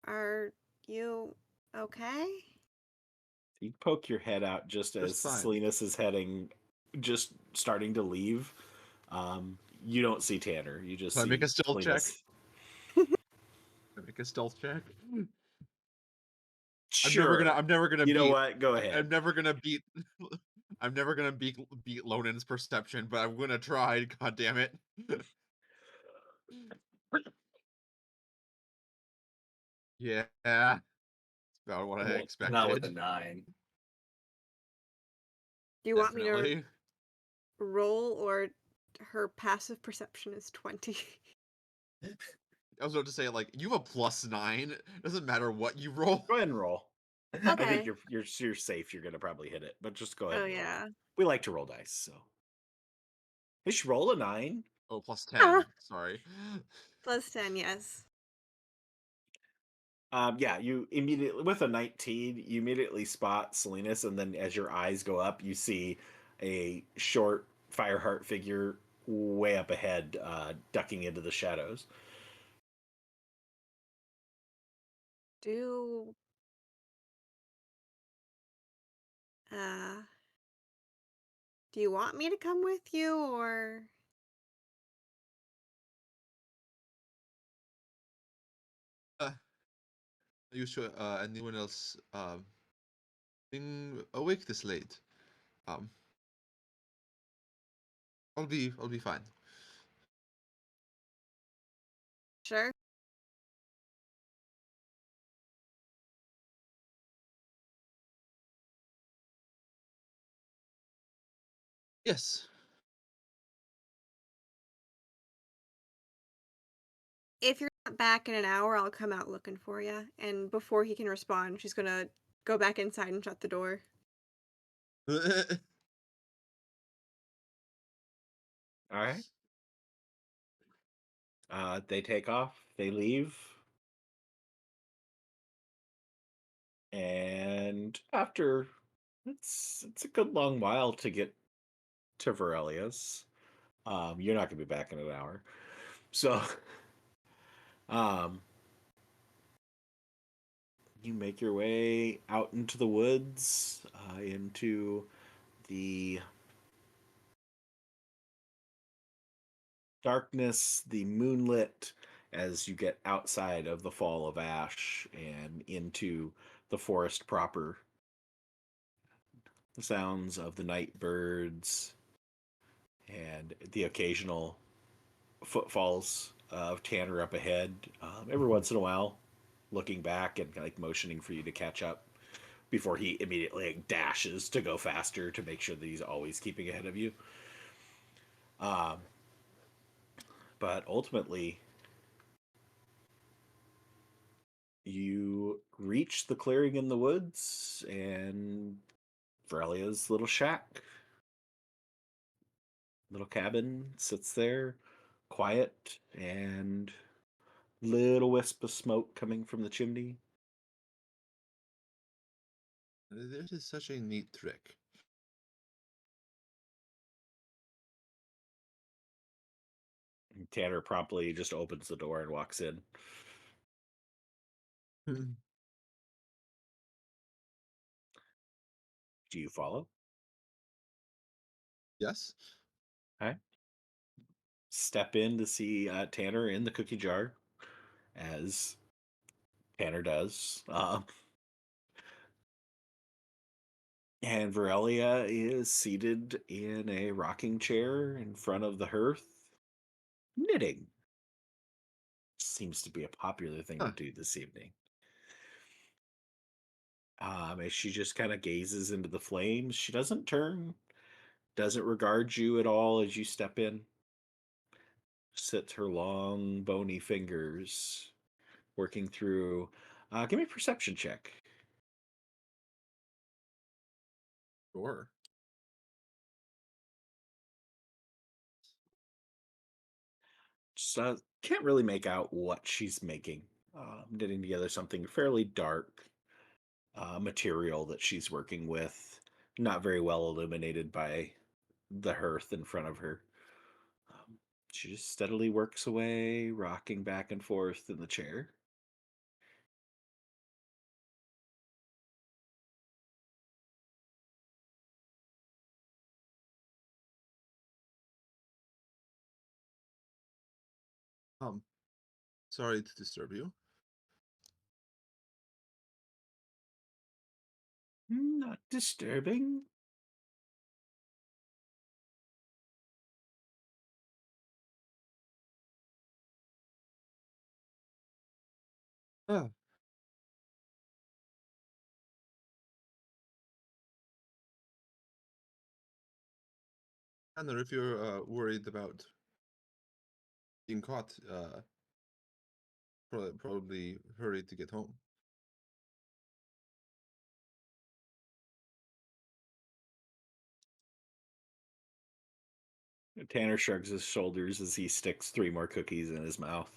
Are you okay? You poke your head out just as Just fine. Salinas is just starting to leave. You don't see Tanner. You just So I make see a stealth check. Salinas. I make a stealth check. Sure. I'm never gonna You know beat. what? Go ahead. I'm never gonna beat. I'm never gonna beat Lonan's perception, but I'm gonna try. God damn it. Yeah, that's about what I Well, not with expected. a 9. Do you want me to Definitely. roll, or her passive perception is 20? I was about to say, like, you have a +9. It doesn't matter what you roll. Go ahead and roll. I think Okay. you're safe. You're gonna probably hit it, but just go ahead. Oh, and roll. yeah. We like to roll dice, so. Did she roll a 9? Oh, +10. Ah. Sorry. Plus 10, yes. Yeah, you immediately with a 19, you immediately spot Silenus, and then as your eyes go up, you see a short Fireheart figure way up ahead, ducking into the shadows. Do uh do you want me to come with you, or Uh, are you sure anyone else being awake this late? Um, I'll be fine. sure? Yes. If you're not back in an hour, I'll come out looking for you. And before he can respond, she's gonna go back inside and shut the door. All right. They take off. They leave. And after it's a good long while to get to Varelia's. You're not gonna be back in an hour. So um you make your way out into the woods, into the darkness, the moonlit, as you get outside of the Fall of Ash and into the forest proper. The sounds of the night birds and the occasional footfalls of Tanner up ahead. Every once in a while, looking back and like motioning for you to catch up before he immediately like, dashes to go faster to make sure that he's always keeping ahead of you. Um, but ultimately, you reach the clearing in the woods and Vrelia's little shack, little cabin sits there, quiet and little wisp of smoke coming from the chimney. It is such a neat trick. And Tanner promptly just opens the door and walks in. Do you follow? Yes. Okay. Step in to see Tanner in the cookie jar, as Tanner does. And Varelia is seated in a rocking chair in front of the hearth, knitting. Seems to be a popular thing to Huh. do this evening. As she just kind of gazes into the flames, she doesn't turn, doesn't regard you at all as you step in. Sits her long, bony fingers working through. Give me a perception check. Sure. Just can't really make out what she's making. Knitting together something fairly dark, material that she's working with, not very well illuminated by the hearth in front of her. Um, she just steadily works away, rocking back and forth in the chair. Um, sorry to disturb you. Not disturbing. Ah, Tanner, if you're worried about being caught, probably hurry to get home. Tanner shrugs his shoulders as he sticks 3 more cookies in his mouth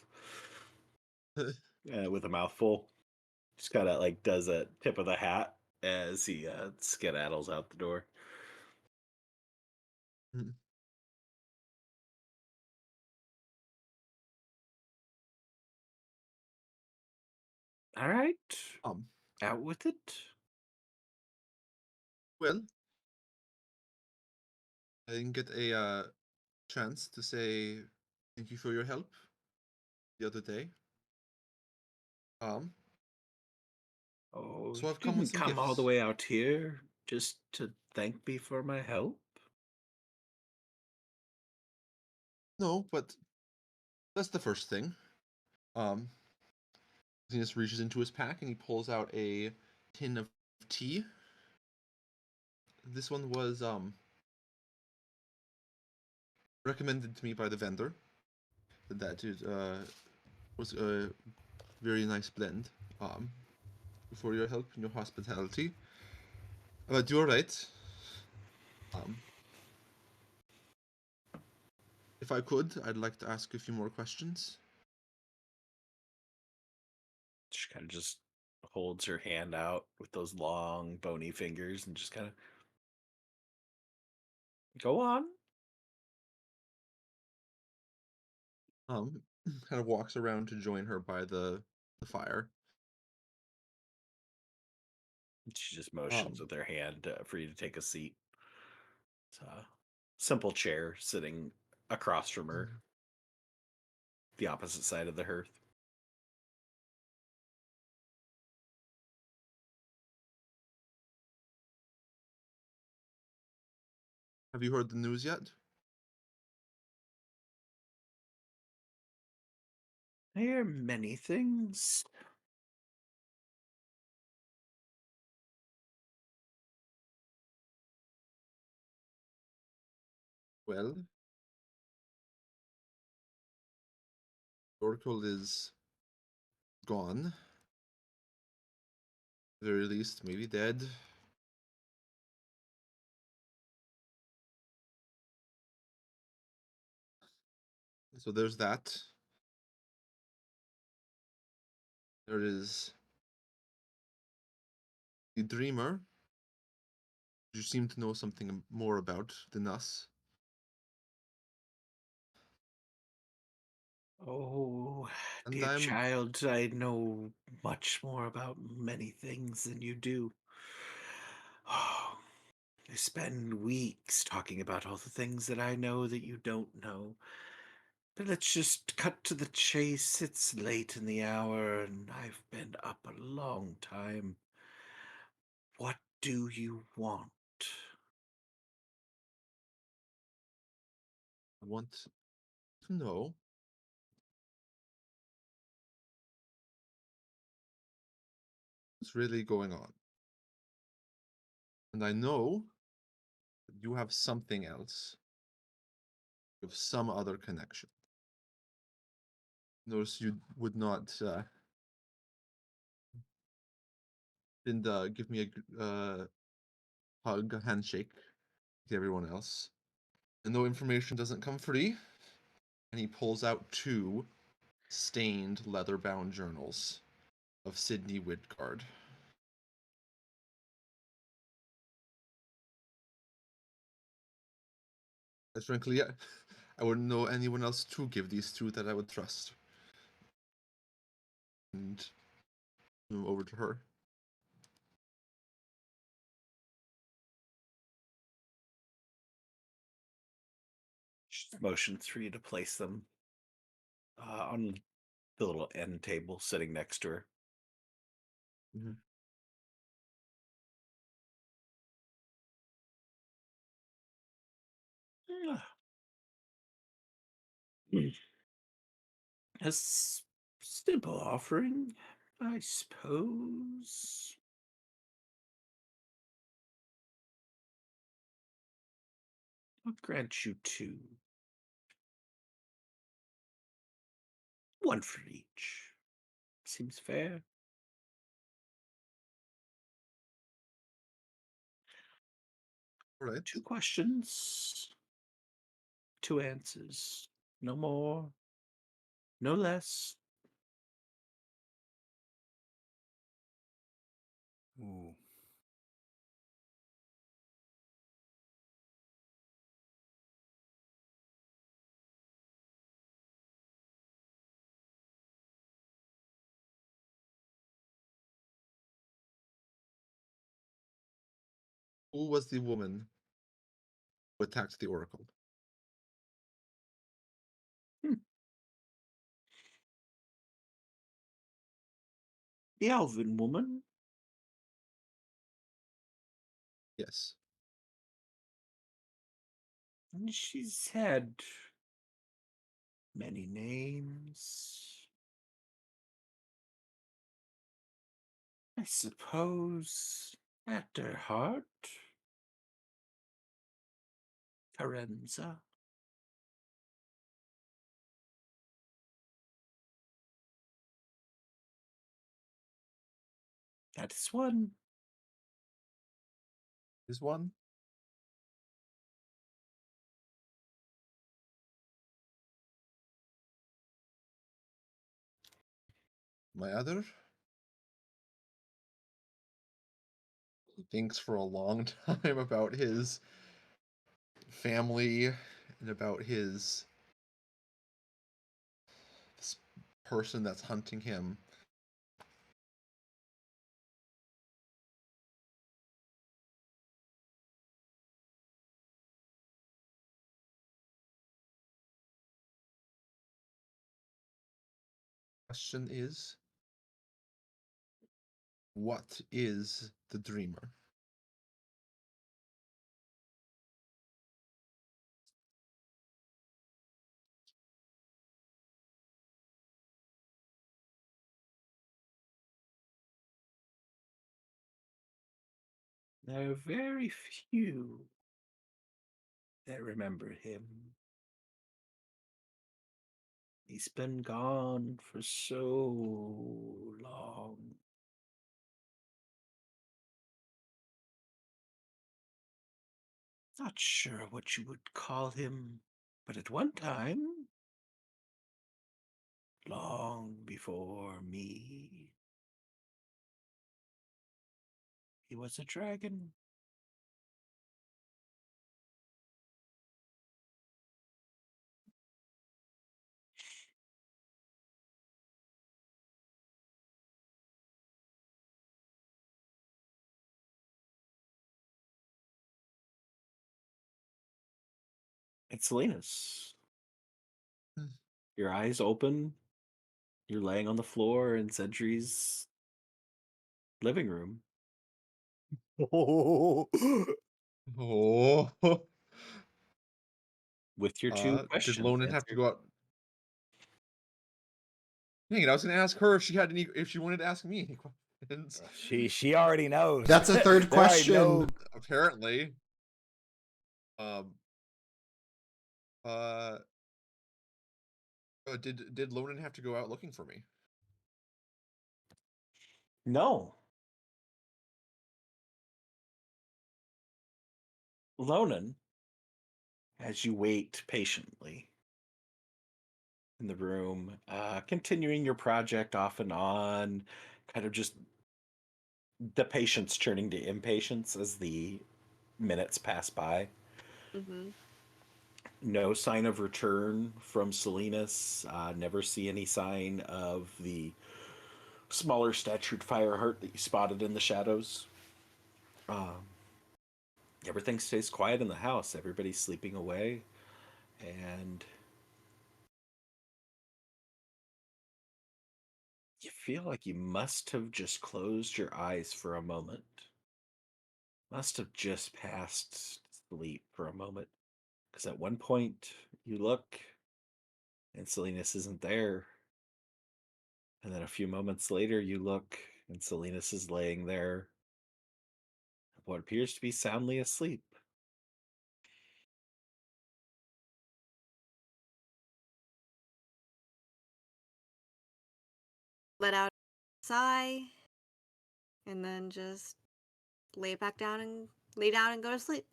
with a mouthful. Just kind of like does a tip of the hat as he skedaddles out the door. Mhm. All right, Um, out with it. well, I didn't get a chance to say thank you for your help the other day. Oh, So I've you come with didn't some come all gifts. the way out here just to thank me for my help? No, but that's the first thing. He just reaches into his pack and he pulls out a tin of tea. This one was recommended to me by the vendor. That is was a very nice blend. For your help and your hospitality. But you're right. Um, if I could, I'd like to ask a few more questions. She kind of just holds her hand out with those long, bony fingers and just kind of go on. Kind of walks around to join her by the fire. She just motions Um, with her hand for you to take a seat. It's a simple chair sitting across from her, the opposite side of the hearth. have you heard the news yet? There are many things. Well, Oracle is gone. At the very least, maybe dead. So there's that. There is the Dreamer. You seem to know something more about than us. Oh, And dear I'm child, I know much more about many things than you do. Oh, I spend weeks talking about all the things that I know that you don't know. But let's just cut to the chase. It's late in the hour, and I've been up a long time. What do you want? I want to know what's really going on. And I know that you have something else. You have some other connection. Notice you would not didn't give me a hug, a handshake like everyone else. And though information doesn't come free, and he pulls out 2 stained leather-bound journals of Sydney Whitgard. As frankly, I wouldn't know anyone else to give these to that I would trust. And move over to her. She motions for you to place them on the little end table sitting next to her. Mhm. A simple offering, I suppose. I'll grant you 2. 1 for each. Seems fair. All right. 2 questions, 2 answers. No more, no less. Ooh. Who was the woman who attacked the Oracle? The elven woman. Yes. And she's had many names. I suppose at her heart, Carenza. That is one. Is one? My other? He thinks for a long time about his family and about this person that's hunting him. Question is, what is the dreamer? There are very few that remember him. He's been gone for so long. Not sure what you would call him, but at one time, long before me, he was a dragon. It's Silenus. Hmm. Your eyes open. You're laying on the floor in Xedre's living room Oh. Oh, with your 2 did questions Lonan have to answered. go out? Dang it, I was gonna ask her if she had if she wanted to ask me any questions. She already knows. That's a third They already know. question. Apparently. Uh, did Lonan have to go out looking for me? No. Lonan, as you wait patiently in the room, continuing your project off and on, kind of just the patience turning to impatience as the minutes pass by. Mm-hmm. No sign of return from Silenus. Never see any sign of the smaller statured Fireheart that you spotted in the shadows. Um, Everything stays quiet in the house. Everybody's sleeping away. And you feel like you must have just closed your eyes for a moment. Must have just passed sleep for a moment. Because at one point you look and Silenus isn't there. And then a few moments later you look and Silenus is laying there, what appears to be soundly asleep. let out a sigh, and then just lay down and go to sleep.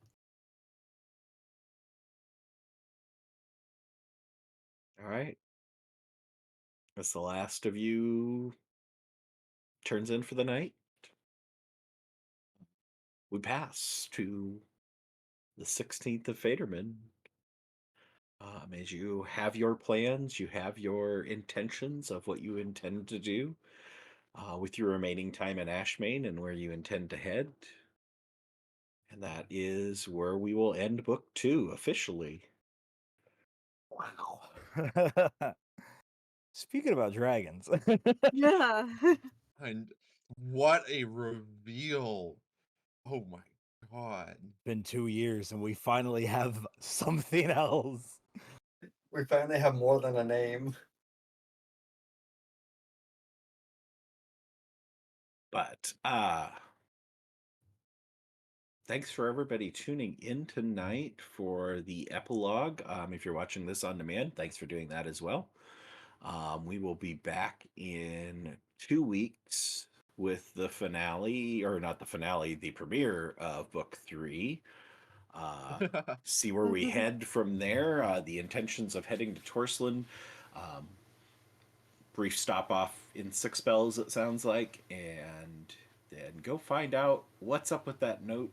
All right. As the last of you turns in for the night, we pass to the 16th of Faderman. As you have your plans, you have your intentions of what you intend to do with your remaining time in Ashmane and where you intend to head. And that is where we will end book 2 officially. Wow. Speaking about dragons. Yeah. And what a reveal. Oh my god. Been 2 years and we finally have something else. We finally have more than a name. But thanks for everybody tuning in tonight for the epilogue. If you're watching this on demand, thanks for doing that as well. We will be back in 2 weeks with the finale, or not the finale, the premiere of book 3. See where we head from there. The intentions of heading to Torslin. Brief stop off in Six Bells, it sounds like, and then go find out what's up with that note,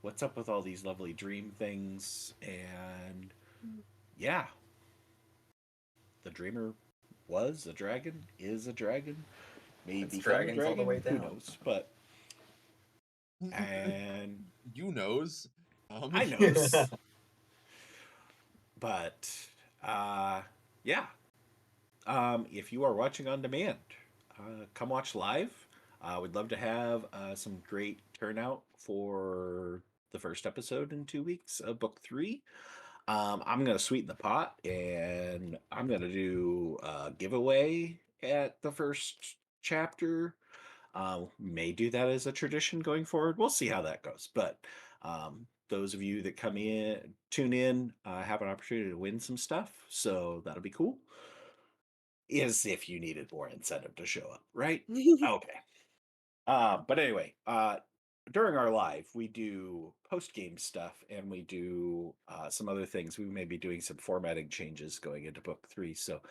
what's up with all these lovely dream things, and yeah, the dreamer was a dragon, is a dragon, may It's become a dragons all the dragon, way who down. knows, but and You knows. I knows. But yeah, if you are watching on demand, come watch live. We'd love to have some great turnout for the first episode in 2 weeks of book 3. I'm going to sweeten the pot and I'm going to do a giveaway at the first chapter. May do that as a tradition going forward. We'll see how that goes. But those of you that come in, tune in, have an opportunity to win some stuff. So that'll be cool. As if you needed more incentive to show up, right? Okay. But anyway, during our live, we do post game stuff and we do some other things. We may be doing some formatting changes going into book 3. So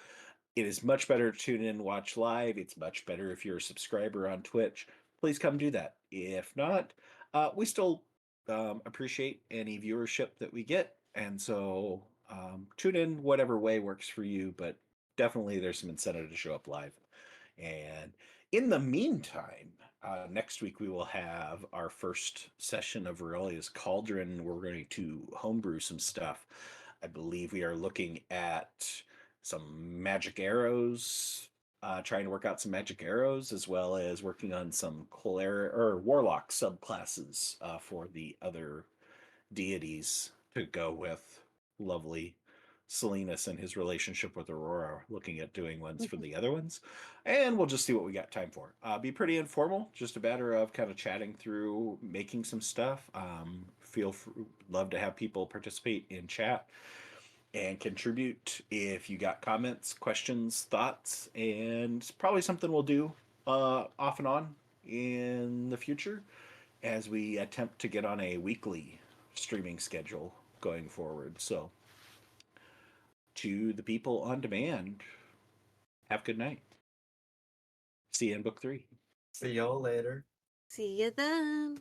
it is much better to tune in, watch live. It's much better if you're a subscriber on Twitch. Please come do that. If not, we still appreciate any viewership that we get. And so tune in whatever way works for you, but definitely there's some incentive to show up live. And in the meantime, next week we will have our first session of Aurelia's Cauldron. We're going to homebrew some stuff. I believe we are looking at some magic arrows, trying to work out some magic arrows, as well as working on some warlock subclasses for the other deities to go with lovely Silenus and his relationship with Aurora, looking at doing ones for the other ones. And we'll just see what we got time for. Be pretty informal, just a matter of kind of chatting through making some stuff. Love to have people participate in chat and contribute if you got comments, questions, thoughts, and probably something we'll do off and on in the future as we attempt to get on a weekly streaming schedule going forward. So to the people on demand, have a good night. See you in book 3. See y'all later. See you then.